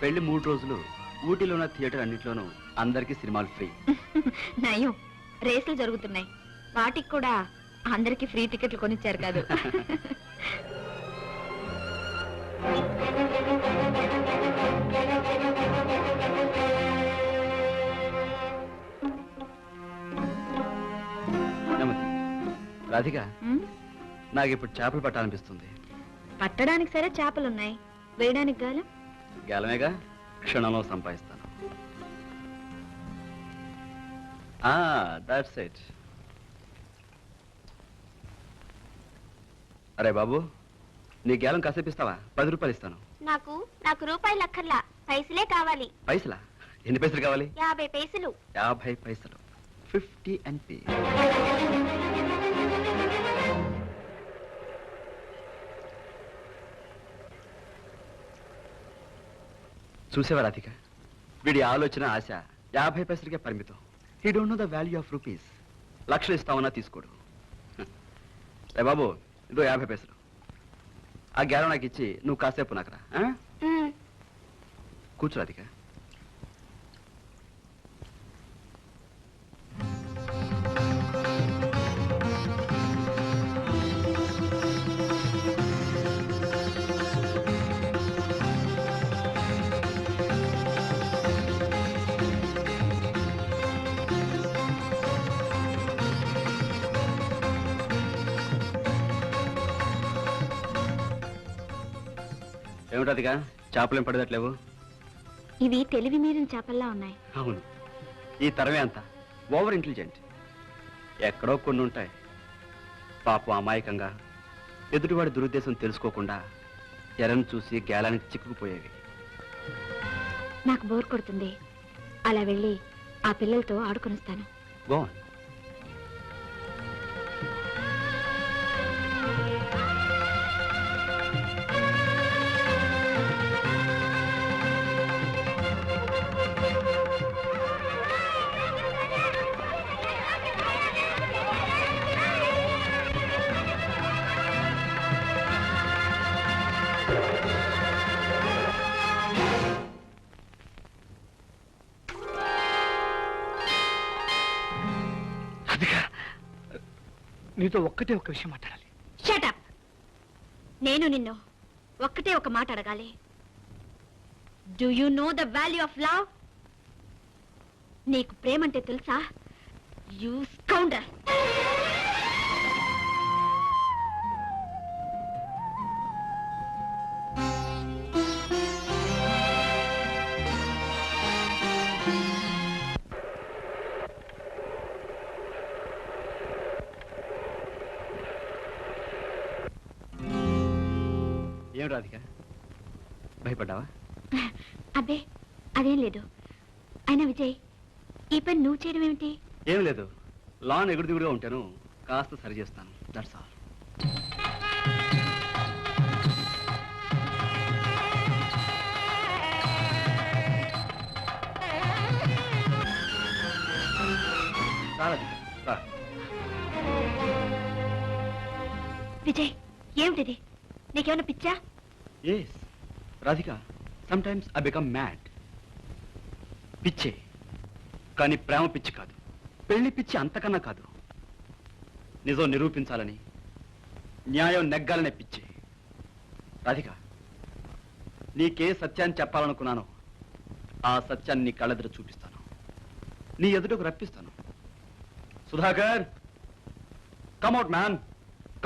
పెళ్లి 3 రోజులు ఊటీలో ఉన్న థియేటర్ అన్నింటిలోనూ అందరికీ సినిమాలు ఫ్రీ. నయం, రేసులు జరుగుతున్నాయి, వాటికి కూడా అందరికి ఫ్రీ టికెట్లు కొనిచ్చారు కాదు. నెమ్మది. రాధిక, ఉమ్, నాకు ఇప్పుడు చేపలు పట్టాలనిపిస్తుంది. పట్టడానికి సరే చేపలున్నాయి, వేయడానికి గాలం. గేలమేగా, క్షణంలో సంపాదిస్తాను. That's it. అరే బాబు, నీ గేలం కాసేపిస్తావా? 10 రూపాయలు ఇస్తాను. నాకు రూపాయలు అక్కర్లా, పైసలే కావాలి. పైసలా? ఎన్ని పైసలు కావాలి? 50 పైసలు. 50 పైసలు. 50 NP. చూసేవా రాధిక, వీడి ఆలోచన ఆశ 50 పైసలకే పరిమితం. He don't know the value of rupees. లక్షలు ఇస్తామన్నా తీసుకోడు. రే బాబు, ఇదో 50 పైసలు. ఆ గేలం నాకు ఇచ్చి నువ్వు కాసేపు నాకు రా. కూర్చో రాధిక. ఏమిటదిగా, చేపలేం పడదట్లేవు? ఇవి తెలివి మీరిన చేపల్లా ఉన్నాయి. అవును, ఈ తరమే అంతా ఓవర్ ఇంటెలిజెంట్. ఎక్కడో కొన్ని ఉంటాయి పాపం అమాయకంగా ఎదుటివాడి దురుద్దేశం తెలుసుకోకుండా ఎరను చూసి గేలానికి చిక్కుకుపోయేవి. నాకు బోర్ కొడుతుంది, అలా వెళ్ళి ఆ పిల్లలతో ఆడుకొనిస్తాను. గోన్. నీతో ఒక్కటే ఒక విషయం మాట్లాడాలి. షటప్. నేను నిన్ను ఒక్కటే ఒక మాట అడగాలి. Do you know the value of love? నీకు ప్రేమంటే తెలుసా? యూ స్కౌండర్. ఏం రాధిక, భయపడ్డావా? అబ్బే అదేం లేదు. అయినా విజయ్, ఈ పని నువ్వు చేయడం ఏమిటి? ఏం లేదు, లాన్ ఎగుడుదిగుడుగా ఉంటాను, కాస్త సరి చేస్తాను. That's all. విజయ్, ఏమిటిది? నీకేమైనా పిచ్చా? Yes Radhika, sometimes I become mad. పిచ్చే, కానీ ప్రేమ పిచ్చి కాదు, పెళ్లి పిచ్చి అంతకన్నా కాదు. నిజం నిరూపించాలని, న్యాయం నెగ్గాలనే పిచ్చే. రాధిక, నీకే సత్యాన్ని చెప్పాలనుకున్నాను, ఆ సత్యాన్ని నీ కళ్ళెదుట చూపిస్తాను, నీ ఎదుటకు రప్పిస్తాను. Sudhakar, come out man,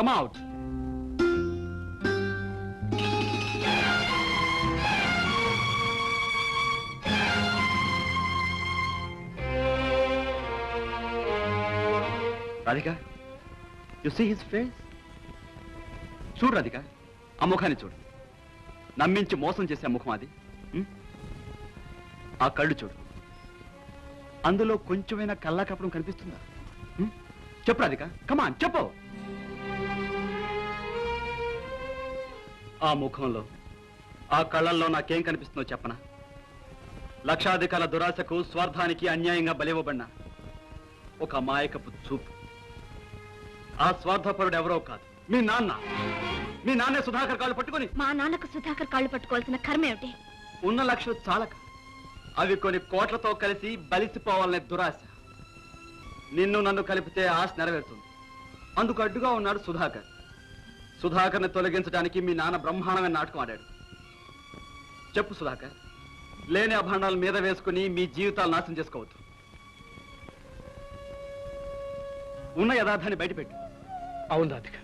come out. Radhika, you see his face? చూడు రాధిక, ఆ ముఖాన్ని చూడు. నమ్మించి మోసం చేసే ముఖం అది. ఆ కళ్ళు చూడు, అందులో కొంచెమైనా కల్లా కపడం కనిపిస్తుందా? చెప్పు రాధిక, కమాన్ చెప్పు. ఆ ముఖంలో, ఆ కళ్ళల్లో నాకేం కనిపిస్తుందో చెప్పనా? లక్షాధికాల దురాశకు, స్వార్థానికి అన్యాయంగా బలివ్వబడిన ఒక అమాయకపు చూపు. ఆ స్వార్థపరుడు ఎవరో కాదు, మీ నాన్న. మీ నాన్నే సుధాకర్ కాళ్ళు పట్టుకొని. మా నాన్నకు సుధాకర్ కాళ్ళు పట్టుకోవాల్సిన కర్మ ఏమిటి? ఉన్న లక్షలు చాలక అవి కొన్ని కోట్లతో కలిసి బలిసిపోవాలనే దురాశ. నిన్ను నన్ను కలిపితే ఆశ నెరవేరుతుంది. అందుకు అడ్డుగా ఉన్నాడు సుధాకర్. సుధాకర్ని తొలగించడానికి మీ నాన్న బ్రహ్మాండమైన నాటకం ఆడాడు. చెప్పు సుధాకర్, లేని అభాండాల మీద వేసుకుని మీ జీవితాలు నాశనం చేసుకోవద్దు. ఉన్న యథార్థాన్ని బయటపెట్టు. అవును రాధిక,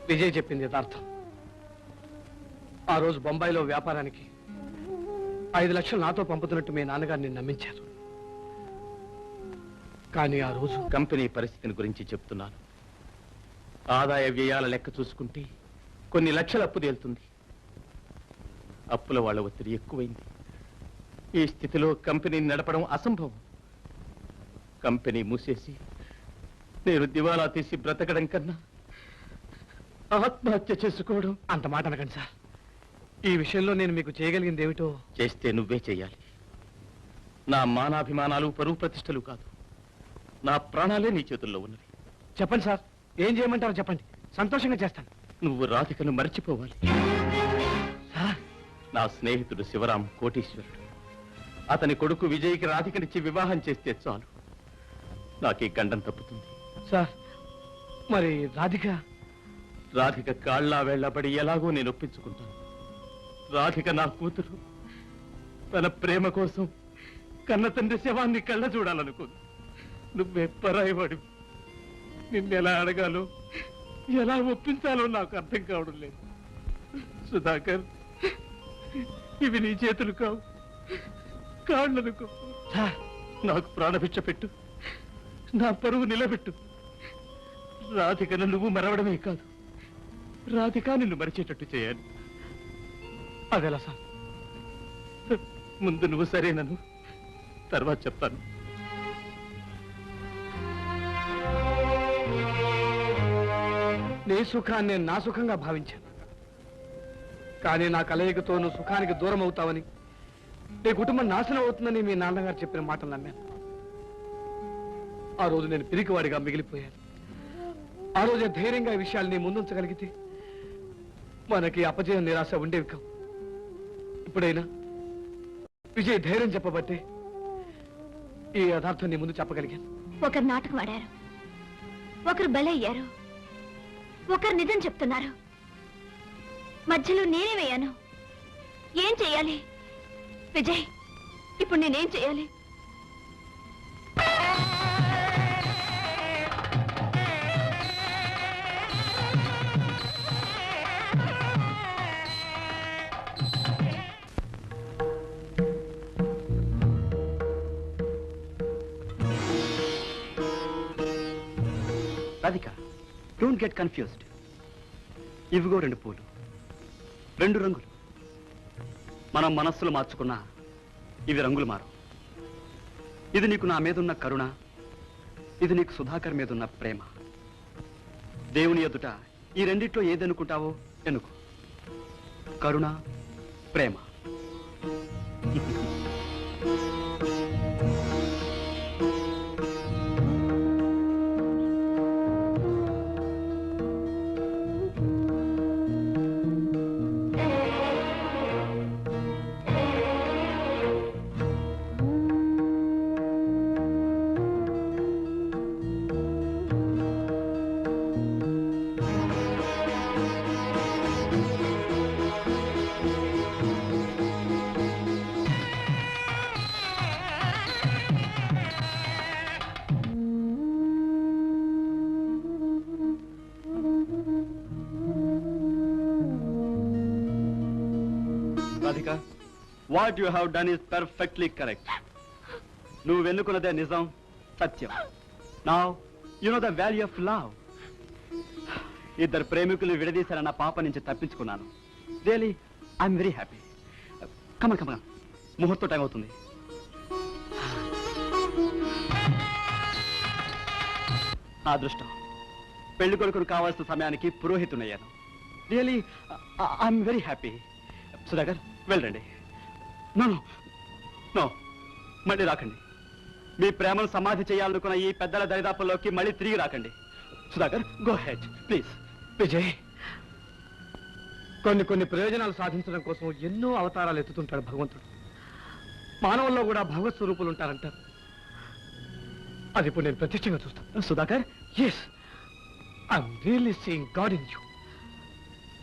విజయ్ చెప్పింది యథార్థం. ఆ రోజు బొంబాయిలో వ్యాపారానికి 5 లక్షలు నాతో పంపుతున్నట్టు మీ నాన్నగారిని నమ్మించారు. కానీ ఆ రోజు కంపెనీ పరిస్థితిని గురించి చెప్తున్నాను. ఆదాయ వ్యయాల లెక్క చూసుకుంటే కొన్ని లక్షల అప్పు తేలుతుంది. అప్పుల వాళ్ళ ఒత్తిడి ఎక్కువైంది. ఈ స్థితిలో కంపెనీని నడపడం అసంభవం. కంపెనీ మూసేసి నేను దివాలా తీసి బ్రతకడం కన్నా ఆత్మహత్య చేసుకోవడం. అంత మాట అనకండి సార్. ఈ విషయంలో నేను మీకు చేయగలిగింది ఏమిటో. చేస్తే నువ్వే చెయ్యాలి. నా మానాభిమానాలు పరువు ప్రతిష్టలు కాదు, నా ప్రాణాలే నీ చేతుల్లో ఉన్నవి. చెప్పండి సార్, ఏం చేయమంటారో చెప్పండి, సంతోషంగా చేస్తాను. నువ్వు రాధికను మర్చిపోవాలి. సార్, నా స్నేహితుడు శివరాం కోటీశ్వరుడు. అతని కొడుకు విజయ్కి రాధికనిచ్చి వివాహం చేస్తే చాలు, నాకీ గండం తప్పుతుంది. సార్ మరి రాధిక కాళ్ళ వేళ్లబడి ఎలాగో నేను ఒప్పించుకుంటాను. రాధిక నా కూతురు. తన ప్రేమ కోసం కన్న తండ్రి శవాన్ని కళ్ళ చూడాలనుకోదు. నువ్వే పరాయివాడు. నిన్నెలా అడగాలో, ఎలా ఒప్పించాలో నాకు అర్థం కావడం లేదు. సుధాకర్, ఇవి నీ చేతులు కావు, కాళ్ళనుకో. నాకు ప్రాణభిక్ష పెట్టు, నా పరువు నిలబెట్టు. రాధికను నువ్వు మరవడమే కాదు, రాధిక నిన్ను మరిచేటట్టు చేయాలి. అదెలా సార్? ముందు నువ్వు సరేనను, తర్వాత చెప్తాను. నీ సుఖాన్ని నేను నా సుఖంగా భావించాను. కానీ నా కలయికతో నువ్వు సుఖానికి దూరం అవుతావని, నీ కుటుంబం నాశనం అవుతుందని మీ నాన్నగారు చెప్పిన మాటలు నమ్మాను. ఆ రోజు నేను పిరికివాడిగా మిగిలిపోయాను. ఆ రోజే ధైర్యంగా ఈ విషయాల్ని ముందుంచగలిగితే మనకి అపజయం నిరాశ ఉండేవి కావు. ఇప్పుడైనా విజయ్ ధైర్యం చెప్పబట్టే ఈ యథార్థం నీ ముందు చెప్పగలిగాను. ఒకరు నాటకం ఆడారు, ఒకరు బలయ్యారు, ఒకరు నిజం చెప్తున్నారు. మధ్యలో నేనే వేయాను. ఏం చెయ్యాలి విజయ్? ఇప్పుడు నేనేం చెయ్యాలి? Radhika, don't get confused. ఇవిగో 2 పూలు, 2 రంగులు. మనం మనస్సులు మార్చుకున్నా ఇవి రంగులు మారు. ఇది నీకు నా మీదున్న కరుణ, ఇది నీకు సుధాకర్ మీదున్న ప్రేమ. దేవుని ఎదుట ఈ రెండిట్లో ఏదనుకుంటావో ఎన్నుకో. కరుణ, ప్రేమ. Radhika, what you have done is perfectly correct. నువ్వు వెన్నుకున్నదే నిజం, సత్యం. Now you know the value of love. ఇద్దరు ప్రేమికులు విడదీశారన్న పాప నుంచి తప్పించుకున్నాను. Really, I'm very happy. Come on. ముహూర్తం టైం అవుతుంది. అదృష్టం, పెళ్లి కొడుకును కావాల్సిన సమయానికి పురోహితునయ్యాను. Really I'm very happy. Sudhakar, వెళ్ళండి. నో, మళ్ళీ రాకండి. మీ ప్రేమను సమాధి చేయాలనుకున్న ఈ పెద్దల దరిదాపుల్లోకి మళ్ళీ తిరిగి రాకండి. Sudhakar, go head please. Vijay, కొన్ని ప్రయోజనాలు సాధించడం కోసం ఎన్నో అవతారాలు ఎత్తుతుంటాడు భగవంతుడు. మానవుల్లో కూడా భగవత్ స్వరూపులు ఉంటారంటారు. అది ఇప్పుడు నేను ప్రత్యక్షంగా చూస్తాను. Sudhakar, yes, I'm really seeing God in you.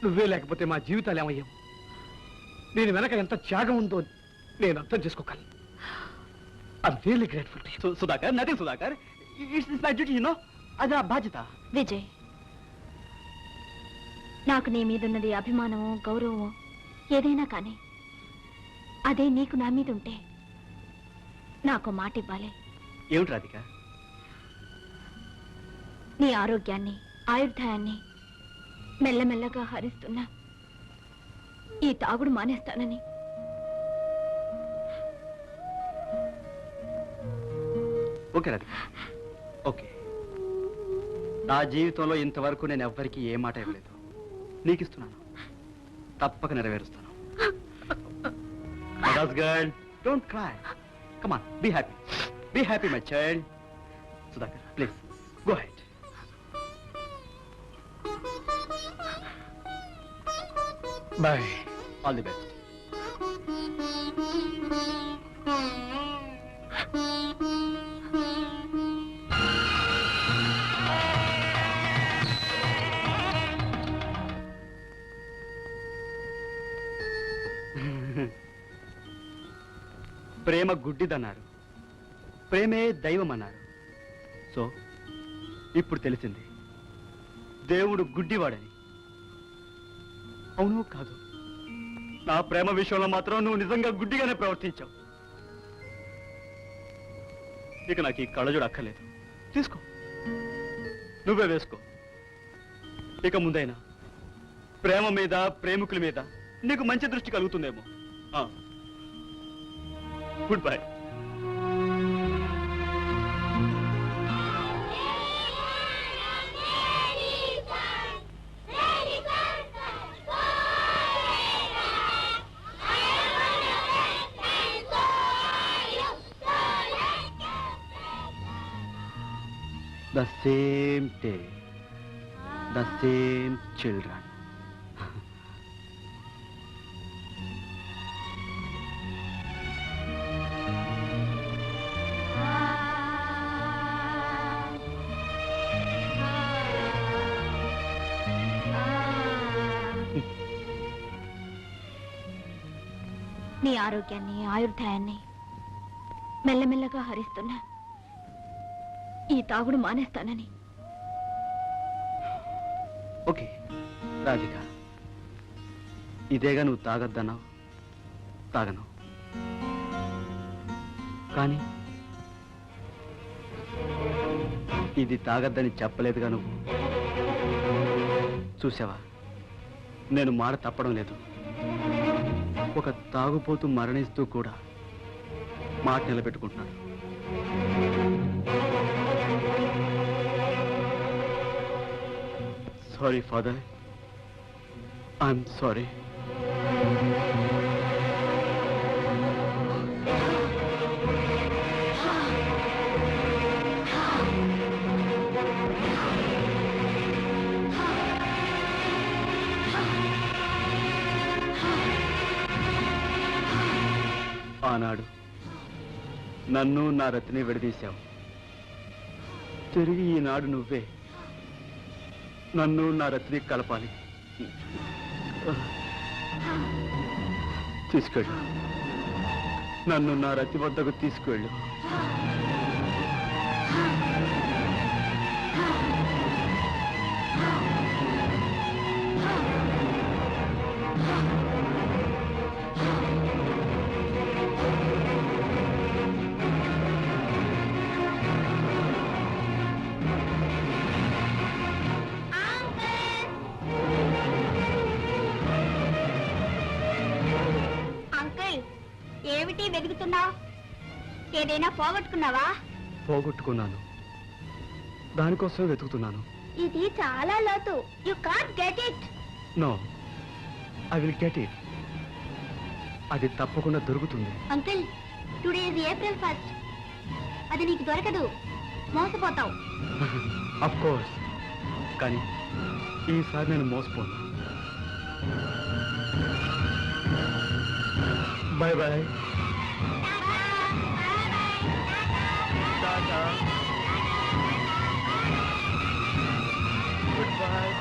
నువ్వే లేకపోతే మా జీవితాలు ఏమయ్యావు? దీని వెనక ఎంత త్యాగం ఉందో నేను అర్థం చేసుకోగలను. I'm really grateful to you. Sudhakar, nothing Sudhakar, it's my duty, you know. అది నా బాధ్యత. విజయ్, నాకు నీ మీదున్నది అభిమానమో గౌరవమో ఏదైనా కానీ అదే నీకు నా మీద ఉంటే నాకు మాట ఇవ్వాలి. ఏమిటి రాధిక? నీ ఆరోగ్యాన్ని ఆయుర్దాయాన్ని మెల్లమెల్లగా హరిస్తున్నా ఈ తాగుడు మానేస్తానని. Okay Radhika, okay. నా జీవితంలో ఇంతవరకు నేను ఎవ్వరికీ ఏ మాట ఇవ్వలేదు. నీకు ఇస్తున్నాను, తప్పక నెరవేరుస్తాను. Girl, don't cry. Come on, be happy. Be happy my child. Sudhakar, please go head. Bye. All the best. ప్రేమ గుడ్డిదన్నారు, ప్రేమే దైవం అన్నారు. సో ఇప్పుడు తెలిసింది దేవుడు గుడ్డివాడని. అవును కాదు, నా ప్రేమ విషయంలో మాత్రం నువ్వు నిజంగా గుడ్డిగానే ప్రవర్తించావు. ఇక నాకు ఈ కళ్ళజోడు అక్కర్లేదు. తీసుకో, నువ్వే వేసుకో. ఇక ముందైనా ప్రేమ మీద, ప్రేమికుల మీద నీకు మంచి దృష్టి కలుగుతుందేమో. Good bye. The same day, the same children. నీ ఆరోగ్యాన్ని ఆయుర్దాయాన్ని మెల్లమెల్లగా హరిస్తున్నా ఈ తాగుడు మానేస్తానని. ఓకే రాధిక, ఇదేగా నువ్వు తాగొద్దన్నావు. తాగను, కానీ ఇది తాగద్దని చెప్పలేదుగా నువ్వు. చూసావా, నేను మాట తప్పడం లేదు. ఒక తాగుపోతూ మరణిస్తూ కూడా మాట నిలబెట్టుకుంటున్నాడు. Sorry father, I'm sorry. ఆనాడు నన్ను నా రతిని విడదీశావు. తిరిగి ఈనాడు నువ్వే నన్ను నా రతిని కలపాలి. తీసుకెళ్ళు, నన్ను నా రతి వద్దకు తీసుకువెళ్ళు. ఏమిటి వెతుకుతున్నావు? ఏదైనా పోగొట్టుకున్నావా? పోగొట్టుకున్నాను, దానికోసం వెతుకుతున్నాను. ఇది చాలా లోతు. You can't get it. No, I will get it. అది తప్పకుండా దొరుకుతుంది. Uncle, today is April 1st. అది నీకు దొరకదు, మోసపోతావు. అఫ్ కోర్స్, కానీ ఈసారి నేను మోసపోను. Bye bye. Tata. Good bye.